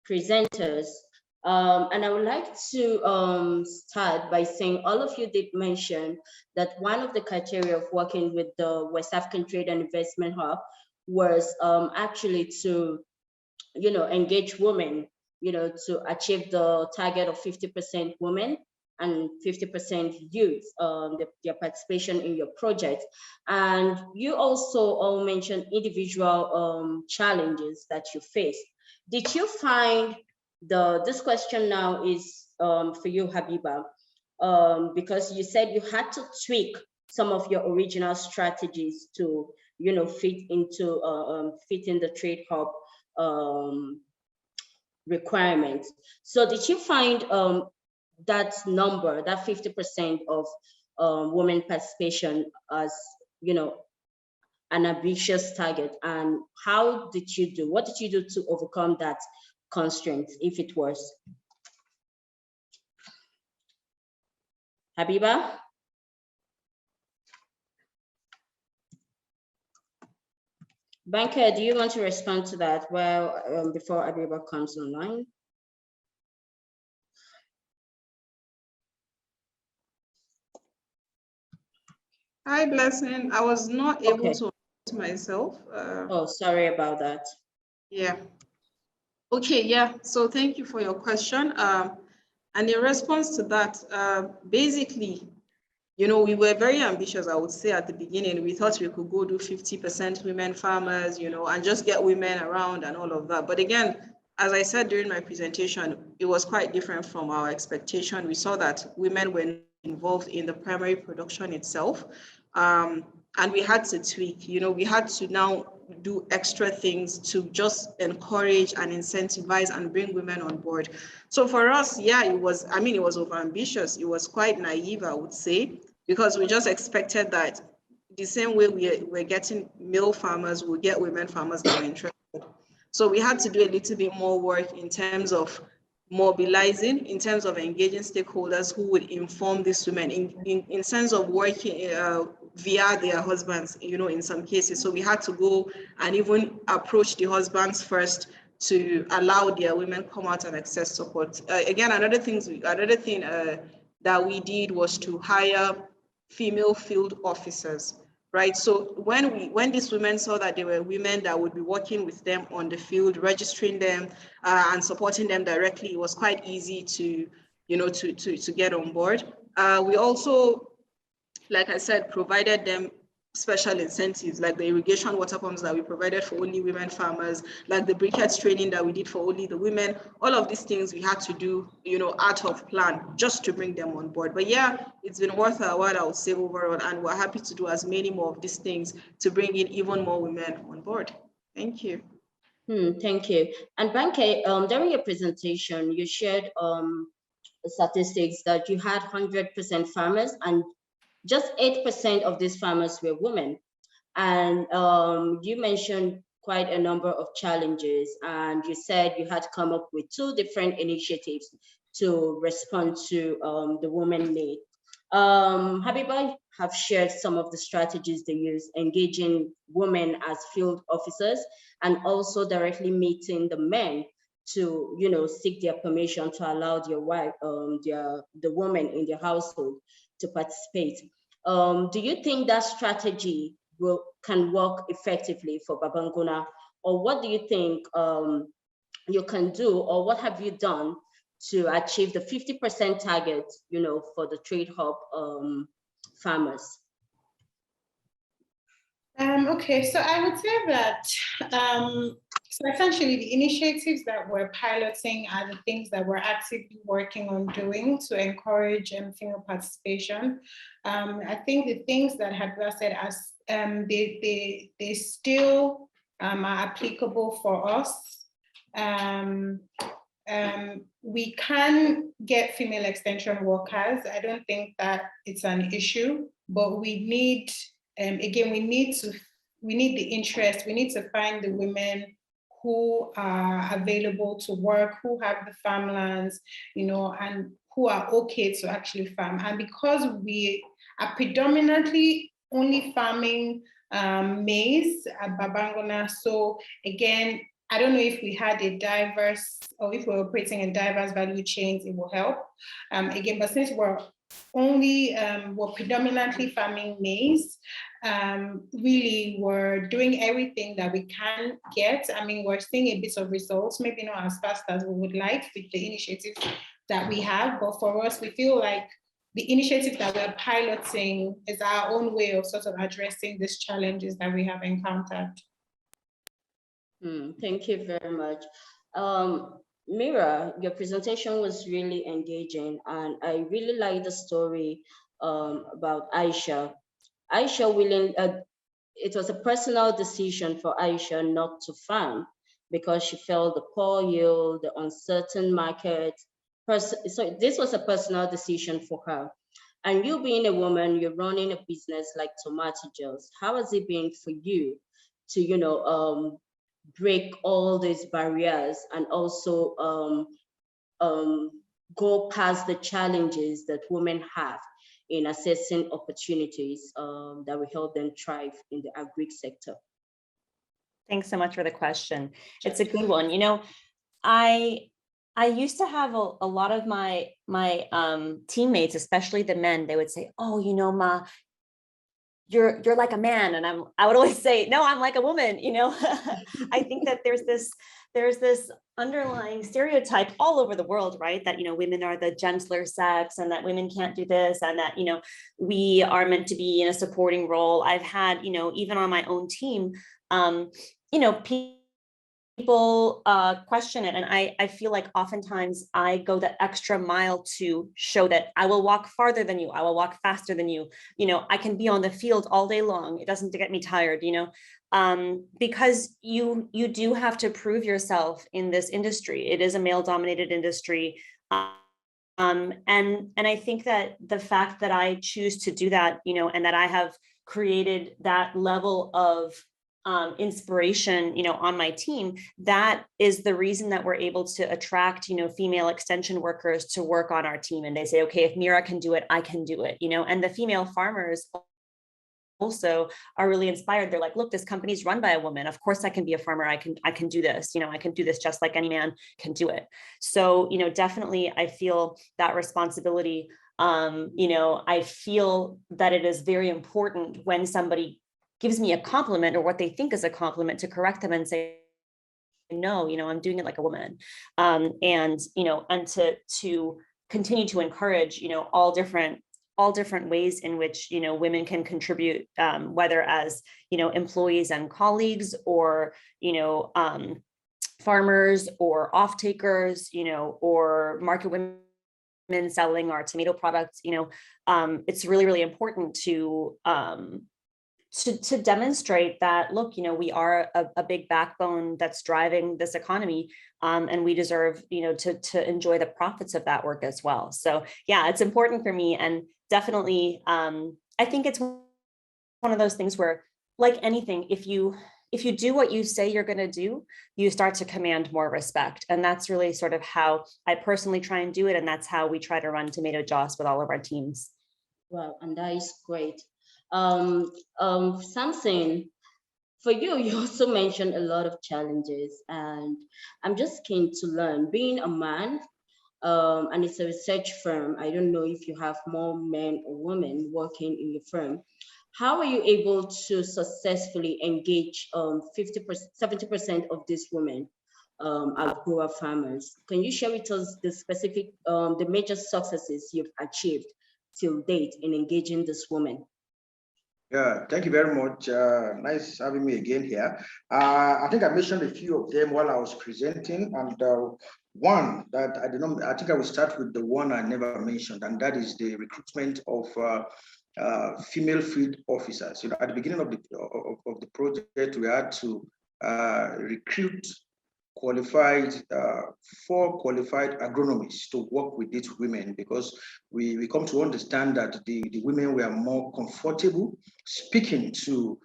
[SPEAKER 1] presenters. And I would like to start by saying all of you did mention that one of the criteria of working with the West African Trade and Investment Hub was actually to, engage women, to achieve the target of 50% women and 50% youth, their participation in your project. And you also all mentioned individual challenges that you faced. Did you find this question now is for you, Habiba, because you said you had to tweak some of your original strategies to, fit in the trade hub requirements. So did you find that number, that 50% of women participation as, an ambitious target? And how did you do? What did you do to overcome that constraint, if it was? Habiba? Banker, do you want to respond to that before Habiba comes online?
[SPEAKER 6] Hi, Blessing. I was not able to unmute myself.
[SPEAKER 1] Oh, sorry about that.
[SPEAKER 6] Yeah. Okay, yeah. So thank you for your question. And in response to that, basically, we were very ambitious, I would say, at the beginning. We thought we could go do 50% women farmers, and just get women around and all of that. But again, as I said during my presentation, it was quite different from our expectation. We saw that women were involved in the primary production itself. And we had to tweak, we had to now do extra things to just encourage and incentivize and bring women on board. So for us, yeah, it was overambitious. It was quite naive, I would say, because we just expected that the same way we're getting male farmers, we'll get women farmers that are interested. So we had to do a little bit more work in terms of mobilizing, in terms of engaging stakeholders who would inform these women in sense of working via their husbands, in some cases. So we had to go and even approach the husbands first to allow their women come out and access support. Again, another thing that we did was to hire female field officers, right? So when these women saw that there were women that would be working with them on the field, registering them and supporting them directly, it was quite easy to get on board. We also, like I said, provided them special incentives, like the irrigation water pumps that we provided for only women farmers, like the briquettes training that we did for only the women. All of these things we had to do, out of plan, just to bring them on board. But yeah, it's been worth a while, I would say, overall, and we're happy to do as many more of these things to bring in even more women on board. Thank you.
[SPEAKER 1] Thank you. And Banke, during your presentation, you shared statistics that you had 100% farmers and just 8% of these farmers were women. And you mentioned quite a number of challenges, and you said you had to come up with 2 different initiatives to respond to the women need. Habiba have shared some of the strategies they use, engaging women as field officers and also directly meeting the men to seek their permission to allow their wife, the woman in their household to participate. Do you think that strategy can work effectively for Babban Gona, or what do you think you can do, or what have you done to achieve the 50% target, for the trade hub farmers?
[SPEAKER 7] Okay, so I would say that so essentially the initiatives that we're piloting are the things that we're actively working on doing to encourage female participation. I think the things that Hadra said, as they still are applicable for us. We can get female extension workers. I don't think that it's an issue, but we need, again, we need the interest. We need to find the women who are available to work, who have the farmlands, and who are okay to actually farm. And because we are predominantly only farming maize at Babban Gona. So again, I don't know if we had a diverse, or if we're operating in diverse value chains, it will help. Again, but since we're predominantly farming maize, really we're doing everything that we can get. I mean, we're seeing a bit of results, maybe not as fast as we would like with the initiatives that we have, but for us, we feel like the initiative that we're piloting is our own way of sort of addressing these challenges that we have encountered.
[SPEAKER 1] Thank you very much. Mira, your presentation was really engaging, and I really like the story about Aisha. It was a personal decision for Aisha not to farm because she felt the poor yield, the uncertain market. So this was a personal decision for her. And you being a woman, you're running a business like Tomato Gels. How has it been for you to, break all these barriers and also go past the challenges that women have in assessing opportunities that will help them thrive in the agri sector?
[SPEAKER 8] Thanks so much for the question. It's a good one. I used to have a lot of my teammates, especially the men, they would say, "Oh, Ma, you're like a man," and I would always say, "No, I'm like a woman." I think that there's this underlying stereotype all over the world, right? That women are the gentler sex, and that women can't do this, and that we are meant to be in a supporting role. I've had even on my own team, people question it, and I feel like oftentimes I go the extra mile to show that I will walk farther than you, I will walk faster than you. I can be on the field all day long. It doesn't get me tired, because you do have to prove yourself in this industry. It is a male-dominated industry. And I think that the fact that I choose to do that, and that I have created that level of inspiration, on my team, that is the reason that we're able to attract, female extension workers to work on our team. And they say, okay, if Mira can do it, I can do it, and the female farmers also are really inspired. They're like, look, this company's run by a woman. Of course I can be a farmer. I can do this, I can do this just like any man can do it. So, definitely I feel that responsibility. I feel that it is very important when somebody gives me a compliment or what they think is a compliment to correct them and say, no, I'm doing it like a woman. And to continue to encourage, all different ways in which, women can contribute, whether as, employees and colleagues, or, farmers or off-takers, or market women selling our tomato products. It's really, really important to demonstrate that, look, we are a big backbone that's driving this economy, and we deserve, to enjoy the profits of that work as well. So yeah, it's important for me, and definitely, I think it's one of those things where, like anything, if you do what you say you're going to do, you start to command more respect. And that's really sort of how I personally try and do it. And that's how we try to run Tomato Joss with all of our teams.
[SPEAKER 1] Wow, and that is great. Something for you also mentioned a lot of challenges, and I'm just keen to learn, being a man, and it's a research firm. I don't know if you have more men or women working in your firm. How are you able to successfully engage 70% of these women outgrower farmers? Can you share with us the specific, the major successes you've achieved till date in engaging this women?
[SPEAKER 9] Yeah, thank you very much. Nice having me again here. I think I mentioned a few of them while I was presenting, and one that I did not, I think I will start with the one I never mentioned, and that is the recruitment of female field officers. At the beginning of the project, we had to recruit qualified, 4 qualified agronomists to work with these women, because we come to understand that the women were more comfortable speaking to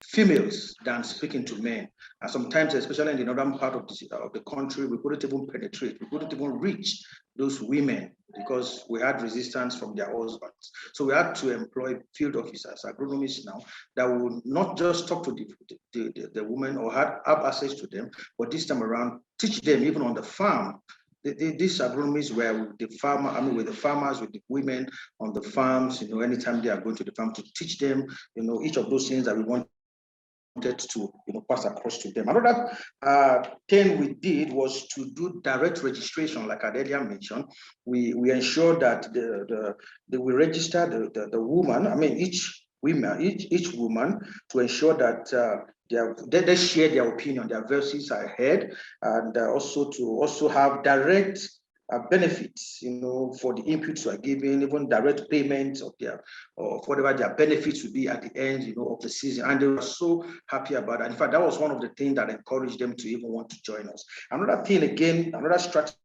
[SPEAKER 9] females than speaking to men. And sometimes, especially in the northern part of the country, we couldn't even penetrate, we couldn't even reach those women, because we had resistance from their husbands. So we had to employ field officers, agronomists now, that will not just talk to the women or have access to them, but this time around, teach them even on the farm. These agronomists were with the farmer, with the farmers, with the women on the farms, anytime they are going to the farm, to teach them, each of those things that we wanted to pass across to them. Another thing we did was to do direct registration, like I earlier mentioned. We ensured that we register the woman, each woman, to ensure that they share their opinion, their voices are heard, and also have direct benefits, for the inputs we are giving, even direct payments of whatever their benefits will be at the end, of the season. And they were so happy about that. In fact, that was one of the things that encouraged them to even want to join us. Another thing, again, another strategy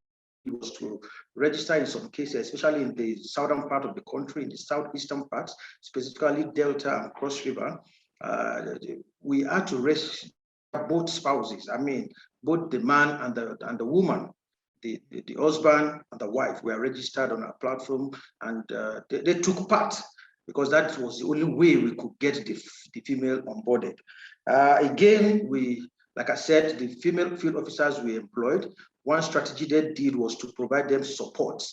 [SPEAKER 9] was to register in some cases, especially in the southern part of the country, in the southeastern parts, specifically Delta and Cross River. We had to register both spouses. Both the man and the woman. The husband and the wife were registered on our platform, and they took part, because that was the only way we could get the female onboarded. Again, like I said, the female field officers we employed, one strategy they did was to provide them support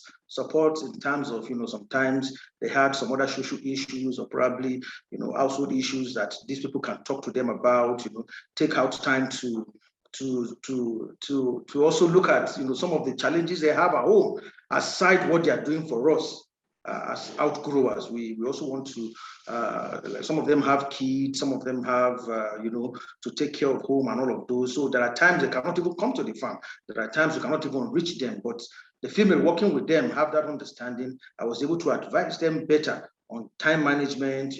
[SPEAKER 9] in terms of, sometimes they had some other social issues, or probably, household issues that these people can talk to them about, take out time to also look at, some of the challenges they have at home, aside what they are doing for us as outgrowers. We also want to, like, some of them have kids, some of them have, to take care of home and all of those. So there are times they cannot even come to the farm. There are times we cannot even reach them, but the female working with them have that understanding. I was able to advise them better on time management,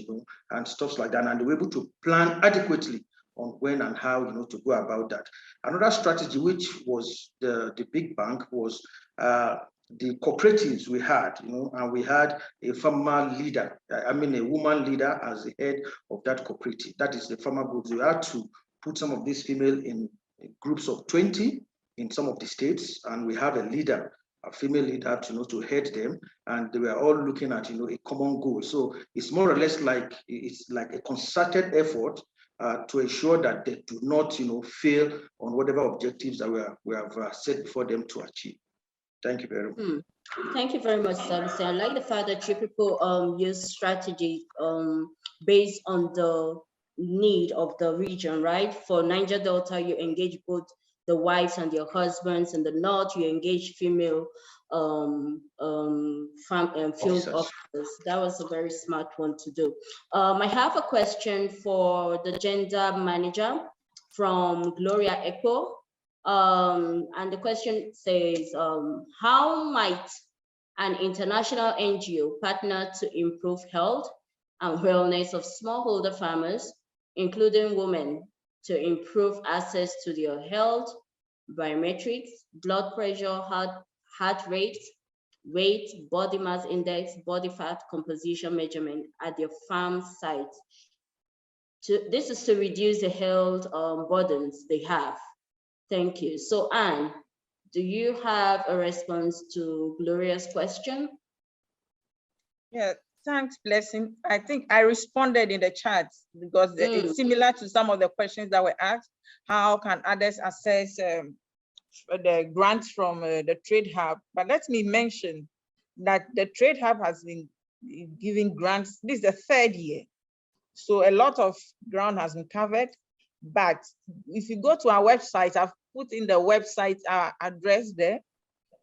[SPEAKER 9] and stuff like that. And they were able to plan adequately on when and how, to go about that. Another strategy, which was the big bank, was the cooperatives we had, and we had a farmer leader, a woman leader as the head of that cooperative. That is the farmer group. We had to put some of these female in groups of 20 in some of the states, and we have a leader, a female leader, to head them, and they were all looking at, a common goal. So it's more or less like, it's like a concerted effort to ensure that they do not, fail on whatever objectives that we have set before them to achieve. Thank you very much.
[SPEAKER 1] Thank you very much, Samson. I like the fact that you people use strategies based on the need of the region, right? For Niger Delta, you engage both the wives and their husbands. In the north, you engage female farm and field officers. That was a very smart one to do. I have a question for the gender manager from Gloria Echo. And the question says, how might an international NGO partner to improve health and wellness of smallholder farmers, including women, to improve access to their health, biometrics, blood pressure, heart rate, weight, body mass index, body fat composition measurement at their farm sites? This is to reduce the health burdens they have. Thank you. So Anne, do you have a response to Gloria's question?
[SPEAKER 5] Yeah, thanks, Blessing. I think I responded in the chat, because it's similar to some of the questions that were asked. How can others access the grants from the Trade Hub? But let me mention that the Trade Hub has been giving grants. This is the third year. So a lot of ground has been covered. But if you go to our website, I've put in the website address there.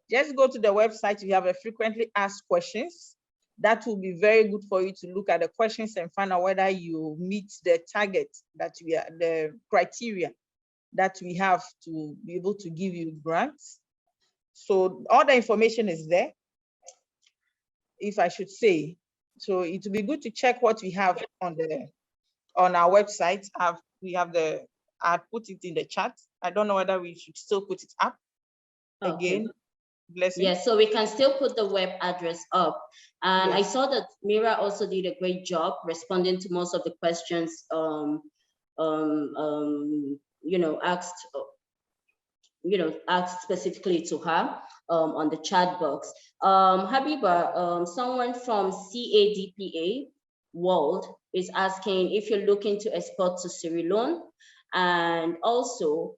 [SPEAKER 5] Just go to the website. You have a frequently asked questions. That will be very good for you to look at the questions and find out whether you meet the target that we are, the criteria that we have to be able to give you grants. So all the information is there, if I should say. So it would be good to check what we have on our website. I put it in the chat. I don't know whether we should still put it up again. Blessing.
[SPEAKER 1] Yes, so we can still put the web address up. And yes. I saw that Mira also did a great job responding to most of the questions, asked ask specifically to her on the chat box. Habiba, someone from CADPA World is asking if you're looking to export to Sierra Leone, and also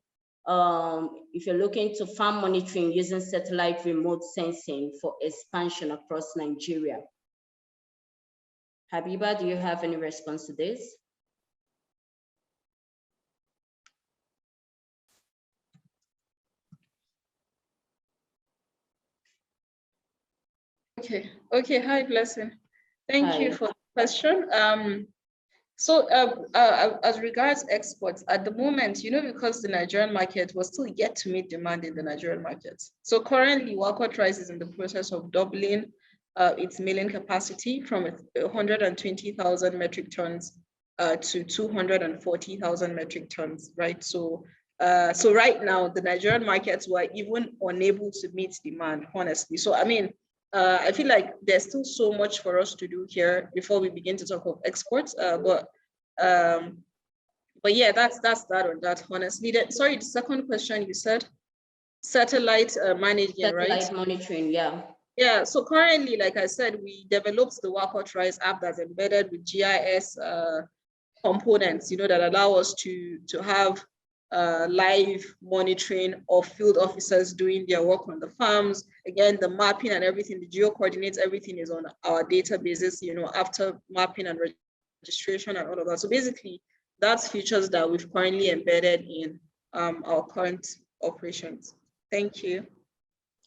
[SPEAKER 1] if you're looking to farm monitoring using satellite remote sensing for expansion across Nigeria. Habiba, do you have any response to this?
[SPEAKER 6] Okay. Hi, Blessing. Thank you for the question. As regards exports, at the moment, because the Nigerian market was still yet to meet demand in the Nigerian market. So currently, WACOT Rice is in the process of doubling its milling capacity from 120,000 metric tons to 240,000 metric tons, right? So right now, the Nigerian markets were even unable to meet demand, honestly. So, I mean, I feel like there's still so much for us to do here before we begin to talk of exports. But yeah, that's that on that, honestly. Sorry, the second question you said, satellite management, right?
[SPEAKER 1] Satellite monitoring, yeah.
[SPEAKER 6] Yeah, so currently, like I said, we developed the WACOT Rice app that's embedded with GIS components, that allow us to have live monitoring of field officers doing their work on the farms. Again, the mapping and everything, the geo coordinates, everything is on our databases, after mapping and registration and all of that. So basically, that's features that we've currently embedded in our current operations. Thank you.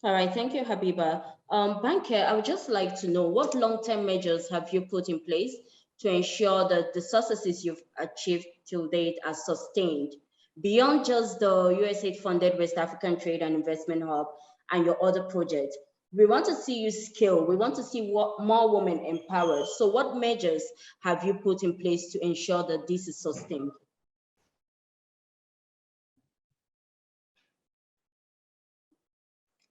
[SPEAKER 1] All right, thank you, Habiba. Banker, I would just like to know, what long-term measures have you put in place to ensure that the successes you've achieved till date are sustained beyond just the USAID-funded West African Trade and Investment Hub and your other projects? We want to see you scale. We want to see more women empowered. So what measures have you put in place to ensure that this is sustained?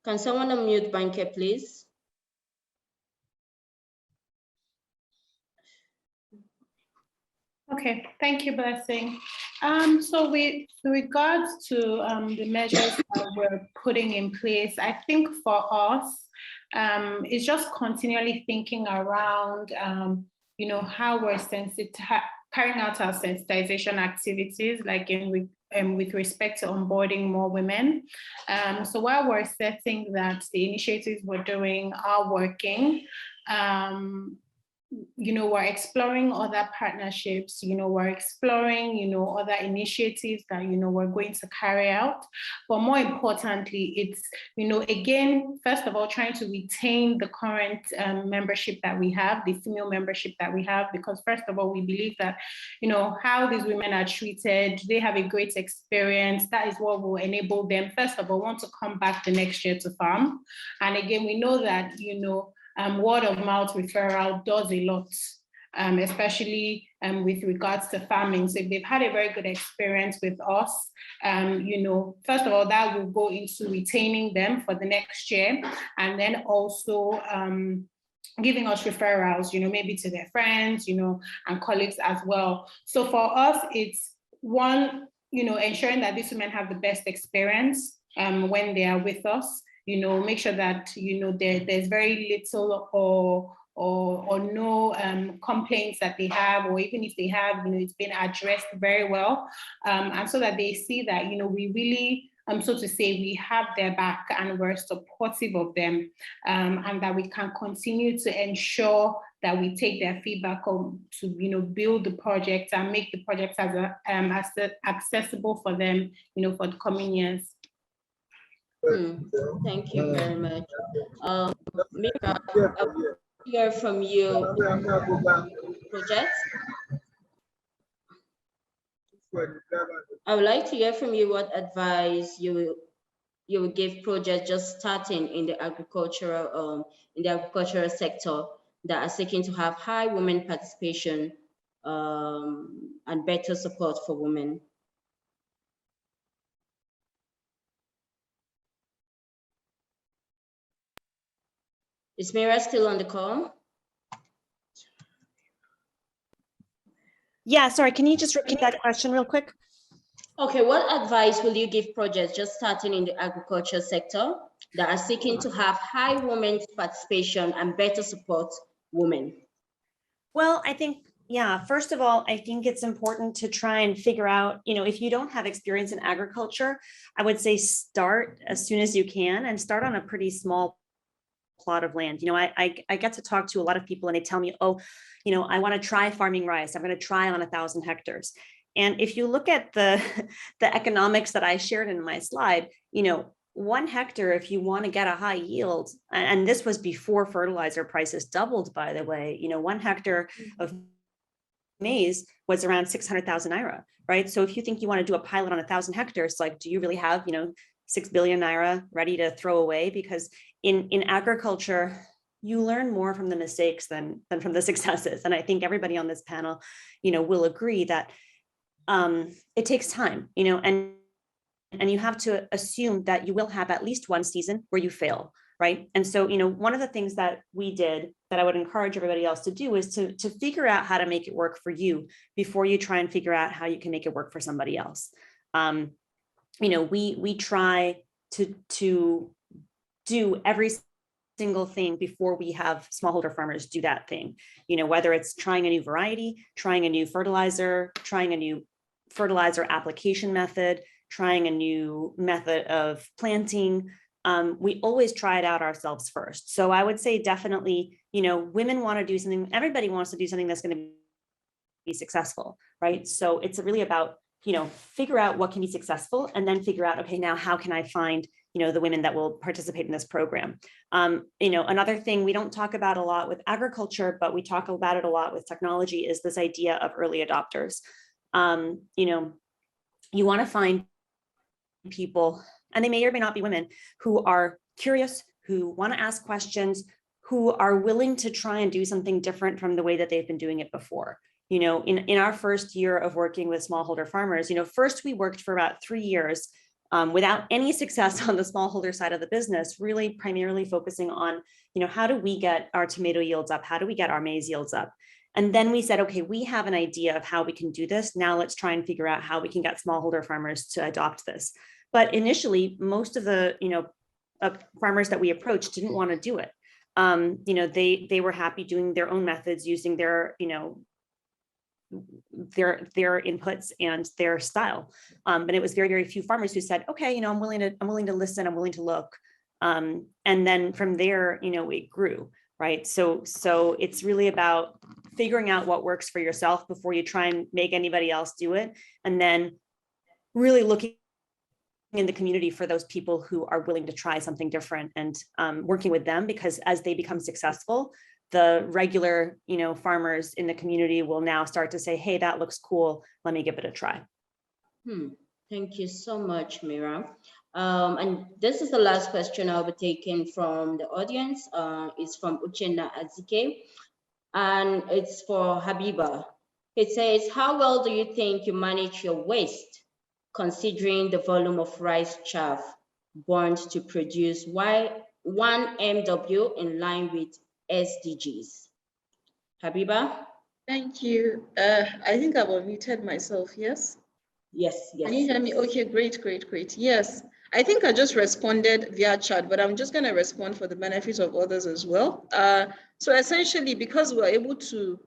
[SPEAKER 1] Can someone unmute Banker, please?
[SPEAKER 7] Okay, thank you, Blessing. So with regards to the measures that we're putting in place, I think for us, it's just continually thinking around, how we're carrying out our sensitization activities, like with respect to onboarding more women. So while we're setting that the initiatives we're doing are working, we're exploring other partnerships, we're exploring, other initiatives that, we're going to carry out. But more importantly, it's, again, first of all, trying to retain the current membership that we have, the female membership that we have, because first of all, we believe that, how these women are treated, they have a great experience. That is what will enable them, first of all, want to come back the next year to farm. And again, we know that, word of mouth referral does a lot, especially with regards to farming. So if they've had a very good experience with us, first of all, that will go into retaining them for the next year, and then also giving us referrals, maybe to their friends, and colleagues as well. So for us, it's one, ensuring that these women have the best experience when they are with us. Make sure that, there's very little or no complaints that they have, or even if they have, it's been addressed very well. And so that they see that, we really, so to say, we have their back and we're supportive of them, and that we can continue to ensure that we take their feedback on to, build the project and make the project as accessible for them, for the coming years.
[SPEAKER 1] Thank you very much. Mira, I would hear from you projects. I would like to hear from you what advice you would give projects just starting in the agricultural sector that are seeking to have high women participation and better support for women. Is Mira still on the call?
[SPEAKER 8] Yeah, sorry, can you just repeat that question real quick?
[SPEAKER 1] Okay, what advice will you give projects just starting in the agriculture sector that are seeking to have high women's participation and better support women?
[SPEAKER 8] Well, I think, yeah, first of all, I think it's important to try and figure out, if you don't have experience in agriculture, I would say start as soon as you can and start on a pretty small plot of land. I get to talk to a lot of people and they tell me, oh, I want to try farming rice. I'm going to try on 1,000 hectares. And if you look at the economics that I shared in my slide, 1 hectare, if you want to get a high yield, and this was before fertilizer prices doubled, by the way, 1 hectare of maize was around 600,000 naira, right? So if you think you want to do a pilot on 1,000 hectares, like, do you really have, 6 billion naira ready to throw away? Because in agriculture, you learn more from the mistakes than from the successes. And I think everybody on this panel, will agree that it takes time, and you have to assume that you will have at least one season where you fail, right? And so, one of the things that we did that I would encourage everybody else to do is to figure out how to make it work for you before you try and figure out how you can make it work for somebody else. We try to do every single thing before we have smallholder farmers do that thing, whether it's trying a new variety, trying a new fertilizer, trying a new fertilizer application method, trying a new method of planting. We always try it out ourselves first. So I would say definitely, women want to do something, everybody wants to do something that's going to be successful, right? So it's really about, figure out what can be successful and then figure out, okay, now how can I find, the women that will participate in this program? Another thing we don't talk about a lot with agriculture, but we talk about it a lot with technology is this idea of early adopters. You want to find people, and they may or may not be women, who are curious, who want to ask questions, who are willing to try and do something different from the way that they've been doing it before. In our first year of working with smallholder farmers, first we worked for about 3 years without any success on the smallholder side of the business, really primarily focusing on, how do we get our tomato yields up? How do we get our maize yields up? And then we said, okay, we have an idea of how we can do this. Now let's try and figure out how we can get smallholder farmers to adopt this. But initially, most of the farmers that we approached didn't want to do it. They were happy doing their own methods, using their inputs and their style. But it was very, very few farmers who said, okay, I'm willing to listen, I'm willing to look. And then from there, it grew, right? So it's really about figuring out what works for yourself before you try and make anybody else do it. And then really looking in the community for those people who are willing to try something different and working with them, because as they become successful, the regular, farmers in the community will now start to say, hey, that looks cool, let me give it a try.
[SPEAKER 1] Thank you so much, Mira. And this is the last question I'll be taking from the audience. It's from Uchenna Azike, and it's for Habiba. It says, how well do you think you manage your waste, considering the volume of rice chaff burned to produce 1 MW in line with SDGs? Habiba?
[SPEAKER 6] Thank you. I think I've unmuted myself, yes?
[SPEAKER 1] Yes.
[SPEAKER 6] Can you hear me? Okay, great. Yes, I think I just responded via chat, but I'm just going to respond for the benefit of others as well. So essentially, because we're able to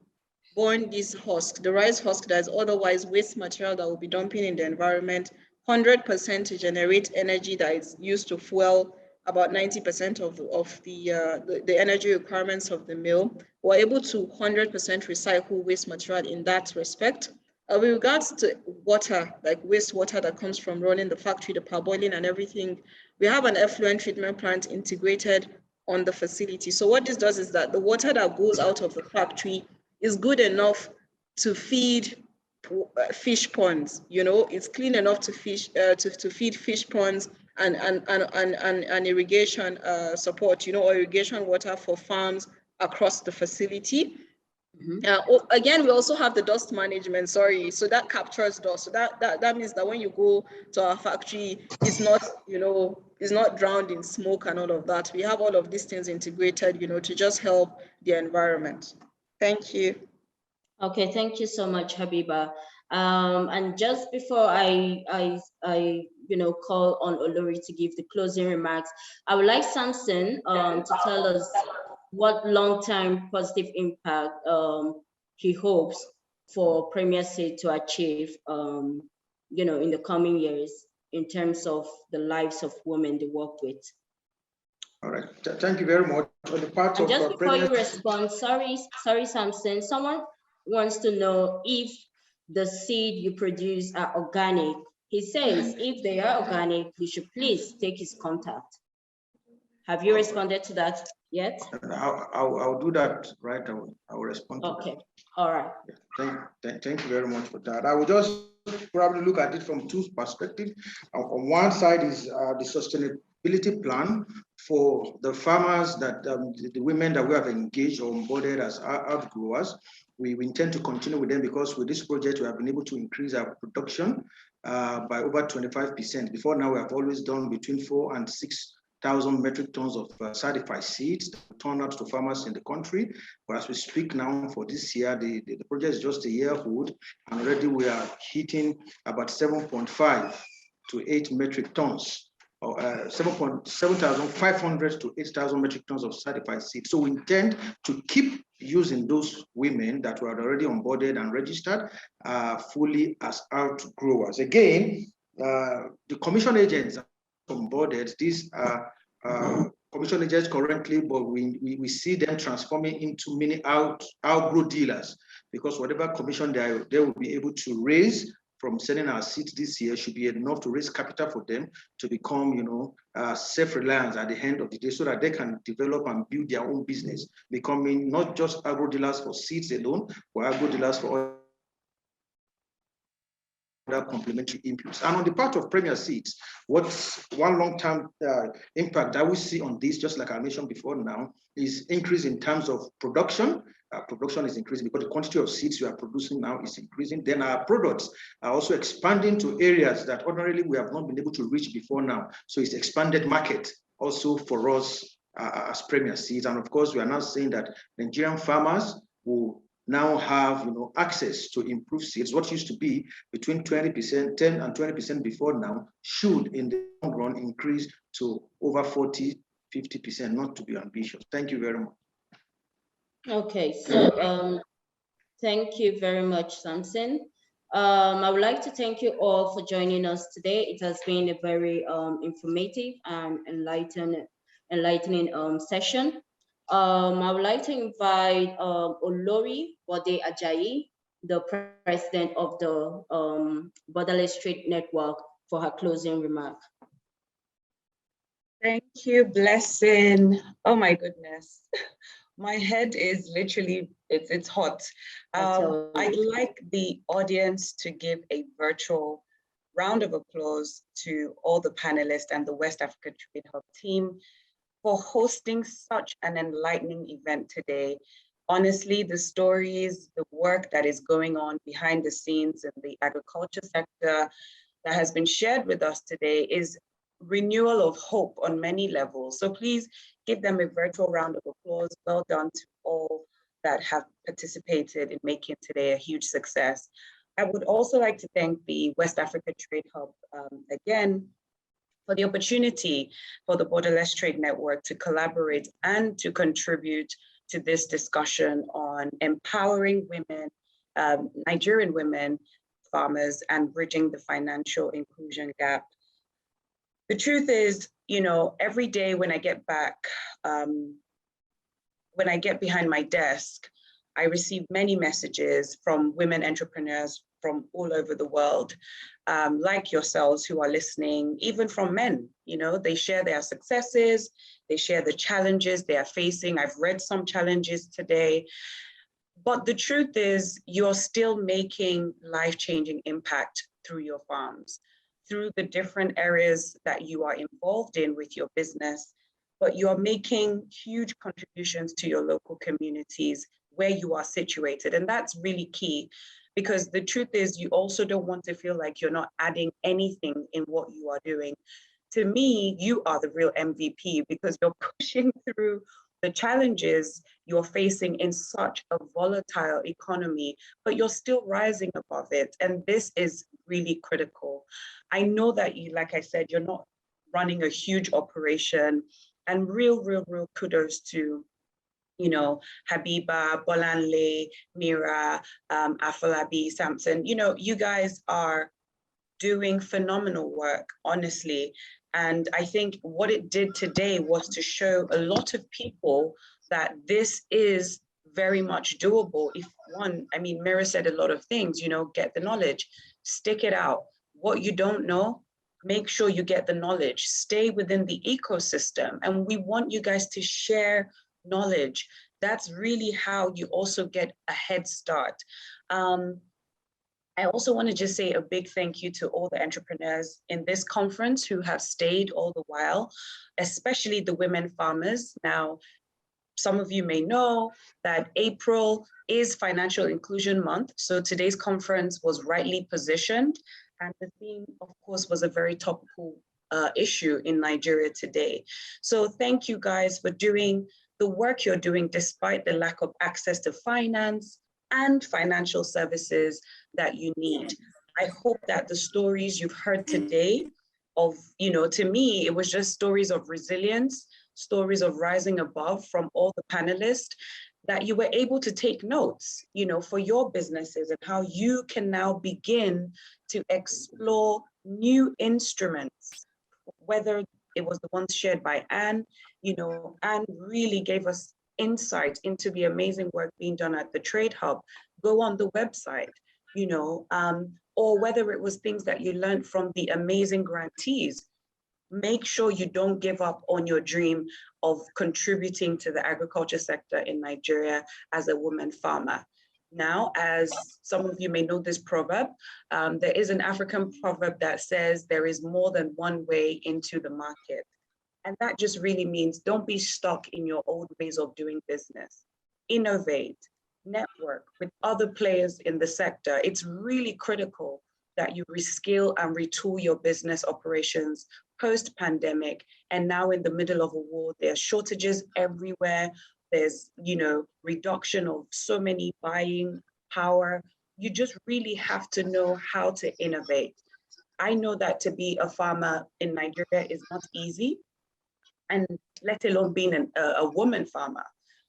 [SPEAKER 6] burn this husk, the rice husk that is otherwise waste material that will be dumping in the environment, 100% to generate energy that is used to fuel about 90% of the energy requirements of the mill. We're able to 100% recycle waste material in that respect. With regards to water, like wastewater that comes from running the factory, the parboiling and everything, we have an effluent treatment plant integrated on the facility. So what this does is that the water that goes out of the factory is good enough to feed fish ponds. It's clean enough to feed fish ponds and irrigation support, or irrigation water for farms across the facility. Again, we also have the dust management, so that captures dust. So that means that when you go to our factory, it's not drowned in smoke and all of that. We have all of these things integrated, to just help the environment. Thank you.
[SPEAKER 1] Okay, thank you so much, Habiba. And just before I call on Olori to give the closing remarks, I would like Samson to tell us what long-term positive impact he hopes for Premier Seed to achieve, in the coming years in terms of the lives of women they work with.
[SPEAKER 9] All right, thank you very much. On the part
[SPEAKER 1] and
[SPEAKER 9] of
[SPEAKER 1] just before you
[SPEAKER 9] Premier...
[SPEAKER 1] respond, sorry, Samson, someone wants to know if the seed you produce are organic. He says if they are organic, you should please take his contact. Have you responded to that yet?
[SPEAKER 9] I'll do that, right? I will respond to
[SPEAKER 1] okay.
[SPEAKER 9] that.
[SPEAKER 1] All right.
[SPEAKER 9] Yeah, thank you very much for that. I will just probably look at it from two perspectives. On one side is the sustainability plan for the farmers that the women that we have engaged or onboarded as outgrowers. We intend to continue with them because with this project, we have been able to increase our production by over 25%. Before now, we have always done between 4,000 and 6,000 metric tons of certified seeds turned out to farmers in the country. But as we speak now for this year, the project is just a year old, and already we are hitting about 7.5 to 8 metric tons, or 7,500 to 8,000 metric tons of certified seeds. So we intend to keep using those women that were already onboarded and registered fully as outgrowers. Again, the commission agents onboarded, these are commission agents currently, but we see them transforming into mini outgrow dealers, because whatever commission they will be able to raise from selling our seeds this year should be enough to raise capital for them to become, self-reliant at the end of the day, so that they can develop and build their own business, becoming not just agro dealers for seeds alone, but agro dealers for complementary inputs. And on the part of Premier Seeds, what's one long-term impact that we see on this, just like I mentioned before now, is increase in terms of production. Production is increasing because the quantity of seeds we are producing now is increasing. Then our products are also expanding to areas that ordinarily we have not been able to reach before now. So it's expanded market also for us as Premier Seeds. And of course, we are now saying that Nigerian farmers will now have access to improved seeds. What used to be between 20%, 10 and 20% before now should in the long run increase to over 40, 50%, not to be ambitious. Thank you very much.
[SPEAKER 1] Okay, so thank you very much, Samson. I would like to thank you all for joining us today. It has been a very informative and enlightening session. I would like to invite Olori Bode Ajayi, the president of the Borderless Trade Network, for her closing remark.
[SPEAKER 4] Thank you, Blessing. Oh my goodness. My head is literally, it's hot. I'd like the audience to give a virtual round of applause to all the panelists and the West Africa Trade Hub team for hosting such an enlightening event today. Honestly, the stories, the work that is going on behind the scenes in the agriculture sector that has been shared with us today is renewal of hope on many levels. So please give them a virtual round of applause. Well done to all that have participated in making today a huge success. I would also like to thank the West Africa Trade Hub again for the opportunity for the Borderless Trade Network to collaborate and to contribute to this discussion on empowering women, Nigerian women farmers, and bridging the financial inclusion gap. The truth is, every day when I get back, when I get behind my desk, I receive many messages from women entrepreneurs from all over the world, like yourselves who are listening, even from men. They share their successes, they share the challenges they are facing. I've read some challenges today, but the truth is you're still making life-changing impact through your farms, through the different areas that you are involved in with your business, but you're making huge contributions to your local communities where you are situated. And that's really key, because the truth is you also don't want to feel like you're not adding anything in what you are doing. To me, you are the real MVP, because you're pushing through the challenges you're facing in such a volatile economy, but you're still rising above it. And this is really critical. I know that you, like I said, you're not running a huge operation, and real kudos to, you know, Habiba, Bolanle, Mira, Afolabi, Samson. You know, you guys are doing phenomenal work, honestly. And I think what it did today was to show a lot of people that this is very much doable. If one, I mean, Mira said a lot of things, you know, get the knowledge, stick it out. What you don't know, make sure you get the knowledge, stay within the ecosystem. And we want you guys to share knowledge. That's really how you also get a head start. I also want to just say a big thank you to all the entrepreneurs in this conference who have stayed all the while, especially the women farmers. Now, some of you may know that April is Financial Inclusion Month. So today's conference was rightly positioned. And the theme, of course, was a very topical issue in Nigeria today. So thank you guys for doing the work you're doing despite the lack of access to finance and financial services that you need. I hope that the stories you've heard today of, you know, to me, it was just stories of resilience, stories of rising above from all the panelists, that you were able to take notes, you know, for your businesses and how you can now begin to explore new instruments, whether it was the ones shared by Anne, you know, Anne really gave us insight into the amazing work being done at the Trade Hub. Go on the website, you know, or whether it was things that you learned from the amazing grantees. Make sure you don't give up on your dream of contributing to the agriculture sector in Nigeria as a woman farmer. Now, as some of you may know this proverb, there is an African proverb that says there is more than one way into the market. And that just really means don't be stuck in your old ways of doing business. Innovate, network with other players in the sector. It's really critical that you reskill and retool your business operations post-pandemic. And now in the middle of a war, there are shortages everywhere. There's, you know, reduction of so many buying power. You just really have to know how to innovate. I know that to be a farmer in Nigeria is not easy, and let alone being a woman farmer.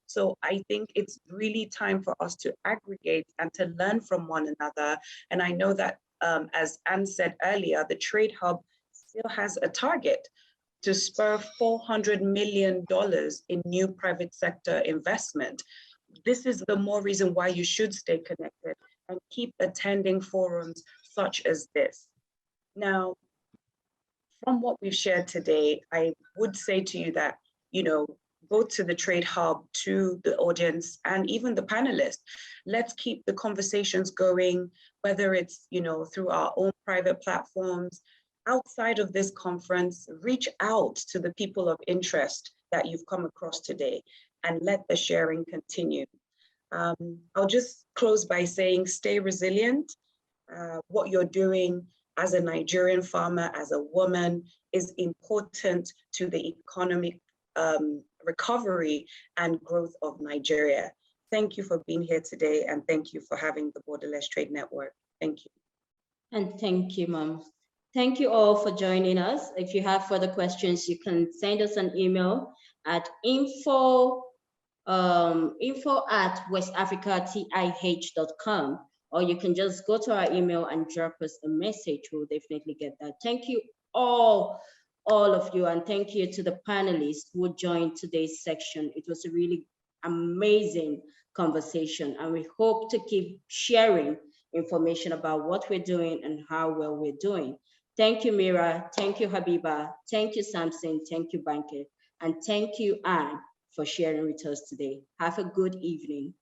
[SPEAKER 4] So I think it's really time for us to aggregate and to learn from one another. And I know that, as Anne said earlier, the Trade Hub still has a target to spur $400 million in new private sector investment. This is the more reason why you should stay connected and keep attending forums such as this. Now, from what we've shared today, I would say to you that, you know, both to the Trade Hub, to the audience, and even the panelists, let's keep the conversations going, whether it's, you know, through our own private platforms. Outside of this conference, reach out to the people of interest that you've come across today and let the sharing continue. I'll just close by saying, stay resilient. What you're doing as a Nigerian farmer, as a woman, is important to the economic recovery and growth of Nigeria. Thank you for being here today, and thank you for having the Borderless Trade Network. Thank you.
[SPEAKER 1] And thank you, Mom. Thank you all for joining us. If you have further questions, you can send us an email at info@westafricatih.com, or you can just go to our email and drop us a message. We'll definitely get that. Thank you all of you, and thank you to the panelists who joined today's section. It was a really amazing conversation, and we hope to keep sharing information about what we're doing and how well we're doing. Thank you, Mira. Thank you, Habiba. Thank you, Samson. Thank you, Banke. And thank you, Anne, for sharing with us today. Have a good evening.